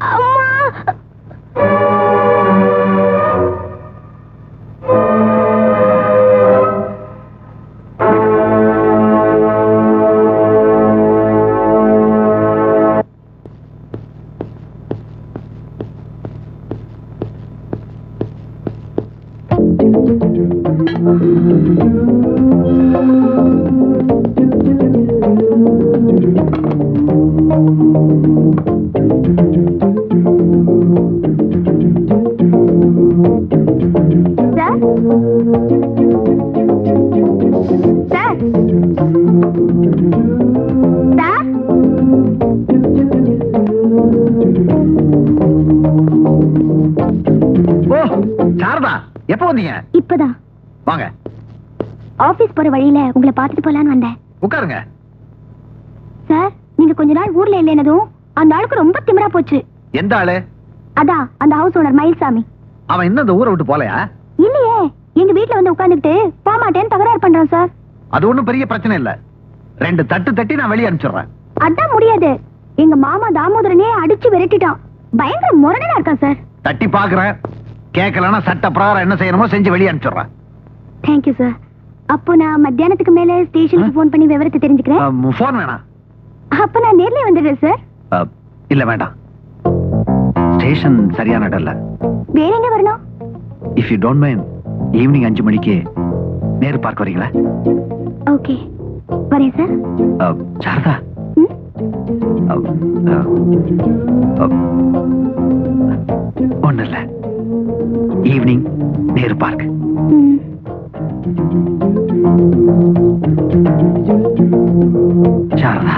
எப்ப வந்தீங்க? இப்பதான் வாங்க. ஆபீஸ் போற வழியில உங்களை பார்த்துட்டு போலான்னு வந்தேன். உட்காருங்க. சார், நீங்க கொஞ்ச நாள் ஊர்ல இல்லைனதும் அந்த ஆளுக்கு ரொம்ப திமிரா போச்சு. எந்த ஆளு? அதான் அந்த ஹவுஸ் ஓனர் மயில்சாமி. அவன் இன்னும் இந்த ஊரை விட்டு போலையா? இல்லையே, எங்க வீட்ல வந்து உட்கார்ந்துட்டு போமாட்டேன்னு தகராறு பண்றான் சார். அது ஒண்ணும் பெரிய பிரச்சனை இல்ல. 2 தட்டு தட்டி நான் வெளியே அனுப்பிச்சிடுறேன். அதான் முடியாது. எங்க மாமா தாமோதரனே அடிச்சு விரட்டிட்டான். பயங்கர முரடனா இருக்கான் சார். தட்டி பாக்குறேன். கேட்கலன்னா சட்ட பிரகாரம் என்ன செய்யணுமோ செஞ்சு வெளியே அனுப்பிச்சிடுறேன். Thank you sir. அப்போ நான் மத்தியானத்துக்கு மேல ஸ்டேஷனுக்கு போன் பண்ணி விவரத்தை தெரிஞ்சுக்கிறேன். போன் வேணாம். அப்ப நான் நேர்ல வந்துடுறேன் சார். இல்ல வேண்டாம். ஸ்டேஷன் சரியான இடம் இல்ல. வேற எங்க வரணும்? If you don't mind, evening 5 மணிக்கு நேரு பார்க் வரீங்களா? ஓகே, வரேன் சார். சாரதா, ஒண்ணு இல்ல. Evening Nehru park. Sarada,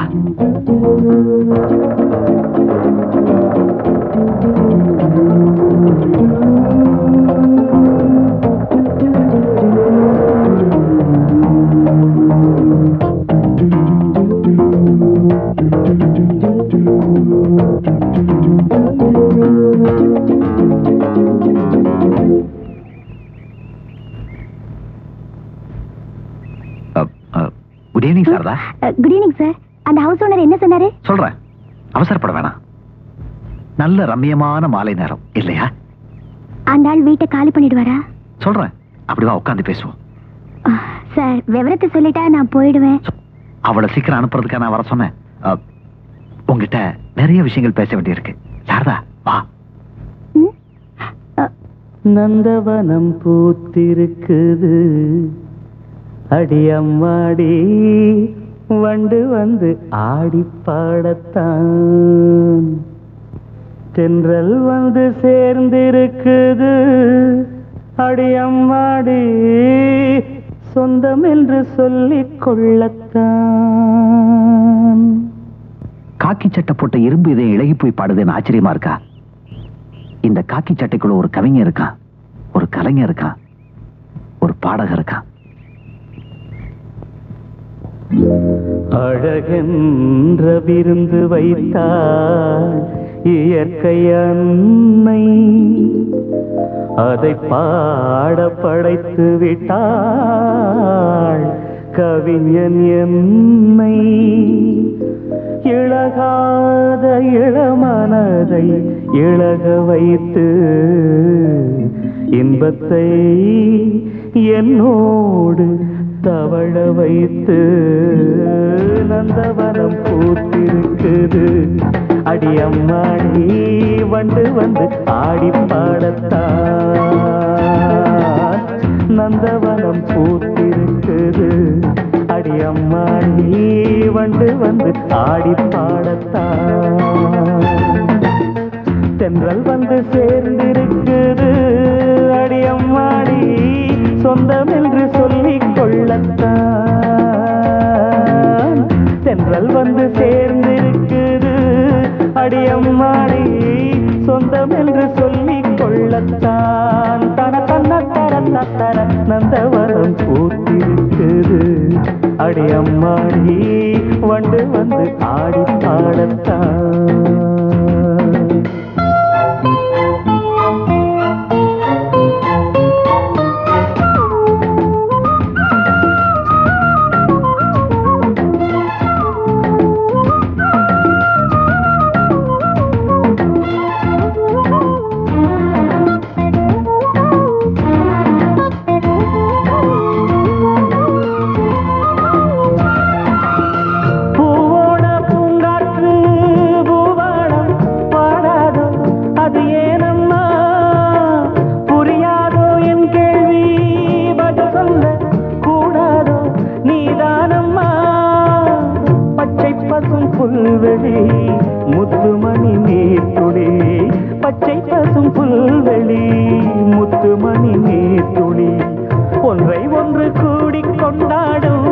good evening Sarada. Good evening sir. அந்த ஹவுஸ் ஓனர் என்ன சொன்னாரு? சொல்றேன், அவசரப்பட வேணாம். நல்ல ரம்மியமான மாலை நேரம் இல்லையா? அந்த ஆள் வீட்டை காலி பண்ணிடுவாரா? சொல்றேன், அப்படிதான் உட்காந்து பேசுவோம். சார், விவரத்தை சொல்லிட்டா நான் போயிடுவேன். அவளை சீக்கிரம் அனுப்புறதுக்காக நான் வர சொன்னேன். உங்ககிட்ட நிறைய விஷயங்கள் பேச வேண்டியிருக்கு. சாரதா, வா. நந்தவனம் பூத்திருக்குது, அடியம்மாடி வண்டு வந்து ஆடி பாடத்தான், தென்றல் வந்து சேர்ந்திருக்குது, அடியம்மாடி சொந்தம் என்று சொல்லிக் கொள்ளத்தான். காக்கி சட்டை போட்ட இரும்பு இதை இழகி போய் பாடுதுன்னு ஆச்சரியமா இருக்கா? இந்த காக்கி சட்டைக்குள்ள ஒரு கவிஞர் இருக்கான், ஒரு கலைஞர் இருக்கான், ஒரு பாடகர் இருக்கான். அழகென்ற விருந்து வைத்தாள் இயற்கை அன்னை, அதை பாட படைத்து விட்டாள் கவிஞன் என்னை. இழகாத இளமனதை இழக வைத்து இன்பத்தை என்னோடு தவழ வைத்து, நந்தவனம் பூத்திருக்குது, அடியம்மாடி வண்டு வந்து ஆடி பாடத்தான், நந்தவனம் பூத்திருக்குது, அடியம்மாடி வண்டு வந்து ஆடி பாடத்தான், தென்றல் வந்து சேர்ந்திருக்குது, அடியம்மாடி சொந்தம் என்று சொல்லிக் கொள்ளத்தான், தென்றல் வந்து சேர்ந்திருக்கு தத்தர நந்தவனம் பூத்திருக்குது அடியம்மாடி வண்டு வந்து ஆடி பாடத்தான் புல்வெளி முத்துமணி நீர்த்துளி பச்சை பசும் புல்வெளி முத்துமணி நீர்த்துளி ஒன்றை ஒன்று கூடி கொண்டாடும்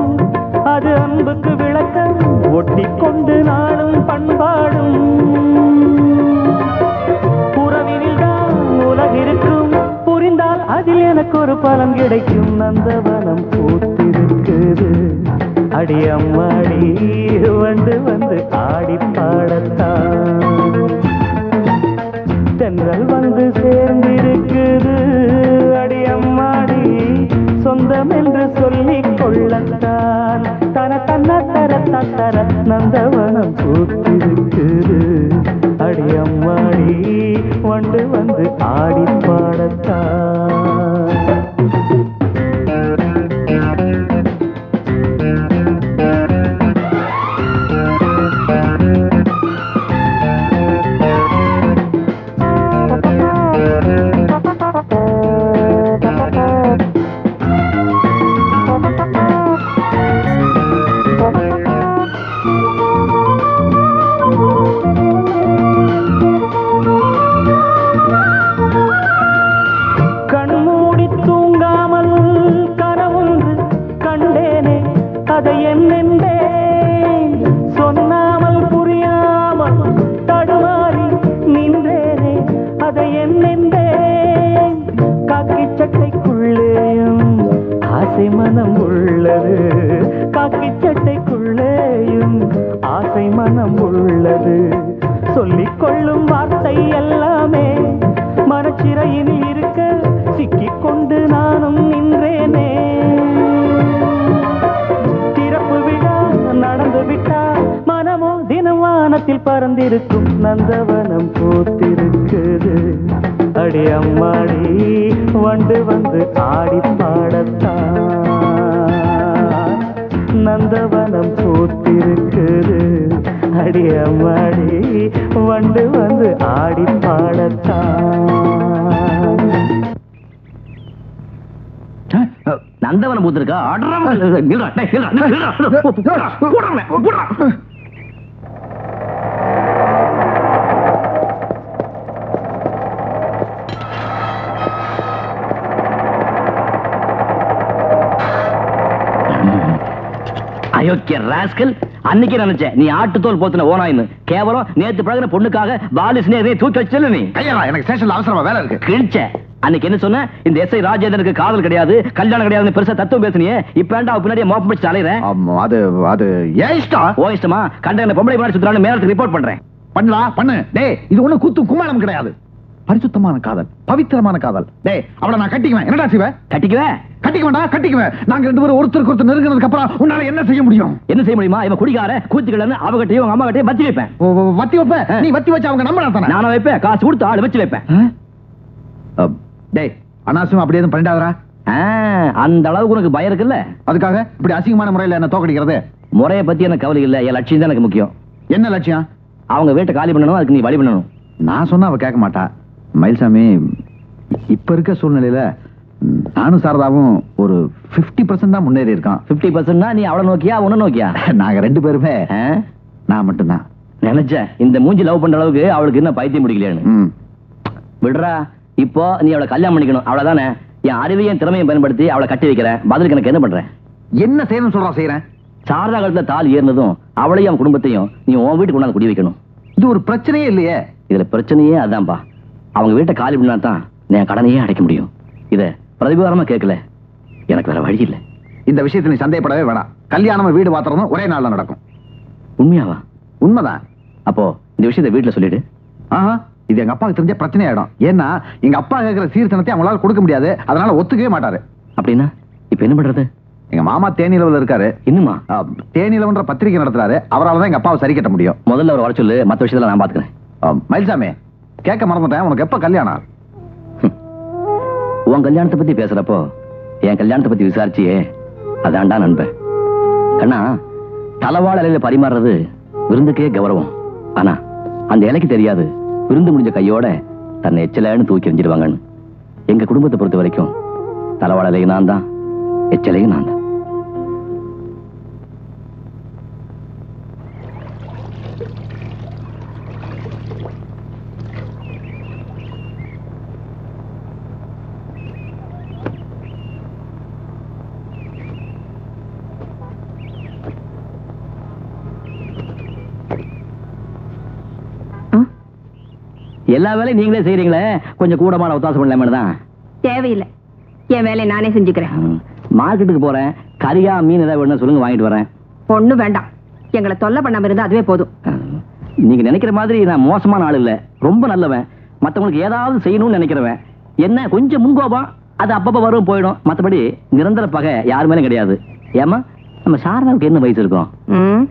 அது அன்புக்கு விளக்கம் ஒட்டிக்கொண்டு நாளும் பண்பாடும் உறவினில் தான் உலகிருக்கும் புரிந்தால் அதில் எனக்கு ஒரு பலன் கிடைக்கும் நந்தவனம் பூத்திருக்குது அடியம்மாடி வந்து வந்து ஆடி பாடத்தான் தென்றல் வந்து சேர்ந்திருக்குது அடியம்மாடி சொந்தம் என்று சொல்லிக் கொள்ளத்தான் தன தன்ன தர தர நந்தவனம் பூத்திருக்குது அடியம்மாடி வந்து வந்து ஆடி பாடத்தான் மனம் உள்ளது காக்கி சட்டைக்குள்ளேயும் ஆசை மனம் உள்ளது சொல்லிக் கொள்ளும் வார்த்தை எல்லாமே மனச்சிறையில் இருக்க சிக்கிக் கொண்டு நானும் நின்றேனே திறப்பு விழா நடந்து விட்டா மனமோ தினம் வானத்தில் பறந்திருக்கும் நந்தவனம் பூத்திருக்குது அடியம்மாடி வண்டு வந்து ஆடி பாடத்தான் நந்தவனம் பூத்திருக்குது அடியம்மாடி வண்டு வந்து ஆடி பாடத்தான் நந்தவனம் பூத்திருக்கா அயோக்கிய ராஸ்கல் அன்னைக்கு நினைச்சேன் நீ ஆட்டுத்தோல் போத்துன ஓனாயின்னு கேவலம் நேத்து பழகின பொண்ணுக்காக பாலிஸ் தூக்கி வச்சல நீ எனக்கு ஸ்டேஷன்ல அவசரமா வேலை இருக்கு கிழிச்ச அன்னைக்கு என்ன சொன்ன இந்த எஸ்ஐ ராஜேந்திரனுக்கு காதல் கிடையாது கல்யாணம் கிடையாதுன்னு பெருசா தத்துவம் பேசுனியே இப்ப ஏன்டா பின்னாடியே மோப்பம் பிடிச்சு அலையிறேன் அது ஏன் இஷ்டம் ஓ இஷ்டமா கண்ட பொம்பளை முன்னாடி சுத்துறான்னு மேலத்துக்கு ரிப்போர்ட் பண்றேன் பண்ணு டேய் இது ஒண்ணு கூத்து கும்மாளம் கிடையாது பரிசுத்தமான காதல் பவித்திரமான காதல் டேய் அவளை நான் கட்டிக்குவேன் என்னடா செய்வேன் கட்டிக்குவேன் நாங்க ரெண்டு பேரும் ஒருத்தருக்கு ஒருத்தர் நெருங்கினதுக்கு அப்புறம் உன்னால என்ன செய்ய முடியும் இவன் குடிகார கூத்துக்கலன்னு அவகிட்டையும் உங்க அம்மா கிட்டையும் வத்தி வைப்பேன் வத்தி வைப்பேன் நீ வத்தி வச்சு அவங்க நம்ப நானும் வைப்பேன் காசு கொடுத்து ஆள் வச்சு வைப்பேன் டேய் அனாவசியம் அப்படி எதுவும் பண்ணிடாதடா அந்த அளவுக்கு உனக்கு பயம் இருக்குல்ல அதுக்காக இப்படி அசிங்கமான முறையில் என்ன தோக்கடிக்கிறது முறையை பத்தி எனக்கு கவலை இல்ல என் லட்சியம் தான் எனக்கு முக்கியம் என்ன லட்சியம் அவங்க வீட்டை காலி பண்ணணும் அதுக்கு நீ வழி பண்ணணும் நான் சொன்னா அவ கேட்க மாட்டா மயில்சாமி இப்ப இருக்க சூழ்நிலையில நானும் சாரதாவும் ஒரு 50% தான் முன்னேறி இருக்கான் 50% நீ அவளை நோக்கியா உன்ன நோக்கியா நாங்க ரெண்டு பேருமே நான் மட்டும்தான் நினைச்சேன் இந்த மூஞ்சி லவ் பண்ற அளவுக்கு அவளுக்கு என்ன பைத்தியம் முடிக்கலையான்னு விடுறா இப்போ நீ அவளை கல்யாணம் பண்ணிக்கணும் அவ்வளவுதானே என் அறிவையும் திறமையும் பயன்படுத்தி அவளை கட்டி வைக்கிறேன் பதிலுக்கு எனக்கு என்ன பண்றேன் என்ன செய்யணும் சொல்றா செய்யறேன் சாரதா காலத்துல தால் ஏறினதும் அவளையும் அவன் குடும்பத்தையும் நீ உன் வீட்டுக்கு கொண்டாந்து குடி வைக்கணும் இது ஒரு பிரச்சனையே இல்லையே இதுல பிரச்சனையே அதான்பா அவங்க வீட்டை காலி பண்ணா தான் என் கடனையே அடைக்க முடியும் இத பிரதிகாரமா கேட்கல, எனக்கு வேற வழி இல்லை. இந்த விஷயத்தை நீ சந்தேகப்படவே வேணாம். கல்யாணம் வீடு பாத்திரம் ஒரே நாள்ல நடக்கும். உண்மையாவா? உண்மைதான். அப்போ இந்த விஷயத்தை வீட்டுல சொல்லிடு. ஆஹா, இது எங்க அப்பாவுக்கு தெரிஞ்ச பிரச்சனை ஆயிடும். ஏன்னா எங்க அப்பா கேட்கிற சீர்தனத்தை அவங்களால கொடுக்க முடியாது, அதனால ஒத்துக்கவே மாட்டாரு. அப்படின்னா இப்ப என்ன பண்றது? எங்க மாமா தேனிலவுல இருக்காரு. இன்னுமா? தேனிலவுன்ற பத்திரிகை நடத்துறாரு. அவரால் தான் எங்க அப்பாவை சரி கட்ட முடியும். முதல்ல அவர் வர சொல்லு, மற்ற விஷயத்துல நான் பாத்துக்கிறேன். மயில்சாமி, கேட்க மறந்துட்டேன், உனக்கு எப்ப கல்யாணம்? உன் கல்யாணத்தை பத்தி பேசுறப்போ என் கல்யாணத்தை பத்தி விசாரிச்சியே, அதான்டா நண்பன். கண்ணா, தலவாழ இலையில பரிமாறுறது விருந்துக்கே கௌரவம். ஆனா அந்த இலைக்கு தெரியாது விருந்து முடிஞ்ச கையோட தன்னை எச்சலைன்னு தூக்கி எறிஞ்சிடுவாங்கன்னு. எங்க குடும்பத்தை பொறுத்த வரைக்கும் தலவாழ இலையும் நான் தான், எச்சலையும் நான் தான். எல்லா வேலையும் நீங்களே செய்யறீங்களே, கொஞ்சம் கூடமான ஒத்தாசம் பண்ணலாமே தான். தேவையில்லை, என் வேலையை நானே செஞ்சுக்கிறேன். மார்க்கெட்டுக்கு போறேன், கறியா மீன் ஏதாவது வேணும் சொல்லுங்க, வாங்கிட்டு வரேன். ஒண்ணும் வேண்டாம், எங்களை தொல்லை பண்ணாம இருந்தா அதுவே போதும். நீங்க நினைக்கிற மாதிரி நான் மோசமான ஆள் இல்ல, ரொம்ப நல்லவன். மத்தவங்களுக்கு ஏதாவது செய்யணும்னு நினைக்கிறவன். என்ன கொஞ்சம் முன்கோபம், அது அப்பப்ப வரும் போயிடும். மத்தபடி நிரந்தர பகை யாரு மேலும் கிடையாது. ஏமா, நம்ம சாரதாவுக்கு என்ன வயசு இருக்கும்?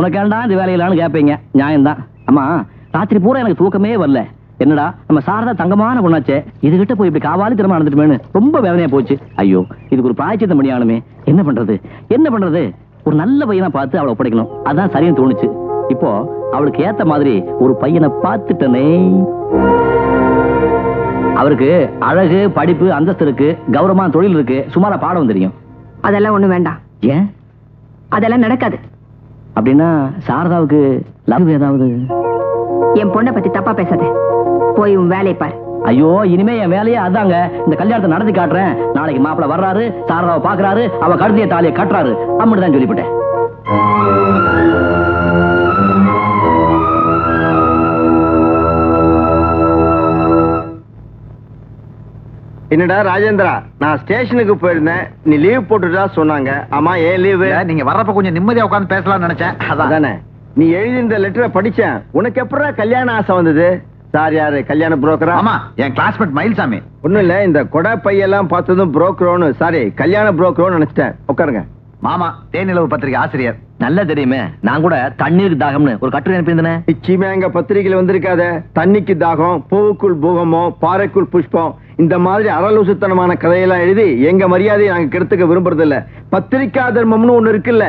உனக்கேண்டா இந்த வேலையிலான்னு கேட்பீங்க, நியாயம்தான். அம்மா, ராத்திரி பூரா எனக்கு தூக்கமே வரல. என்னடா நம்ம சாரதா தங்கமான பொண்ணாச்சே, இதுகிட்ட போய் இப்படி காவாலி திறமா நடந்துட்டுமேனு ரொம்ப வேதனையா போச்சு. ஐயோ, இதுக்கு ஒரு பிராய்ச்சித்தம் பண்ணியானுமே. என்ன பண்றது என்ன பண்றது? ஒரு நல்ல பையனா பார்த்து அவளை ஒப்படைக்கணும், அதான் சரின்னு தோணுச்சு. இப்போ அவளுக்கு ஏத்த மாதிரி ஒரு பையனை பார்த்துட்டனே. அவருக்கு அழகு, படிப்பு, அந்தஸ்து இருக்கு, கௌரவமான தொழில் இருக்கு, சுமாரா பாடம் தெரியும். அதெல்லாம் ஒண்ணு வேண்டாம். ஏன்? அதெல்லாம் நடக்காது. அப்படின்னா சாரதாவுக்கு லவ் ஏதாவது? என் பொண்ணை பத்தி தப்பா பேசாத, போய் உன் வேலையை பாரு. ஐயோ, இனிமே என் வேலையே அதாங்க. இந்த கல்யாணத்தை நடத்தி காட்டுறேன். நாளைக்கு மாப்பிள்ள வர்றாரு, சாரதாவை பாக்குறாரு, அவ கழுதிய தாலியை கட்டுறாரு, அப்படிதான் சொல்லிவிட்டேன். என்னடா ராஜேந்திரா, நான் ஸ்டேஷனுக்கு போயிருந்தேன், நீ லீவ் போட்டுட்டா சொன்னாங்க. ஆமா, ஏன் லீவு? நீங்க வர்றப்ப கொஞ்சம் நிம்மதியா உட்கார்ந்து பேசலாம்னு நினைச்சேன். அதானே, நீ எழுதி இந்த லெட்டரை படிச்சேன். உனக்கு எப்படா கல்யாண ஆசை வந்தது? சார் யாரு, கல்யாண புரோக்கரா? ஆமா, என் கிளாஸ்மேட் மயில்சாமி. ஒண்ணும் இல்ல, இந்த கொடை பையெல்லாம் பார்த்ததும் புரோக்கரோன்னு, சாரி கல்யாண புரோக்கரோன்னு நினைச்சிட்டேன். உட்காருங்க. மாமா தேனிலவு பத்திரிகை ஆசிரியர். நல்லா தெரியுமே, நான் கூட தண்ணீருக்கு தாகம்னு ஒரு கட்டுரை அனுப்பியிருந்தேன். நிச்சயமா எங்க பத்திரிகையில வந்திருக்காத. தண்ணிக்கு தாகம், பூவுக்குள் பூகமம், பாறைக்குள் புஷ்பம், இந்த மாதிரி அரலூசுத்தனமான கதையெல்லாம் எழுதி எங்க மரியாதையை நாங்க கெடுத்துக்க விரும்புறது இல்ல. பத்திரிகா தர்மம்னு ஒண்ணு இருக்குல்ல.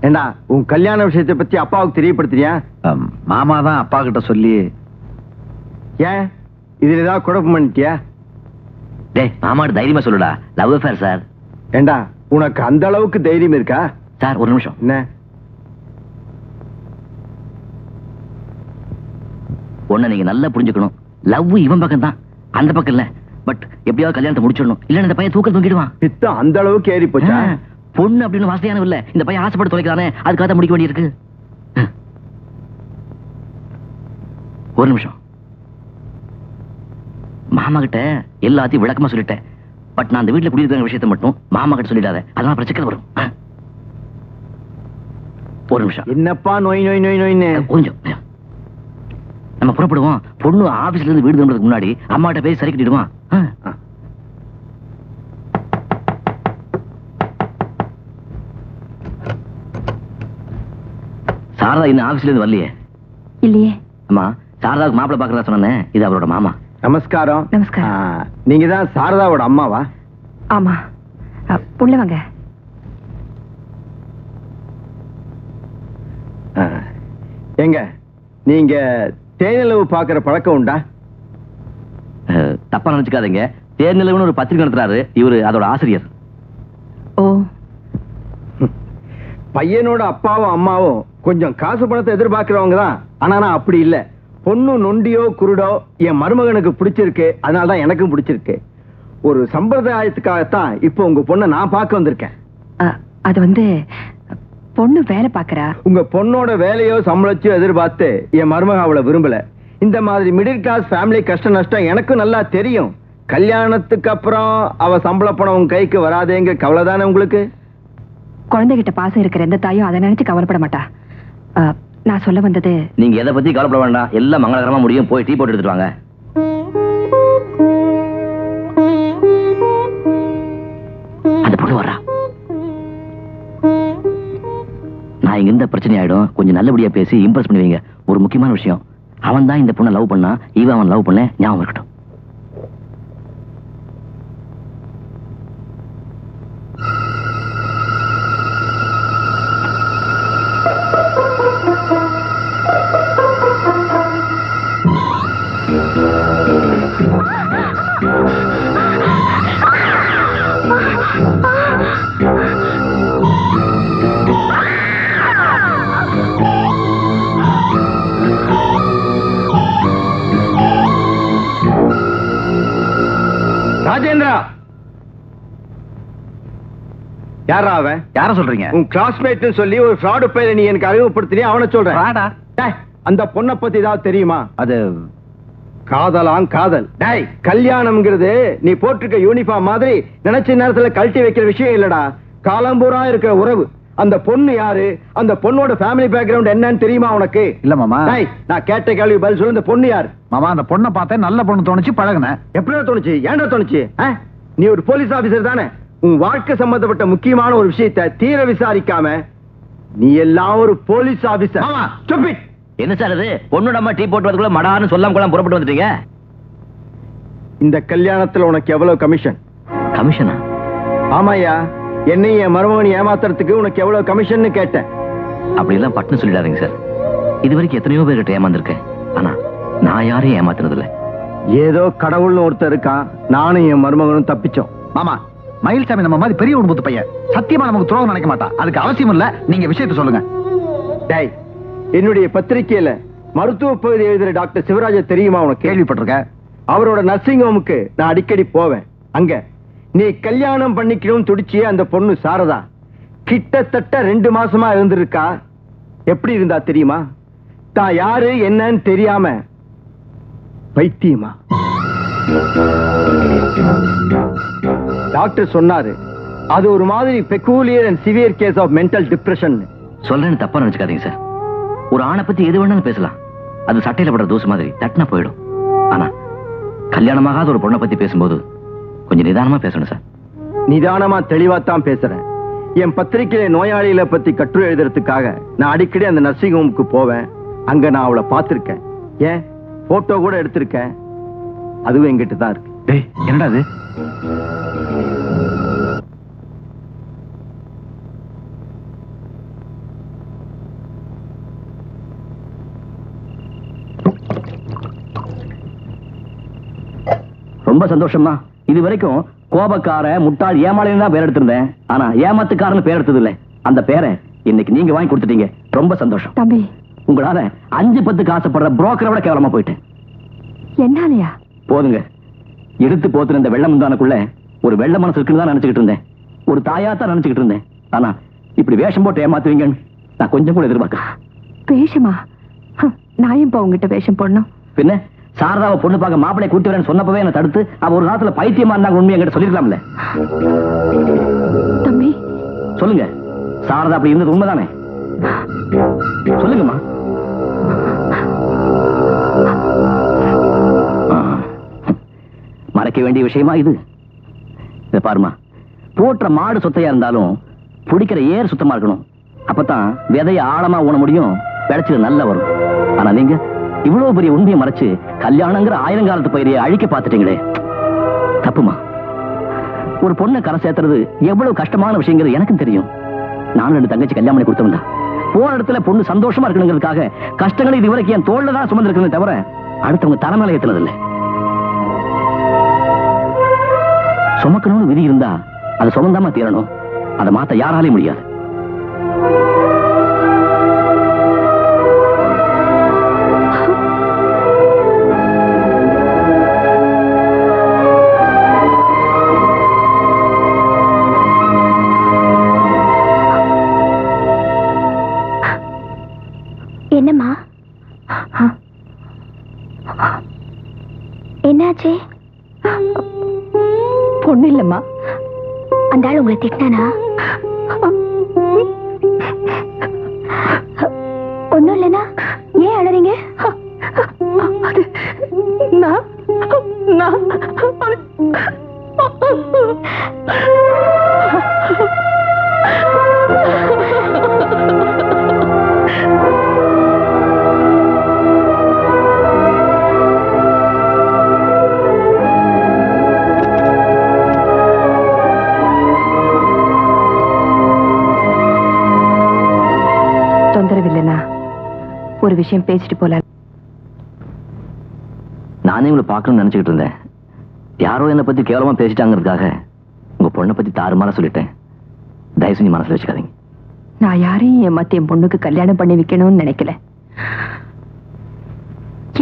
ஏண்டா, உன் கல்யாண விஷயத்தை பத்தி அப்பாவுக்கு தெரியப்படுத்தியா? மாமா தான் அப்பா கிட்ட சொல்லி. ஏன், இதுல ஏதாவது குழப்பம் பண்ணிட்டியா? டேய், மாமாட்ட தைரியமா சொல்லுடா, லவ் அஃபேர் சார். ஏண்டா, உனக்கு அந்த அளவுக்கு தைரியம் இருக்கா? சார் ஒரு நிமிஷம். என்ன? ஒண்ணு நீங்க நல்லா புரிஞ்சுக்கணும், லவ் இவன் பக்கம் தான், அந்த பக்கம் இல்ல. பட் எப்படியாவது கல்யாணத்தை முடிச்சிடணும், இல்ல இந்த பையன் தூக்கல் தூக்கிடுவான். பித்தம் அந்த அளவுக்கு ஏறி போச்சா? பொண்ணு அப்படின்னு வாசனையான இல்ல, இந்த பையன் ஆசைப்பட்டு தொலைக்கிறானே, அதுக்காக முடிக்க வேண்டியிருக்கு. ஒரு நிமிஷம். மாமா கிட்ட எல்லாத்தையும் விளக்கமா சொல்லிட்டேன். பட் நான் அந்த வீட்டுல குடியிருக்கிற விஷயத்தை மட்டும் மாமா கிட்ட சொல்லிடாத, அதனால பிரச்சனை வரும். ஒரு நிமிஷம். என்னப்பா நோய் நோய் நோய் நோய்னு? கொஞ்சம் நம்ம புறப்படுவோம். பொண்ணு ஆபீஸ்ல இருந்து வீடு திரும்புறதுக்கு முன்னாடி அம்மாட்ட பேசி சரி கட்டிடுவான். சாரதா இன்னும் ஆபீஸ்ல இருந்து வரலையே? இல்லையே. அம்மா, சாரதாவுக்கு மாப்பிள்ளை பாக்குறதா சொன்னேன், இது அவரோட மாமா. நமஸ்காரம். நமஸ்காரம். நீங்க தான் சாரதாவோட அம்மாவா? ஆமா. உள்ளவங்க. எங்க நீங்க தேனிலவு பாக்குற பழக்கம் உண்டா? தப்பா நினைச்சுக்காதீங்க, தேனிலவுன்னு ஒரு பத்திரிகை நடத்துறாரு, இவரு அதோட ஆசிரியர். ஓ. பையனோட அப்பாவும் அம்மாவும் கொஞ்சம் காசு பணத்தை எதிர்பார்க்கிறவங்க தான். ஆனா நான் அப்படி இல்ல. பொண்ணு நொண்டியோ குருடோ என் மருமகனுக்கு பிடிச்சிருக்கு, அதனாலதான் எனக்கும் பிடிச்சிருக்கு. ஒரு சம்பிரதாயத்துக்காகத்தான் இப்போ உங்க பொண்ணை நான் பார்க்க வந்திருக்கேன். அது வந்து பொண்ணு வேலை பாக்குறா. உங்க பொண்ணோட வேலையோ சம்பளச்சோ எதிர்பார்த்து என் மருமக அவளை விரும்பல. இந்த மாதிரி மிடில் கிளாஸ் ஃபேமிலி கஷ்ட நஷ்டம் எனக்கும் நல்லா தெரியும். கல்யாணத்துக்கு அப்புறம் அவ சம்பள பணம் உங்க கைக்கு வராதேங்க கவலை தானே உங்களுக்கு? குழந்தைகிட்ட பாசம் இருக்கிற எந்த தாயும் அதை நினைச்சு கவலைப்பட மாட்டா. நான் சொல்ல வந்தது, நீங்க எதை பத்தி கவலைப்பட வேண்டாம், எல்லாம் மங்களகரமா முடியும். போய் டீ போட்டு எடுத்துட்டு வாங்க. அந்த பொண்ணு வர்றா. நான் இங்க இருந்த பிரச்சனை ஆயிடும். கொஞ்சம் நல்லபடியா பேசி இம்ப்ரெஸ் பண்ணுவீங்க. ஒரு முக்கியமான விஷயம், அவன் தான் இந்த பொண்ணை லவ் பண்ணா, இவன் அவன் லவ் பண்ண ஞாபகம் இருக்கட்டும். ராஜேந்திரா, யாரா அவன்? யார சொல்றீங்க? உன் கிளாஸ்மேட் சொல்லி ஒரு ஃப்ராடு பையனை நீ எனக்கு அறிமுகப்படுத்தினியா, அவனை சொல்றேன். அந்த பொண்ணை பத்தி ஏதாவது தெரியுமா? அது காதலாம் காதல். டேய், கல்யாணம்ங்கிறது நீ போட்டிருக்க யூனிஃபார்ம் மாதிரி நினைச்ச நேரத்துல கழட்டி வைக்கிற விஷயம் இல்லடா. காலம்பூரா இருக்கிற உறவு. அந்த பொண்ணு யாரு, அந்த பொண்ணோட ஃபேமிலி பேக்ரவுண்ட் என்னன்னு தெரியுமா உனக்கு? இல்ல மாமா. டேய், நான் கேட்ட கேள்வி பதில் சொல்லு. இந்த பொண்ணு யாரு? மாமா, அந்த பொண்ணை பார்த்தேன், நல்ல பொண்ணு தோணுச்சு, பழகுனேன். எப்படியா தோணுச்சு? ஏன்டா தோணுச்சு? நீ ஒரு போலீஸ் ஆபீசர் தானே? உன் வாழ்க்கை சம்பந்தப்பட்ட முக்கியமான ஒரு விஷயத்தை தீர விசாரிக்காம நீ எல்லாம் ஒரு போலீஸ் ஆபீசர். ஸ்டூபிட். என்ன சார் இது? பொண்ணு நம்ம டீ போட்டு வரதுக்குள்ள மடான்னு சொல்லாம கூட புறப்பட்டு வந்துட்டீங்க. இந்த கல்யாணத்துல உனக்கு எவ்வளவு கமிஷன்? கமிஷனா? ஆமாயா, என்னையும் என் மருமகனை ஏமாத்துறதுக்கு உனக்கு எவ்வளவு கமிஷன் கேட்டேன். அப்படி எல்லாம் பட்டுன்னு சொல்லிடாதீங்க சார். இது வரைக்கும் எத்தனையோ பேர்கிட்ட ஏமாந்துருக்கேன். ஆனா நான் யாரையும் ஏமாத்துறது இல்ல. ஏதோ கடவுள்னு ஒருத்தர் இருக்கான், நானும் என் மருமகனும் தப்பிச்சோம். மாமா, மயில்சாமி நம்ம மாதிரி பெரிய குடும்பத்து பையன், சத்தியமா நமக்கு துரோகம் நினைக்க மாட்டான். அதுக்கு அவசியம் இல்ல, நீங்க விஷயத்தை சொல்லுங்க. டேய், என்னுடைய பத்திரிகையில மருத்துவ பகுதி எழுதுற டாக்டர் சிவராஜ தெரியுமா உனக்கு? கேள்விப்பட்டிருக்கேன். அவரோட நர்சிங் ஹோமுக்கு நான் அடிக்கடி போவேன். அங்க நீ கல்யாணம் பண்ணிக்கணும் துடிச்சியே அந்த பொண்ணு சாரதா கிட்டத்தட்ட 2 மாசமா இருந்திருக்கா. எப்படி இருந்தா தெரியுமா? தான் யாரு என்னன்னு தெரியாம பைத்தியமா. டாக்டர் சொன்னாரு அது ஒரு மாதிரி peculiar and severe case of mental depression. சொல்றேன்னு தப்பா நினைச்சுக்காதீங்க சார். ஒரு ஆணை பத்தி எது வேணாலும் பேசலாம், அது சட்டையில படுற தூசு மாதிரி தட்டினா போயிடும். ஆனா கல்யாணமாகாத ஒரு பொண்ணை பத்தி பேசும்போது கொஞ்சம் நிதானமா பேசணும் சார். நிதானமா தெளிவாத்தான் பேசுறேன். என் பத்திரிகையில நோயாளிகளை பத்தி கட்டுரை எழுதுறதுக்காக நான் அடிக்கடி அந்த நர்சிங் ஹோமுக்கு போவேன். அங்க நான் அவளை பார்த்திருக்கேன், ஏன் போட்டோ கூட எடுத்திருக்கேன். அதுவும் எங்கிட்ட தான் இருக்கு. டேய், என்னடா அது? ரொம்ப சந்தோஷமா. இது வரைக்கும் கோபக்கார, முட்டாள், ஏமாளின்னு தான் பேர் எடுத்திருந்தேன். ஆனா ஏமாத்துக்காரன்னு பேர் எடுத்தது இல்ல. அந்த பேரை இன்னைக்கு நீங்க வாங்கி கொடுத்துட்டீங்க. ரொம்ப சந்தோஷம். தம்பி, உங்களால 5-10 ஆசைப்படுற புரோக்கரை விட கேவலமா போயிட்டேன். என்னாலயா? போதுங்க. எடுத்து போத்துன இந்த வெள்ள முந்தானுக்குள்ள ஒரு வெள்ள மனசு இருக்குன்னு தான் நினைச்சுக்கிட்டு இருந்தேன். ஒரு தாயாத்தான் நினைச்சுக்கிட்டு இருந்தேன். ஆனா இப்படி வேஷம் போட்டு ஏமாத்துவீங்கன்னு நான் கொஞ்சம் கூட எதிர்பார்க்க. வேஷமா? நான் இப்ப உங்ககிட்ட வேஷம் போடணும்? பின்ன சாரதாவை பொண்ணு பார்க்க மாப்பிளை கூட்டி வரேன்னு சொன்னப்பவே என்ன தடுத்து அவ ஒரு காலத்துல பைத்தியமா இருந்தாங்க உண்மையை என்கிட்ட சொல்லிருக்கலாம்ல. தம்பி சொல்லுங்க, சாரதா அப்படி இருந்தது உண்மைதானே? சொல்லுங்கம்மா. மறைக்க வேண்டிய விஷயமா இது? இத பாருமா, போற்ற மாடு சொத்தையா இருந்தாலும் பிடிக்கிற ஏர் சுத்தமா இருக்கணும். அப்பதான் விதைய ஆழமா ஊன முடியும், விளைச்சல் நல்லா வரும். ஆனா நீங்க இவ்வளவு பெரிய உண்மையை மறைச்சு கல்யாணங்கிற 1000 காலத்து பயிரையை அழிக்க பார்த்துட்டீங்களே, தப்புமா. ஒரு பொண்ணை கரை சேர்த்துறது எவ்வளவு கஷ்டமான விஷயங்கிறது எனக்கும் தெரியும். நானும் 2 தங்கச்சி கல்யாணம் பண்ணி கொடுத்தவன் தான். போன இடத்துல பொண்ணு சந்தோஷமா இருக்கணுங்கிறதுக்காக கஷ்டங்களை இதுவரைக்கும் என் தோல்ல தான் சுமந்திருக்கணும் தவிர அடுத்தவங்க தலைமையில ஏத்துனது இல்லை. சுமக்கணும்னு விதி இருந்தா அதை சுமந்தாம தீரணும். அதை மாத்த யாராலையும் முடியாது. என்னம்மா, என்னாச்சு? பொண்ணு இல்லம்மா. அந்த ஆள் உங்களை திட்டானா? ஒண்ணும் இல்லைனா ஏன் அழறீங்க? தொந்தரவில்லைனா ஒரு விஷயம் பேசிட்டு போல. நானே உங்களை பார்க்கணும்னு நினைச்சுக்கிட்டு இருந்தேன். யாரோ என்னை பத்தி கேவலமா பேசிட்டாங்கிறதுக்காக உங்க பொண்ணை பத்தி தாறுமாறா சொல்லிட்டேன். தயவு செஞ்சு மனசுல வச்சுக்காதீங்க. நான் யாரையும் ஏமாத்தி என் பொண்ணுக்கு கல்யாணம் பண்ணி வைக்கணும்னு நினைக்கல.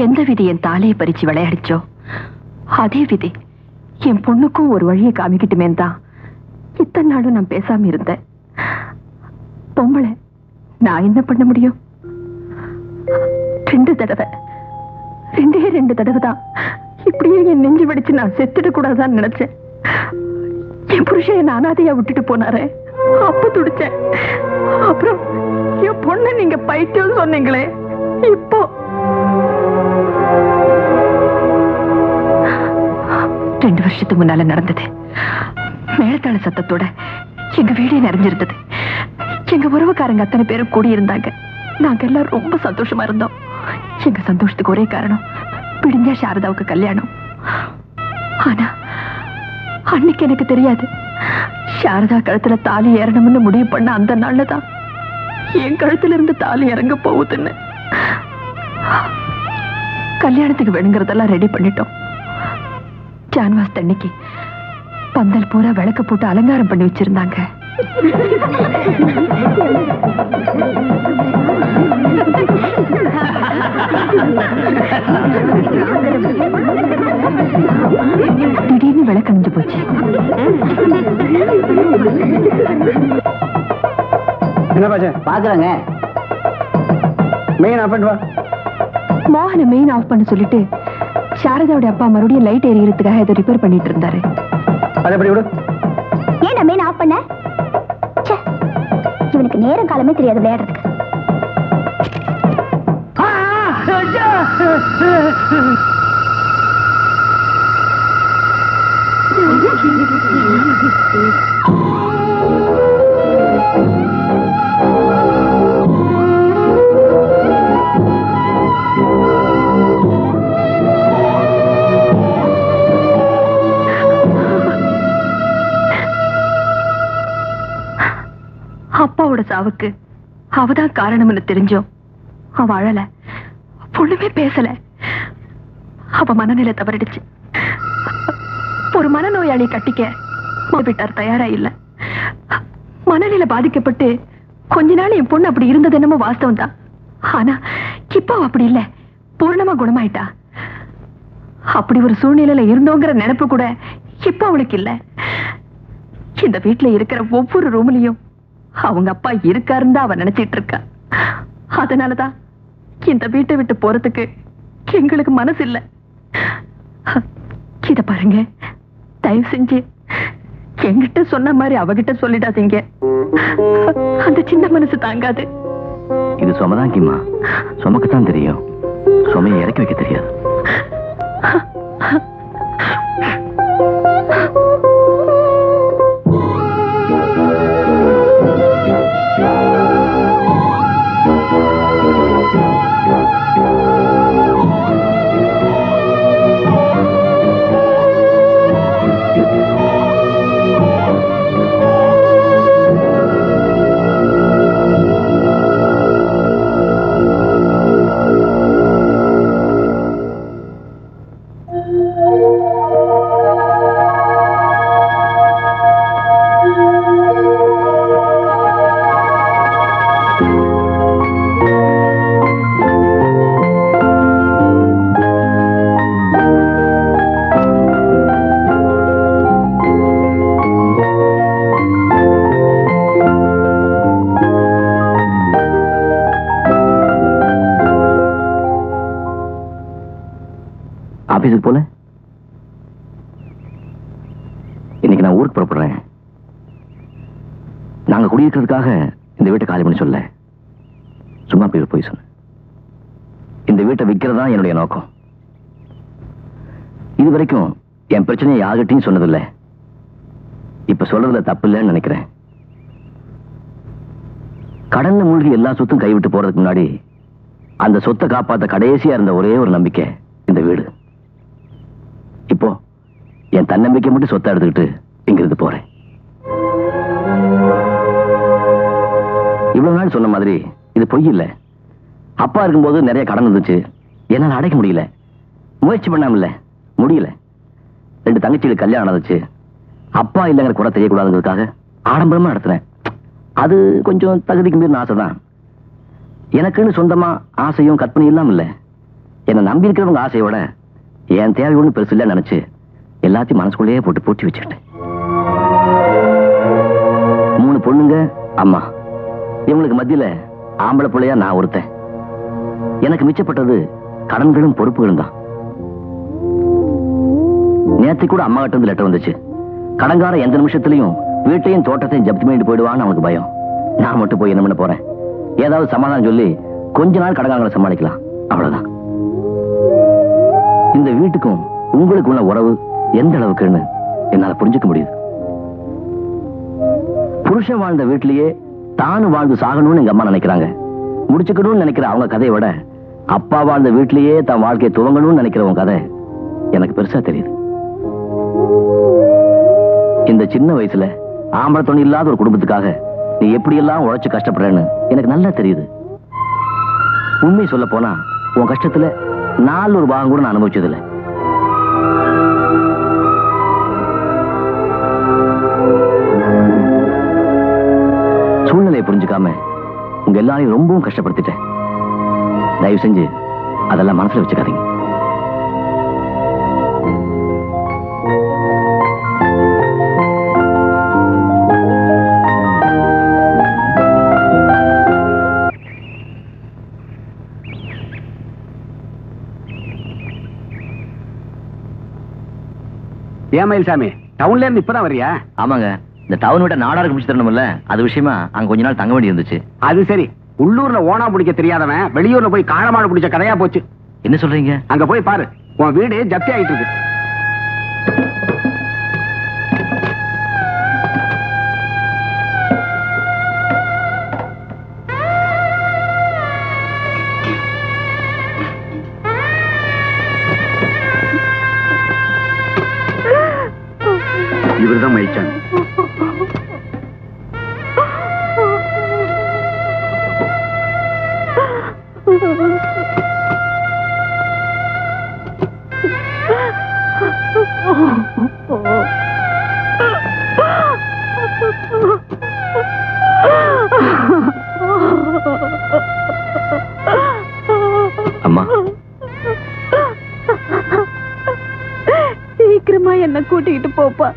எந்த விதி என் தாலையை பறிச்சு விளையாடிச்சோ அதே விதி என் பொண்ணுக்கும் ஒரு வழியை காமிக்கிட்டுமே தான் இத்தனை நாளும் நான் பேசாம இருந்தேன். பொம்பளை நான் என்ன பண்ண முடியும்? 2 தடவை, 2 தடவை தான் இப்படியே என் நெஞ்சு வெடிச்சு நான் செத்துட கூடாதான்னு நினைச்சேன். என் புருஷன் என் அனாதையா விட்டுட்டு போனாரே, அப்ப துடிச்சேன். அப்புறம் என் பொண்ணு நீங்க பைத்தியம் சொன்னீங்களே, இப்போ 2 வருஷத்துக்கு முன்னால நடந்தது. மேலத்தாள சத்தத்தோட எங்க வீடே நிறைஞ்சிருந்தது. எங்க உறவுக்காரங்க அத்தனை பேரும் கூடியிருந்தாங்க. நாங்க எல்லாம் ரொம்ப சந்தோஷமா இருந்தோம். எங்க சந்தோஷத்துக்கு ஒரே காரணம், பிடிஞ்சா சாரதாவுக்கு கல்யாணம். ஆனா அன்னைக்கு எனக்கு தெரியாது, சாரதா கழுத்துல தாலி ஏறணும்னு முடிவு பண்ண அந்த நாள்லதான் என் கழுத்துல இருந்து தாலி இறங்க போகுதுன்னு. கல்யாணத்துக்கு வேணுங்கிறதெல்லாம் ரெடி பண்ணிட்டோம். ஜான்வாஸ் தண்ணிக்கு பந்தல் பூரா விளக்க போட்டு அலங்காரம் பண்ணி வச்சிருந்தாங்க. திடீர்னு விளக்கு அணிஞ்சு போச்சு. என்ன பாச்சா பாக்குறாங்க? மெயின் ஆஃப் பண்ணி வா. மோகனை மெயின் ஆஃப் பண்ண சொல்லிட்டு சாரதாவுடைய அப்பா மறுபடியும் லைட் எரியறதுக்காக இதை ரிப்பேர் பண்ணிட்டு இருந்தாரு. அதை எப்படி விடு? ஏன் நான் மெயின் ஆஃப் பண்ண? இவனுக்கு நேரம் காலமே தெரியாது விளையாடுறதுக்கு. அப்பாவோட சாவுக்கு அவதான் காரணம்னு தெரிஞ்சோம் அவ அழல, பொண்ணுமே பேசல. அவ மனநிலை தவறிடுச்சு. ஒரு மனநோயாளி கட்டிக்க வீட்டார் தயாரா இல்ல. மனநிலை பாதிக்கப்பட்டு கொஞ்ச நாள் என் பொண்ணு அப்படி இருந்தது என்னமோ வாஸ்தவம் தான். ஆனா இப்போ அப்படி இல்ல, பூர்ணமா குணமாயிட்டா. அப்படி ஒரு சூழ்நிலையில இருந்தோங்கிற நினைப்பு கூட இப்ப அவளுக்கு இல்ல. இந்த வீட்டுல இருக்கிற ஒவ்வொரு ரூம்லயும் அவங்க அப்பா இருக்காருன்னு அவ நினைச்சிட்டு இருக்கா. அதனாலதான் இந்த வீட்டை விட்டு போறதுக்கு எங்களுக்கு மனசு இல்ல. இத பாருங்க, தயவு செஞ்சு என்கிட்ட சொன்ன மாதிரி அவகிட்ட சொல்லிடாதீங்க. அந்த சின்ன மனசு தாங்காது. இது சுமதான் கிம்மா, சுமக்கத்தான் தெரியும், சுமையை இறக்கி வைக்க தெரியாது. நாளைக்கு நான் ஊருக்கு புறப்படுறேன். நாங்க குடியிருக்கிறதுக்காக இந்த வீட்டை காலி பண்ணி சொல்ல, சும்மா போய் சொன்ன. இந்த வீட்டை விற்கிறதா என்னுடைய நோக்கம். இது வரைக்கும் என் பிரச்சனையை யார்கிட்டையும் சொன்னதில்லை. இப்ப சொல்றதுல தப்பு இல்லைன்னு நினைக்கிறேன். கடல்ல மூழ்கி எல்லா சொத்தும் கைவிட்டு போறதுக்கு முன்னாடி அந்த சொத்தை காப்பாத்த கடைசியா இருந்த ஒரே ஒரு நம்பிக்கை இந்த வீடு. இப்போ என் தன்னம்பிக்கை மட்டும் சொத்தை எடுத்துக்கிட்டு இங்கிருந்து போறேன். இவ்வளவு நாள் சொன்ன மாதிரி இது பொய் இல்ல. அப்பா இருக்கும்போது நிறைய கடன் இருந்துச்சு, என்னால அடைக்க முடியல. முயற்சி பண்ணாமல முடியல. 2 தங்கச்சிகளுக்கு கல்யாணம் நடந்துச்சு. அப்பா இல்லைங்கிற குறை தெரியக்கூடாதுங்கிறதுக்காக ஆடம்பரமா நடத்துறேன். அது கொஞ்சம் தகுதிக்கு மீறின ஆசைதான். எனக்குன்னு சொந்தமா ஆசையும் கற்பனை இல்லாம இல்ல. என்னை நம்பி இருக்கிறவங்க ஆசையோட என் தேவை ஒண்ணு பெருசு இல்லைன்னு நினைச்சு எல்லாத்தையும் மனசுக்குள்ளேயே போட்டு பூட்டி வச்சுக்கிட்டேன். 3 பொண்ணுங்க, அம்மா. இவங்களுக்கு மத்தியில ஆம்பளை பிள்ளையா நான் ஒருத்தன். எனக்கு மிச்சப்பட்டது கடன்களும் பொறுப்புகளும் தான். நேற்று கூட அம்மா கிட்ட இருந்து லெட்டர் வந்துச்சு. கடன்கார எந்த நிமிஷத்துலயும் வீட்டையும் தோட்டத்தையும் ஜப்தி பண்ணிட்டு போயிடுவான்னு அவனுக்கு பயம். நான் மட்டும் போய் என்ன பண்ண போறேன்? ஏதாவது சமாதானம் சொல்லி கொஞ்ச நாள் கடன்காரங்களை சமாளிக்கலாம், அவ்வளவுதான். இந்த வீட்டுக்கும் உங்களுக்கு உள்ள உறவு எந்த அளவுக்குன்னு என்னால புரிஞ்சுக்க முடியுது. புருஷன் வாழ்ந்த வீட்டிலேயே தானும் வாழ்ந்து சாகணும்னு எங்க அம்மா நினைக்கிறாங்க. முடிச்சுக்கணும்னு நினைக்கிற அவங்க கதையை விட அப்பா வாழ்ந்த வீட்டிலேயே தன் வாழ்க்கையை துவங்கணும்னு நினைக்கிறவங்க கதை எனக்கு பெருசா தெரியுது. இந்த சின்ன வயசுல ஆம்பளை துணை இல்லாத ஒரு குடும்பத்துக்காக நீ எப்படி எல்லாம் உழைச்சு கஷ்டப்படுறேன்னு எனக்கு நல்லா தெரியுது. உண்மை சொல்ல போனா உன் கஷ்டத்துல 4 ஒரு பாகம் கூட நான் அனுபவிச்சதில்லை. சூழ்நிலையை புரிஞ்சுக்காம உங்க எல்லாரையும் ரொம்பவும் கஷ்டப்படுத்திட்டேன். தயவு செஞ்சு அதெல்லாம் மனசுல வச்சுக்காதீங்க. ஏன் மயில்சாமி, டவுன்ல இருந்து இப்பதான் வரியா? ஆமாங்க, இந்த டவுன் விட்ட நாடாருக்கு பிடிச்சு தரணும்ல, அது விஷயமா அங்க கொஞ்ச நாள் தங்க வேண்டி இருந்துச்சு. அது சரி, உள்ளூர்ல ஓனா பிடிக்க தெரியாதவன் வெளியூர்ல போய் காளமாடு பிடிச்ச கதையா போச்சு. என்ன சொல்றீங்க? அங்க போய் பாரு, உன் வீடு ஜப்தி ஆயிட்டு இருக்கு. இவர்தான் மயில்சாமி. அம்மா, சீக்கிரமா என்ன கூட்டிக்கிட்டு போப்பா.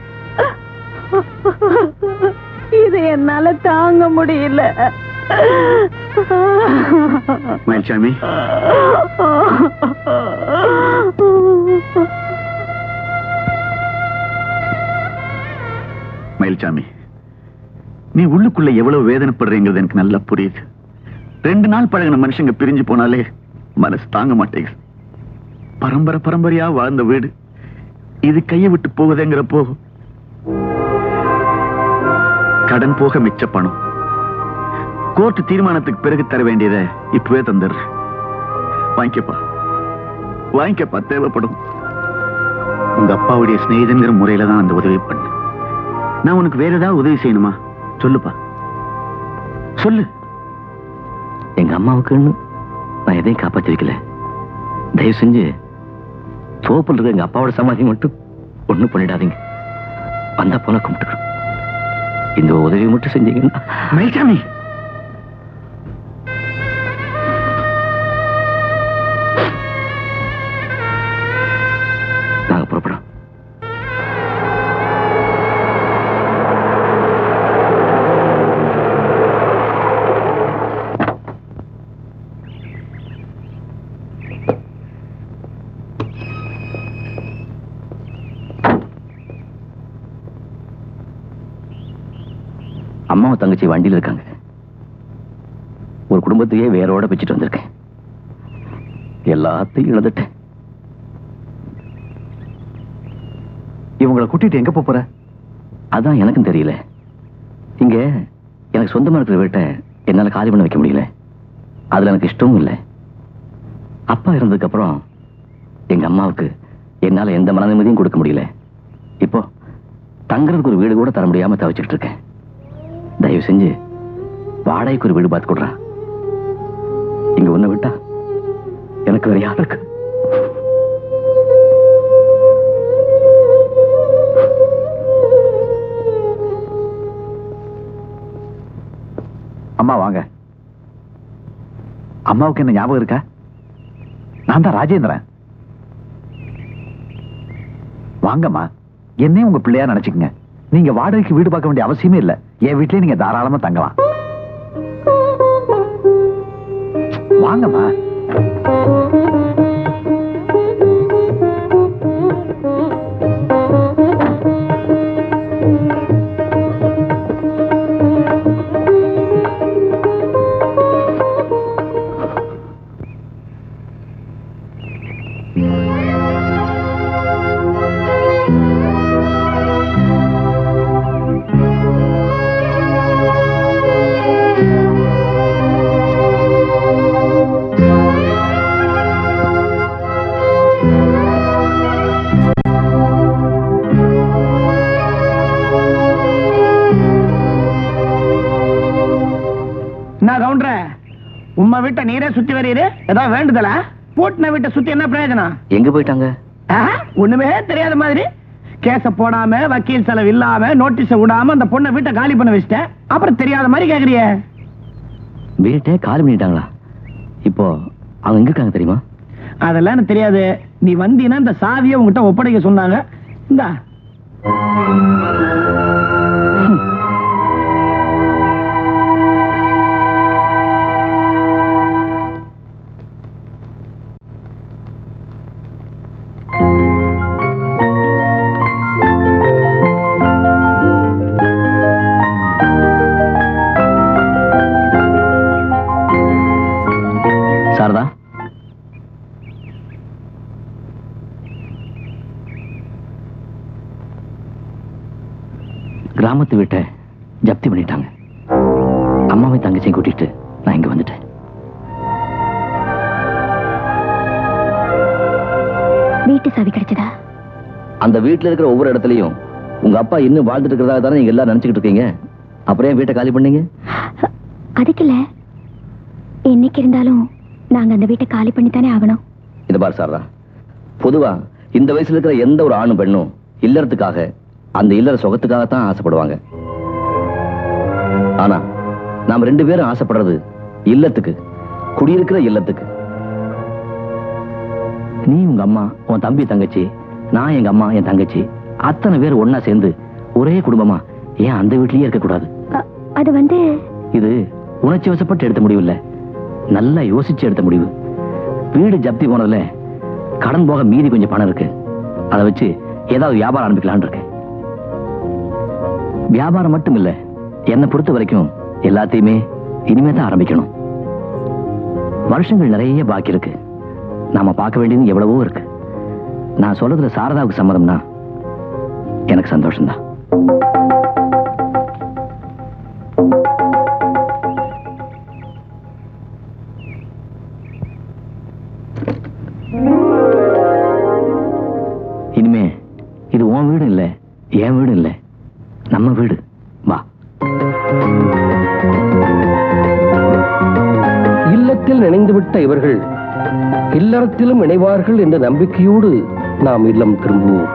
இது என்னால தாங்க முடியல. மயில்சாமி, மயில்சாமி, நீ உள்ளுக்குள்ள எவ்வளவு வேதனைப்படுறீங்கிறது எனக்கு நல்லா புரியுது. 2 நாள் பழகின மனுஷங்க பிரிஞ்சு போனாலே மனசு தாங்க மாட்டேங்குது. பரம்பரை பரம்பரையா வாழ்ந்த வீடு இது கையை விட்டு போகுதுங்கிறப்போ கடன் போக மிச்ச பணம் கோர்ட் தீர்மானத்துக்கு பிறகு தர வேண்டியதை இப்பவே தந்துடுற. வாங்கிக்கப்பா, தேவைப்படும். உங்க அப்பாவுடைய சிநேகிதங்கிற முறையில தான் அந்த உதவி பண்ண. நான் உனக்கு வேற ஏதாவது உதவி செய்யணுமா? சொல்லுப்பா, சொல்லு. எங்க அம்மாவுக்குன்னு நான் எதையும் காப்பாத்தி வைக்கல. தயவு செஞ்சு தோப்பில் இருக்க எங்க அப்பாவோட சமாதி மட்டும் ஒண்ணும் பண்ணிடாதீங்க. வந்த போல கும்பிட்டுக்கிறோம். இந்த உதவி மட்டும் செஞ்சீங்கன்னா. மயில்சாமி, நாங்க புறப்படும். அம்மாவும் தங்கச்சி வண்டியில் இருக்காங்க. ஒரு குடும்பத்தையே வேரோட வச்சுட்டு வந்திருக்கேன். எல்லாத்தையும் இழந்துட்டேன். இவங்களை கூட்டிட்டு எங்க போற? அதான் எனக்கும் தெரியல. இங்க எனக்கு சொந்தமா இருக்கிற வீட்டை என்னால காலி பண்ண வைக்க முடியல. அதுல எனக்கு இஷ்டமும் இல்லை. அப்பா இருந்ததுக்கு அப்புறம் எங்க அம்மாவுக்கு என்னால எந்த மன நிம்மதியும் கொடுக்க முடியல. இப்போ தங்குறதுக்கு ஒரு வீடு கூட தர முடியாம தவிச்சுட்டு இருக்கேன். தயவு செஞ்சு வாடகைக்கு ஒரு வீடு பார்த்து கொடுறா. இங்க ஒண்ணு விட்டா எனக்கு வேற யாரு இருக்கு? அம்மா வாங்க. அம்மாவுக்கு என்ன ஞாபகம் இருக்கா? நான் தான் ராஜேந்திரன். வாங்கம்மா, என்னையும் உங்க பிள்ளையா நினைச்சுக்கங்க. நீங்க வாடகைக்கு வீடு பார்க்க வேண்டிய அவசியமே இல்லை. என் வீட்லயே நீங்க தாராளமா தங்கலாம். வாங்கம்மா. உம்மா வீட்டை நீரே சுத்தி வரீரு. ஏதாவது வேண்டுதலா? பூட்டின வீட்டை சுத்தி என்ன பிரயோஜனம்? எங்க போயிட்டாங்க? ஒண்ணுமே தெரியாத மாதிரி கேஸ போடாம, வக்கீல் செலவு இல்லாம, நோட்டீஸ விடாம அந்த பொண்ணை வீட்டை காலி பண்ண வச்சிட்டேன். அப்புறம் தெரியாத மாதிரி கேக்குறிய? வீட்டை காலி பண்ணிட்டாங்களா? இப்போ அவங்க எங்க இருக்காங்க தெரியுமா? அதெல்லாம் எனக்கு தெரியாது. நீ வந்தீங்கன்னா இந்த சாவியை உங்ககிட்ட ஒப்படைக்க சொன்னாங்க. இந்தா. சாரதா, கிராமத்து வீட்டை ஜப்தி பண்ணிட்டாங்க. அம்மாவை தங்கச்சியை கூட்டிட்டு நான் இங்க வந்துட்டேன். வீட்டு சாவி கிடைச்சதா? அந்த வீட்டுல இருக்கிற ஒவ்வொரு இடத்துலயும் உங்க அப்பா இன்னும் வாழ்ந்துட்டு இருக்கிறதா தானே நீங்க எல்லாம் நினைச்சுக்கிட்டு இருக்கீங்க. அப்புறம் ஏன் வீட்டை காலி பண்ணீங்க? அதுக்கு இல்ல, என்னைக்கு இருந்தாலும் நாங்க அந்த வீட்டை காலி பண்ணித்தானே ஆகணும். இது பாரு சாரதா, பொதுவா இந்த வயசுல இருக்கிற எந்த ஒரு ஆணும் பெண்ணும் இல்லறதுக்காக, அந்த இல்லற சுகத்துக்காகத்தான் ஆசைப்படுவாங்க. ஆனா நாம ரெண்டு பேரும் ஆசைப்படுறது இல்லத்துக்கு, குடியிருக்கிற இல்லத்துக்கு. நீ உங்க அம்மா, உன் தம்பி தங்கச்சி, நான் எங்க அம்மா என் தங்கச்சி, அத்தனை பேர் ஒன்னா சேர்ந்து ஒரே குடும்பமா ஏன் அந்த வீட்லயே இருக்க கூடாது? அது வந்து இது உணர்ச்சி வசப்பட்டு எடுத்த முடிவு இல்ல, நல்லா யோசிச்சு எடுத்த முடிவு. வீடு ஜப்தி போனதுல கடன் போக மீதி கொஞ்சம் பணம் இருக்கு. அதை வச்சு ஏதாவது வியாபாரம் ஆரம்பிக்கலான் இருக்கேன். வியாபாரம் மட்டும் இல்ல, என்னை பொறுத்த வரைக்கும் எல்லாத்தையுமே இனிமே தான் ஆரம்பிக்கணும். வருஷங்கள் நிறைய பாக்கி இருக்கு. நாம பார்க்க வேண்டியது எவ்வளவோ இருக்கு. நான் சொல்றதுல சாரதாவுக்கு சம்மதம்னா எனக்கு சந்தோஷம்தான். இனிமே இது உன் வீடு இல்ல, என் வீடு இல்ல, நம்ம வீடு. வா. இல்லத்தில் இணைந்துவிட்ட இவர்கள் இல்லறத்திலும் இணைவார்கள் என்ற நம்பிக்கையோடு நாம் இல்லம் திரும்புவோம்.